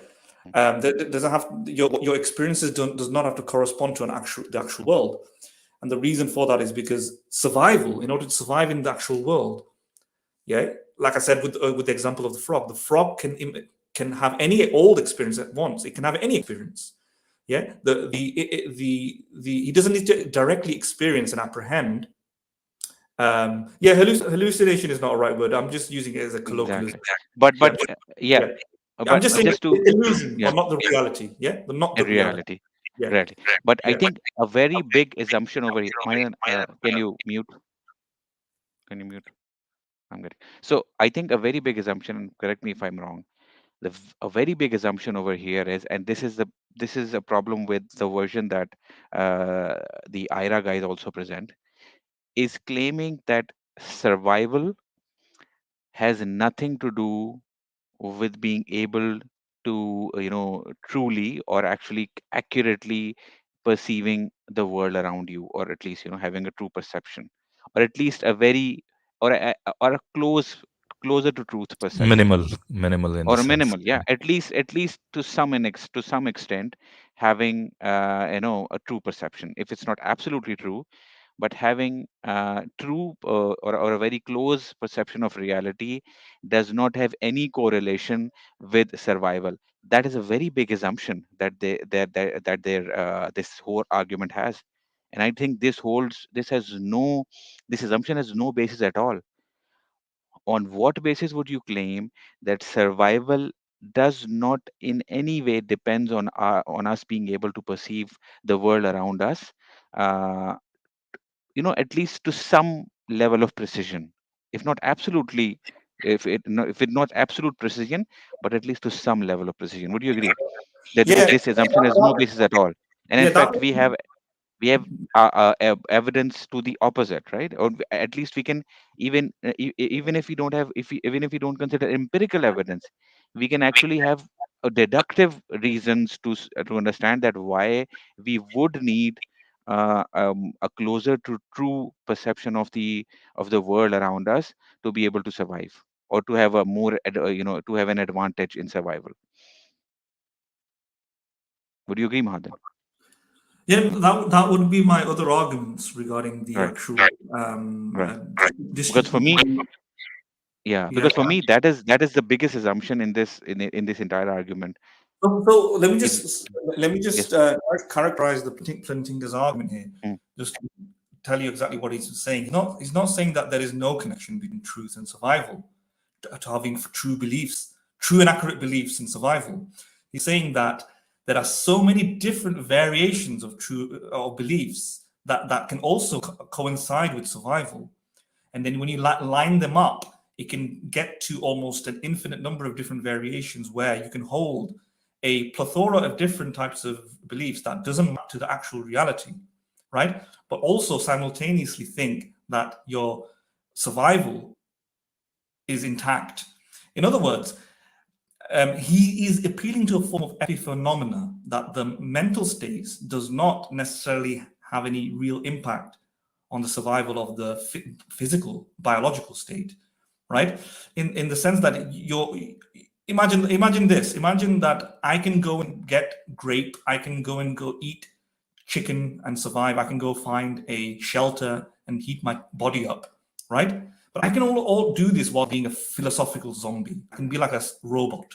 Speaker 2: There doesn't have your experiences does not have to correspond to the actual world. And the reason for that is because survival, in order to survive in the actual world, yeah, like I said with the example of the frog can have any old experience at once. It can have any experience. Yeah, he doesn't need to directly experience and apprehend. Hallucination is not a right word. I'm just using it as a colloquialism.
Speaker 3: exactly. But yeah,
Speaker 2: I'm
Speaker 3: but
Speaker 2: just saying
Speaker 3: just to
Speaker 2: illusion,
Speaker 3: yeah,
Speaker 2: or not the reality. Yeah, not
Speaker 3: a
Speaker 2: the reality.
Speaker 3: reality,
Speaker 2: Yeah,
Speaker 3: reality. But I
Speaker 2: yeah.
Speaker 3: think a very big assumption over here. Mayan, can you mute? Can you mute? I'm good. So I think a very big assumption, and correct me if I'm wrong, a very big assumption over here is, and this is a problem with the version that the IRA guys also present, is claiming that survival has nothing to do with being able to truly, or actually accurately perceiving the world around you, or at least having a true perception, or at least a very or a closer to truth perception,
Speaker 6: minimal in the
Speaker 3: or a
Speaker 6: sense.
Speaker 3: minimal, yeah, at least to some extent, having a true perception. If it's not absolutely true, but having true or a very close perception of reality does not have any correlation with survival. That is a very big assumption that this whole argument has. And I think this assumption has no basis at all. On what basis would you claim that survival does not in any way depends on us being able to perceive the world around us, uh, at least to some level of precision, if not absolutely, if it not absolute precision, but at least to some level of precision? Would you agree that
Speaker 2: Yeah,
Speaker 3: this assumption has no basis at all? And in
Speaker 2: yeah, that
Speaker 3: fact, we have evidence to the opposite, right? Or at least we can, even if we don't have, even if we don't consider empirical evidence, we can actually have deductive reasons to understand that why we would need a closer to true perception of the world around us to be able to survive, or to have a to have an advantage in survival. Would you agree, Mahadan?
Speaker 2: Yeah, that would be my other arguments regarding the
Speaker 3: Right,
Speaker 2: actual
Speaker 3: right. Because for me,
Speaker 2: distribution.
Speaker 3: yeah,
Speaker 2: Yeah.
Speaker 3: because for me that is the biggest assumption in this entire argument.
Speaker 2: So let me
Speaker 3: If
Speaker 2: just let me
Speaker 3: yes,
Speaker 2: just characterize the Plantinga's argument here.
Speaker 3: mm,
Speaker 2: Just to tell you exactly what he's saying. He's not saying that there is no connection between truth and survival, to having true beliefs, true and accurate beliefs in survival. He's saying that there are so many different variations of true or beliefs that can also coincide with survival. And then when you line them up, it can get to almost an infinite number of different variations where you can hold a plethora of different types of beliefs that doesn't map to the actual reality, right? But also simultaneously think that your survival is intact. In other words, he is appealing to a form of epiphenomena that the mental states does not necessarily have any real impact on the survival of the physical, biological state, right? In the sense that imagine this. Imagine that I can go and get grape. I can go eat chicken and survive. I can go find a shelter and heat my body up, right? But I can all do this while being a philosophical zombie. I can be like a robot,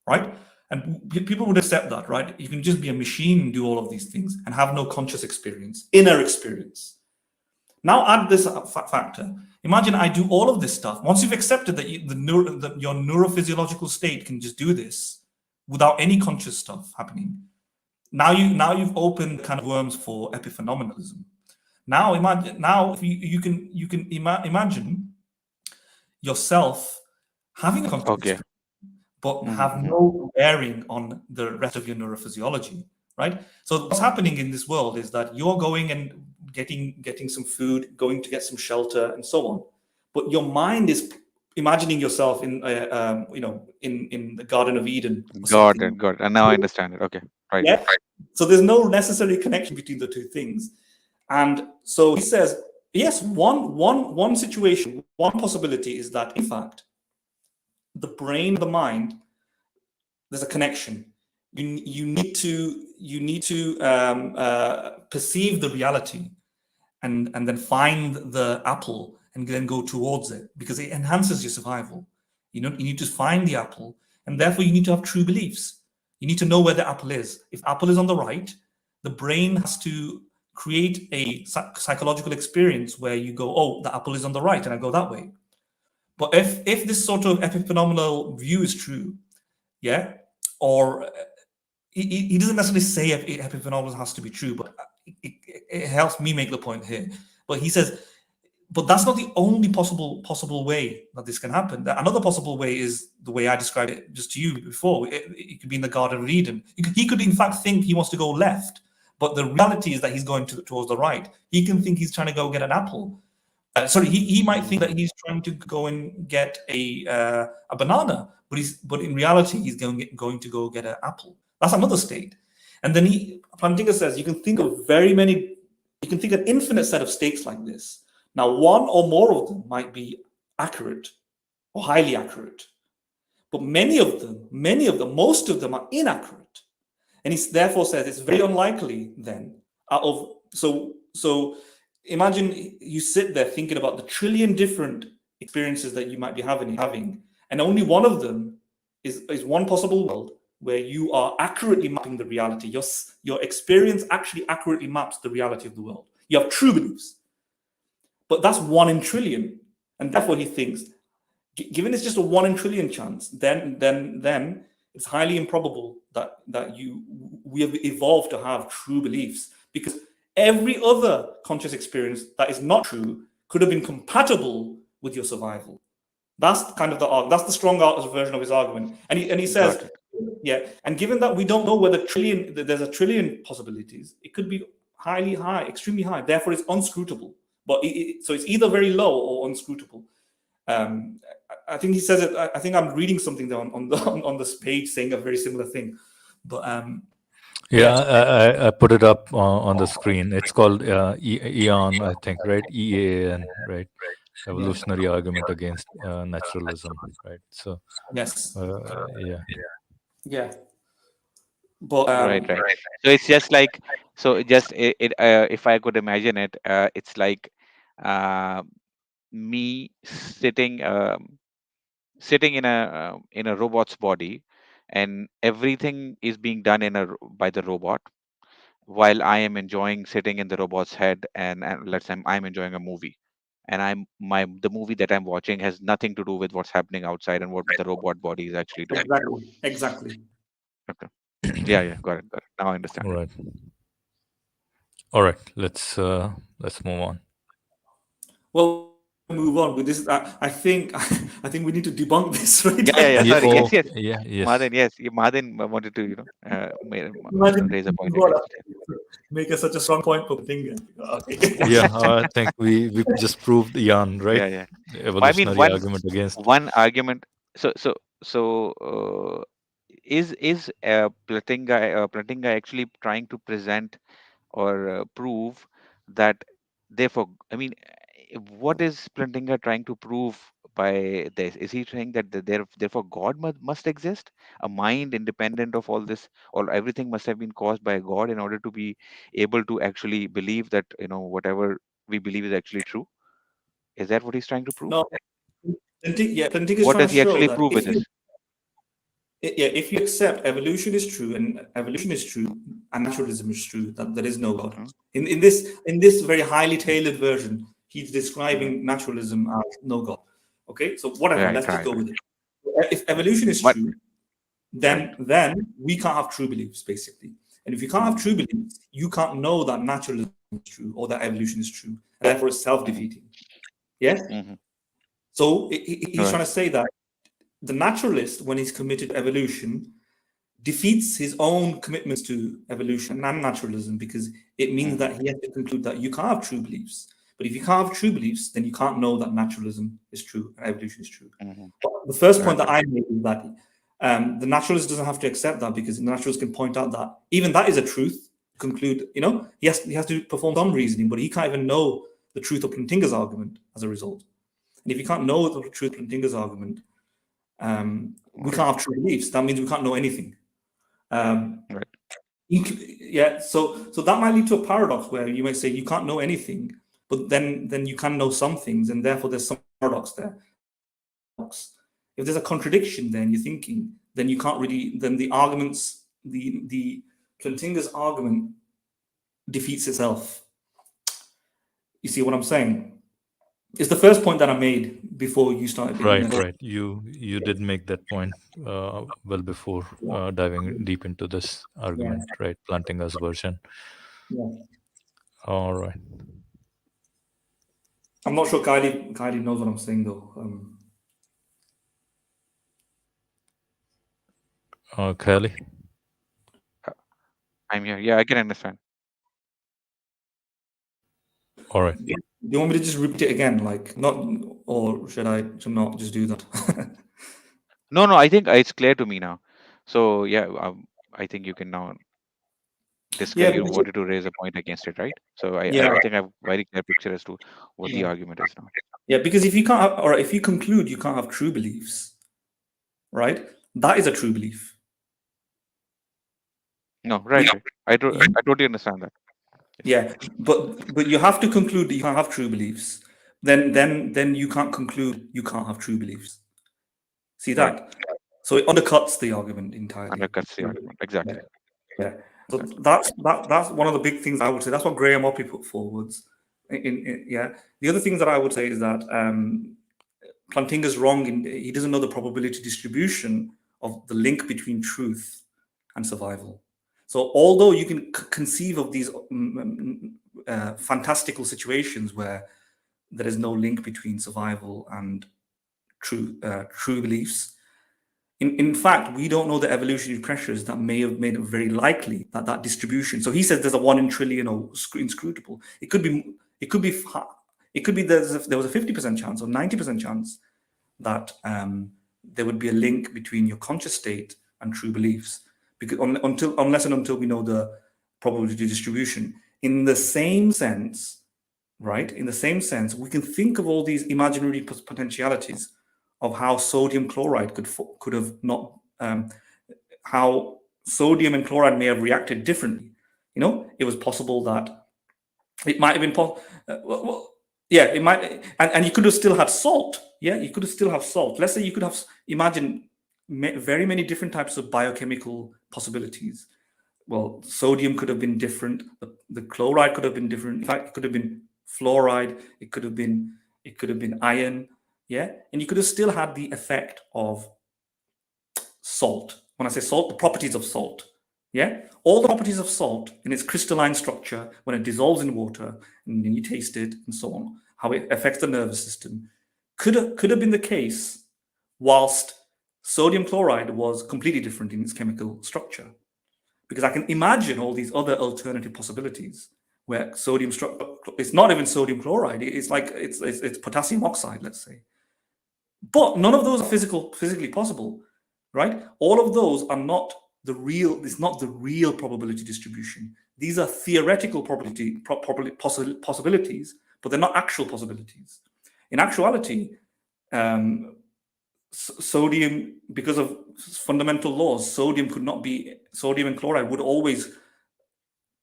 Speaker 2: right? And people would accept that, right? You can just be a machine and do all of these things and have no conscious experience, inner experience. Now add this factor. Imagine I do all of this stuff. Once you've accepted that your neurophysiological state can just do this without any conscious stuff happening, now you've opened kind of worms for epiphenomenalism. Now imagine if you can imagine yourself having a conscious
Speaker 3: okay.
Speaker 2: experience, but have
Speaker 3: Mm-hmm.
Speaker 2: no bearing on the rest of your neurophysiology, right? So what's happening in this world is that you're going and getting some food, going to get some shelter, and so on. But your mind is imagining yourself in in the Garden of Eden or
Speaker 3: Got
Speaker 2: something.
Speaker 3: it. Got it. And now I understand it. Okay. Right.
Speaker 2: Yeah. So there's no necessary connection between the two things. And so he says, yes, one situation, one possibility is that in fact, the brain, the mind, there's a connection. You need to perceive the reality, and then find the apple and then go towards it, because it enhances your survival. You need to find the apple, and therefore you need to have true beliefs. You need to know where the apple is. If apple is on the right, the brain has to create a psychological experience where you go, oh, the apple is on the right, and I go that way. But if this sort of epiphenomenal view is true, yeah, or he doesn't necessarily say epiphenomenalism has to be true, but it helps me make the point here. But he says, but that's not the only possible way that this can happen. Another possible way is the way I described it just to you before. It could be in the Garden of Eden. He could in fact think he wants to go left, but the reality is that he's going towards the right. He can think he's trying to go get an apple. He might think that he's trying to go and get a banana, but in reality he's going to go get an apple. That's another state. And then Plantinga says you can think of an infinite set of states like this. Now, one or more of them might be accurate or highly accurate, but many of them, most of them are inaccurate. And he therefore says it's very unlikely then so imagine you sit there thinking about the trillion different experiences that you might be having, and only one of them is one possible world where you are accurately mapping the reality. Your experience actually accurately maps the reality of the world. You have true beliefs, but that's 1 in trillion, and therefore he thinks, given it's just a 1 in trillion chance, then it's highly improbable that we have evolved to have true beliefs, because every other conscious experience that is not true could have been compatible with your survival. That's kind of that's the strong version of his argument. And he says, yeah, and given that we don't know whether there's a trillion possibilities, it could be highly high, extremely high. Therefore, it's unscrutable. But so it's either very low or unscrutable. I think he says it. I think I'm reading something there on this page saying a very similar thing. But
Speaker 6: I put it up on the screen. It's called EON, I think, right? EAN, right? Evolutionary argument against naturalism, right? So
Speaker 2: yes,
Speaker 6: yeah.
Speaker 2: But
Speaker 3: right. So it's just like, if I could imagine it, it's like me sitting in a robot's body, and everything is being done by the robot, while I am enjoying sitting in the robot's head, and let's say I'm enjoying a movie, and the movie that I'm watching has nothing to do with what's happening outside and what the robot body is actually doing.
Speaker 2: Exactly.
Speaker 3: Okay. Yeah, got it. Now I understand.
Speaker 6: All right. Let's move on.
Speaker 2: Well, move on with this. I think we need to debunk this, right?
Speaker 3: Yeah. Sorry.
Speaker 6: Yes.
Speaker 3: Madin wanted to raise a point against it.
Speaker 2: Make such a strong point for Plantinga. Okay.
Speaker 6: Yeah, I think we just proved Ian, right?
Speaker 3: Yeah.
Speaker 6: Evolutionary argument against
Speaker 3: one argument. So is Plantinga actually trying to present or prove that therefore, what is Plantinga trying to prove by this? Is he saying that therefore God must exist, a mind independent of all this, or everything must have been caused by God in order to be able to actually believe that whatever we believe is actually true? Is that what he's trying to prove?
Speaker 2: No. Plantinga is
Speaker 3: What
Speaker 2: trying
Speaker 3: does
Speaker 2: to
Speaker 3: he
Speaker 2: show
Speaker 3: actually
Speaker 2: that
Speaker 3: prove with this?
Speaker 2: if you accept evolution is true, and naturalism is true, that there is no God. In this very highly tailored version, he's describing naturalism as no God. Okay, so whatever, let's just go with it. If evolution is true, then we can't have true beliefs, basically. And if you can't have true beliefs, you can't know that naturalism is true or that evolution is true. And therefore, it's self-defeating. Yes? So he's trying to say that the naturalist, when he's committed to evolution, defeats his own commitments to evolution and naturalism, because it means that he has to conclude that you can't have true beliefs. But if you can't have true beliefs, then you can't know that naturalism is true and evolution is true. But the first point that I made is that the naturalist doesn't have to accept that, because the naturalist can point out that even that is a truth. Conclude, he has to perform some reasoning, but he can't even know the truth of Plantinga's argument as a result. And if you can't know the truth of Plantinga's argument, we can't have true beliefs. That means we can't know anything. So that might lead to a paradox where you might say you can't know anything, but then you can know some things, and therefore there's some paradox there. If there's a contradiction there in your thinking, then you can't really. Then the arguments, the Plantinga's argument defeats itself. You see what I'm saying? It's the first point that I made before you started.
Speaker 6: Right. You did make that point well before diving deep into this argument, right? Plantinga's version.
Speaker 2: Yeah.
Speaker 6: All right.
Speaker 2: I'm not sure Kylie knows what I'm saying, though.
Speaker 6: Kylie?
Speaker 3: I'm here. Yeah, I can understand.
Speaker 6: All right.
Speaker 2: Do you want me to just repeat it again? Or should I not just do that?
Speaker 3: No, I think it's clear to me now. So, yeah, I think you can now. you wanted to raise a point against it, right? So I think I have a very clear picture as to what the argument is now.
Speaker 2: Yeah, because if you can't have, or if you conclude you can't have true beliefs, right? That is a true belief.
Speaker 3: No, right. I totally understand that.
Speaker 2: Yeah, but you have to conclude that you can't have true beliefs. Then you can't conclude you can't have true beliefs. See that?
Speaker 3: Right.
Speaker 2: So it undercuts the argument entirely.
Speaker 3: Undercuts the argument. Exactly.
Speaker 2: Yeah. So that's one of the big things I would say. That's what Graham Oppie put forwards. The other things that I would say is that Plantinga's wrong. He doesn't know the probability distribution of the link between truth and survival. So although you can conceive of these fantastical situations where there is no link between survival and true beliefs, in fact, we don't know the evolutionary pressures that may have made it very likely that distribution. So he says there's a 1 in trillion or inscrutable. It could be there was a 50% chance or 90% chance that there would be a link between your conscious state and true beliefs, because unless and until we know the probability distribution. In the same sense, right? In the same sense, we can think of all these imaginary potentialities of how sodium chloride could have not, how sodium and chloride may have reacted differently. It was possible that it might have been it might, and you could have still had salt. Yeah, you could have still have salt. Let's say you could have imagine very many different types of biochemical possibilities. Well, sodium could have been different. The chloride could have been different. In fact, it could have been fluoride. It could have been iron. Yeah, and you could have still had the effect of salt. When I say salt, the properties of salt. Yeah, all the properties of salt in its crystalline structure, when it dissolves in water and then you taste it and so on, how it affects the nervous system, could have been the case, whilst sodium chloride was completely different in its chemical structure. Because I can imagine all these other alternative possibilities where sodium structure, it's not even sodium chloride, it's like it's potassium oxide, let's say. But none of those are physically possible, right? All of those are not the real. It's not the real probability distribution. These are theoretical possibilities, but they're not actual possibilities. In actuality, sodium, because of fundamental laws, sodium and chloride would always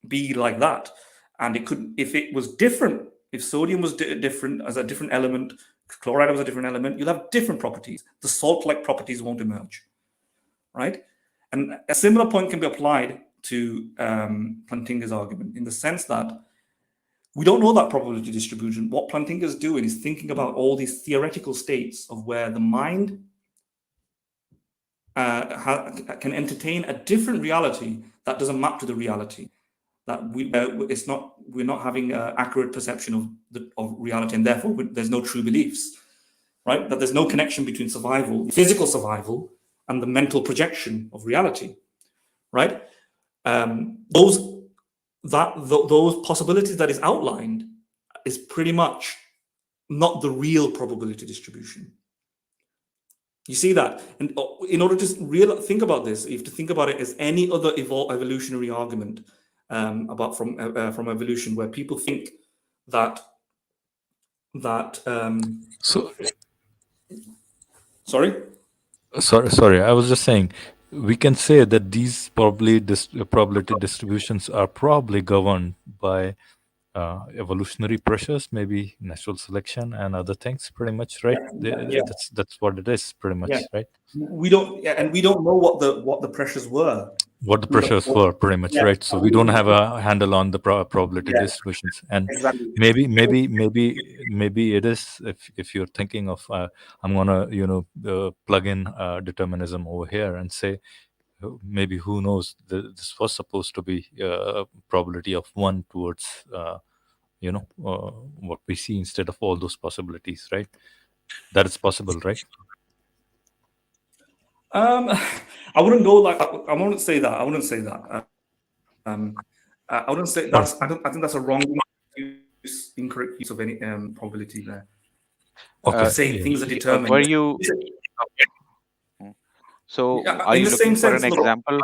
Speaker 2: be like that. And it could, if it was different, if sodium was different as a different element, chloride was a different element, you'll have different properties. The salt-like properties won't emerge, right? And a similar point can be applied to Plantinga's argument, in the sense that we don't know that probability distribution. What Plantinga is doing is thinking about all these theoretical states of where the mind can entertain a different reality that doesn't map to the reality. That we're not having an accurate perception of reality, and therefore there's no true beliefs, right? That there's no connection between survival, physical survival, and the mental projection of reality, right? Those possibilities that is outlined is pretty much not the real probability distribution. You see that? And in order to think about this, you have to think about it as any other evolutionary argument about from evolution, where people think that
Speaker 6: Sorry, I was just saying, we can say that these probability distributions are probably governed by evolutionary pressures, maybe natural selection and other things, pretty much, right? That's what it is, pretty much, right?
Speaker 2: We don't know what the pressures were.
Speaker 6: What the pressures were, pretty much, right? So we don't have a handle on the probability distributions, and
Speaker 2: exactly.
Speaker 6: maybe it is, if you're thinking of I'm gonna plug in determinism over here and say, maybe, who knows, this was supposed to be a probability of 1 towards what we see, instead of all those possibilities, right? That is possible, right?
Speaker 2: I wouldn't go like, I wouldn't say that. I wouldn't say that. I wouldn't say that's. I think that's a wrong incorrect use of any probability there.
Speaker 6: Okay.
Speaker 2: Say things are determined.
Speaker 3: Were you? So are you looking for an example?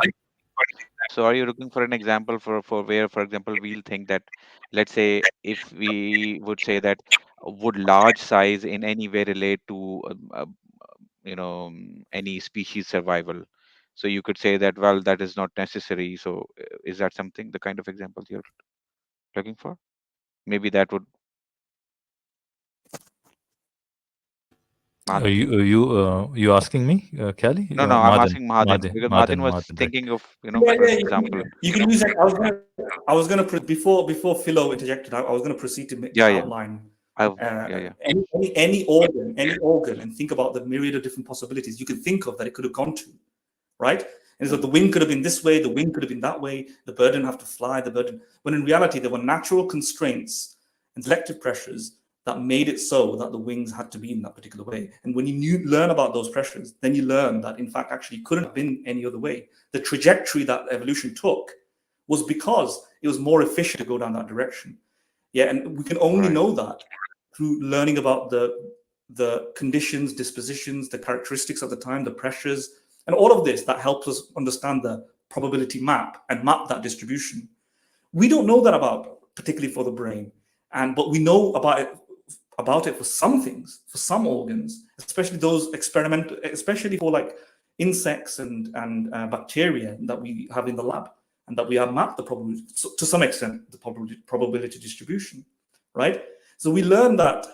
Speaker 3: So are you looking for an example for where, for example, we'll think that, let's say, if we would say that, would large size in any way relate to any species survival? So you could say that, well, that is not necessary. So is that something, the kind of example you're looking for? Maybe that would,
Speaker 6: Are
Speaker 3: Mahadan.
Speaker 6: you asking me, Kelly?
Speaker 3: No, I'm asking Mahadan, because Mahadan was
Speaker 6: Mahadan, right?
Speaker 3: thinking of,
Speaker 2: Yeah,
Speaker 3: for
Speaker 2: yeah,
Speaker 3: example.
Speaker 2: you can use that. I was gonna before Philo interjected. I was gonna proceed to
Speaker 3: Yeah, yeah.
Speaker 2: outline
Speaker 3: Yeah.
Speaker 2: any organ, and think about the myriad of different possibilities you could think of that it could have gone to, right? And so the wing could have been this way, the wing could have been that way, the bird didn't have to fly, when in reality there were natural constraints and selective pressures that made it so that the wings had to be in that particular way. And when you learn about those pressures, then you learn that in fact actually couldn't have been any other way. The trajectory that evolution took was because it was more efficient to go down that direction. Yeah, and we can only know that through learning about the conditions, dispositions, the characteristics of the time, the pressures, and all of this that helps us understand the probability map and map that distribution. We don't know that about, particularly for the brain, but we know about it for some things, for some organs, especially those experimental, especially for like insects and bacteria that we have in the lab, and that we have mapped the probability, to some extent, the probability distribution, right? So we learn that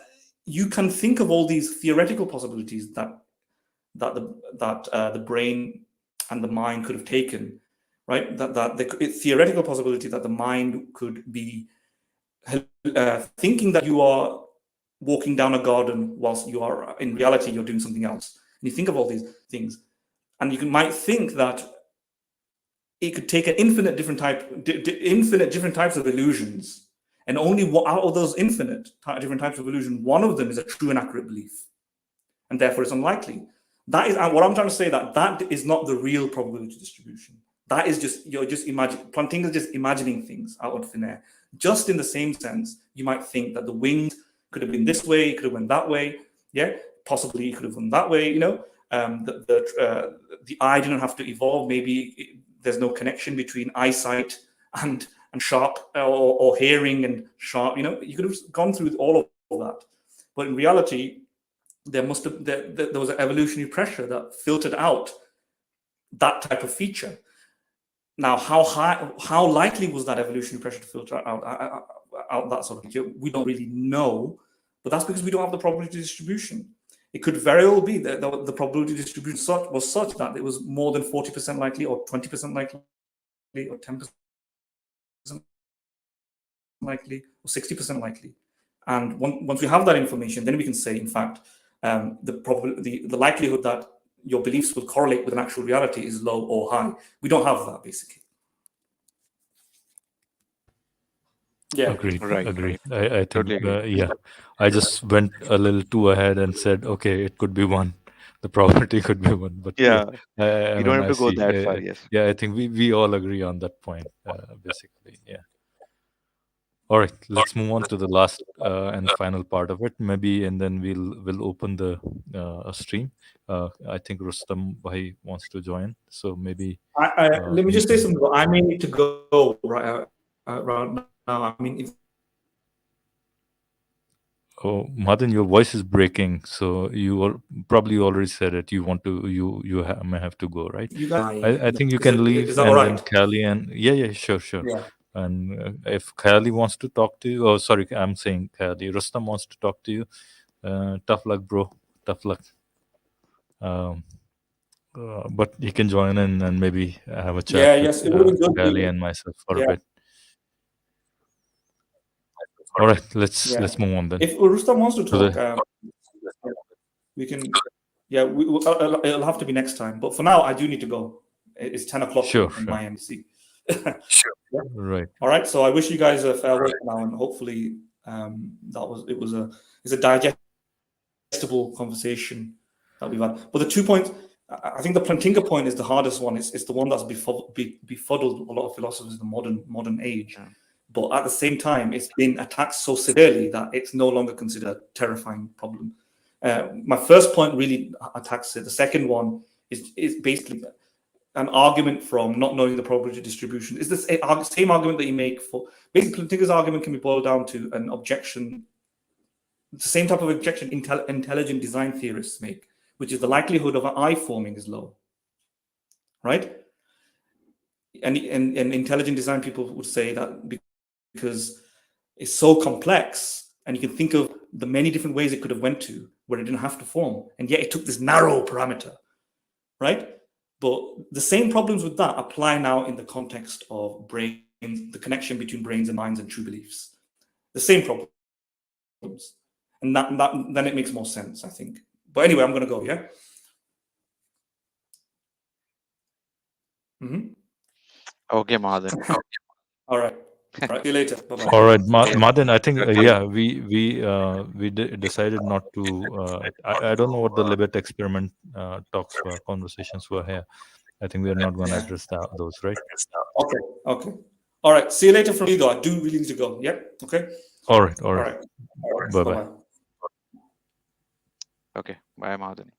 Speaker 2: you can think of all these theoretical possibilities that the brain and the mind could have taken, right? That the theoretical possibility that the mind could be thinking that you are walking down a garden whilst you are in reality you're doing something else. And you think of all these things, and you might think that it could take an infinite different types of illusions, and only out of those infinite different types of illusion, one of them is a true and accurate belief, and therefore it's unlikely. That is what I'm trying to say, that is not the real probability distribution. That is just, Plantinga is just imagining things out of thin air. Just in the same sense, you might think that the wings could have been this way, it could have went that way, yeah, possibly it could have gone that way, the eye didn't have to evolve, maybe there's no connection between eyesight and sharp, or hearing and sharp, you could have gone through all of that. But in reality, there was an evolutionary pressure that filtered out that type of feature. Now, how likely was that evolutionary pressure to filter out that sort of feature? We don't really know, but that's because we don't have the probability distribution. It could very well be that the probability distribution was such that it was more than 40% likely, or 20% likely, or 10% likely, or 60% likely. And once we have that information, then we can say, in fact, the likelihood that your beliefs will correlate with an actual reality is low or high. We don't have that, basically. Yeah.
Speaker 6: Agreed.
Speaker 3: Right.
Speaker 6: I think,
Speaker 3: Totally agree.
Speaker 6: I just went a little too ahead and said, okay, it could be one. The probability could be one, but
Speaker 3: Yeah,
Speaker 6: I
Speaker 3: you don't
Speaker 6: mean,
Speaker 3: have
Speaker 6: I
Speaker 3: to go
Speaker 6: see.
Speaker 3: that far. Yes.
Speaker 6: Yeah, I think we all agree on that point, basically. Yeah. All right, let's move on to the last and final part of it, maybe, and then we'll open the stream. I think Rustam Bhai wants to join, so maybe.
Speaker 2: Let me just say something. I may need to go right now. I mean, if
Speaker 6: Oh, Madan, your voice is breaking. So you probably already said it. You want to, may have to go, right?
Speaker 2: you guys,
Speaker 6: I think you can leave,
Speaker 2: is that
Speaker 6: and
Speaker 2: all
Speaker 6: then
Speaker 2: right?
Speaker 6: Kali and yeah, sure.
Speaker 2: Yeah.
Speaker 6: And if Kali wants to talk to you, oh, sorry, I'm saying Kali. Rustam wants to talk to you. Tough luck, bro. Tough luck. But he can join in and maybe have a chat with
Speaker 2: Yes, it would have been good.
Speaker 6: Kali and myself for a bit. All right, let's move on then.
Speaker 2: If Rustam wants to talk, we can. Yeah, it'll have to be next time. But for now, I do need to go. It's 10 o'clock in my MC.
Speaker 6: Sure. Yeah. Right.
Speaker 2: All right. So I wish you guys a farewell now, and hopefully it's a digestible conversation that we've had. But the 2 points, I think the Plantinga point is the hardest one. It's the one that's befuddled a lot of philosophers in the modern age. Yeah. But at the same time, it's been attacked so severely that it's no longer considered a terrifying problem. My first point really attacks it. The second one is basically an argument from not knowing the probability distribution is the same argument that you make for basically Plantinga's argument can be boiled down to an objection. It's the same type of objection intelligent design theorists make, which is the likelihood of an eye forming is low, right? And intelligent design people would say that because it's so complex, and you can think of the many different ways it could have went to where it didn't have to form, and yet it took this narrow parameter, right? But the same problems with that apply now in the context of brains, the connection between brains and minds and true beliefs. The same problems. And then it makes more sense, I think. But anyway, I'm going to go, yeah?
Speaker 3: Okay, Madan.
Speaker 2: All right. All right. See you later. Bye-bye.
Speaker 6: All right, Madan. I think we decided not to. I don't know what the Libet experiment talks were, conversations were here. I think we are not going to address those, right?
Speaker 2: Okay. All right. See you later from me, though. I do really need to go. Yeah. Okay.
Speaker 6: All right.
Speaker 2: Bye-bye.
Speaker 6: Bye-bye.
Speaker 3: Okay, bye, Madan.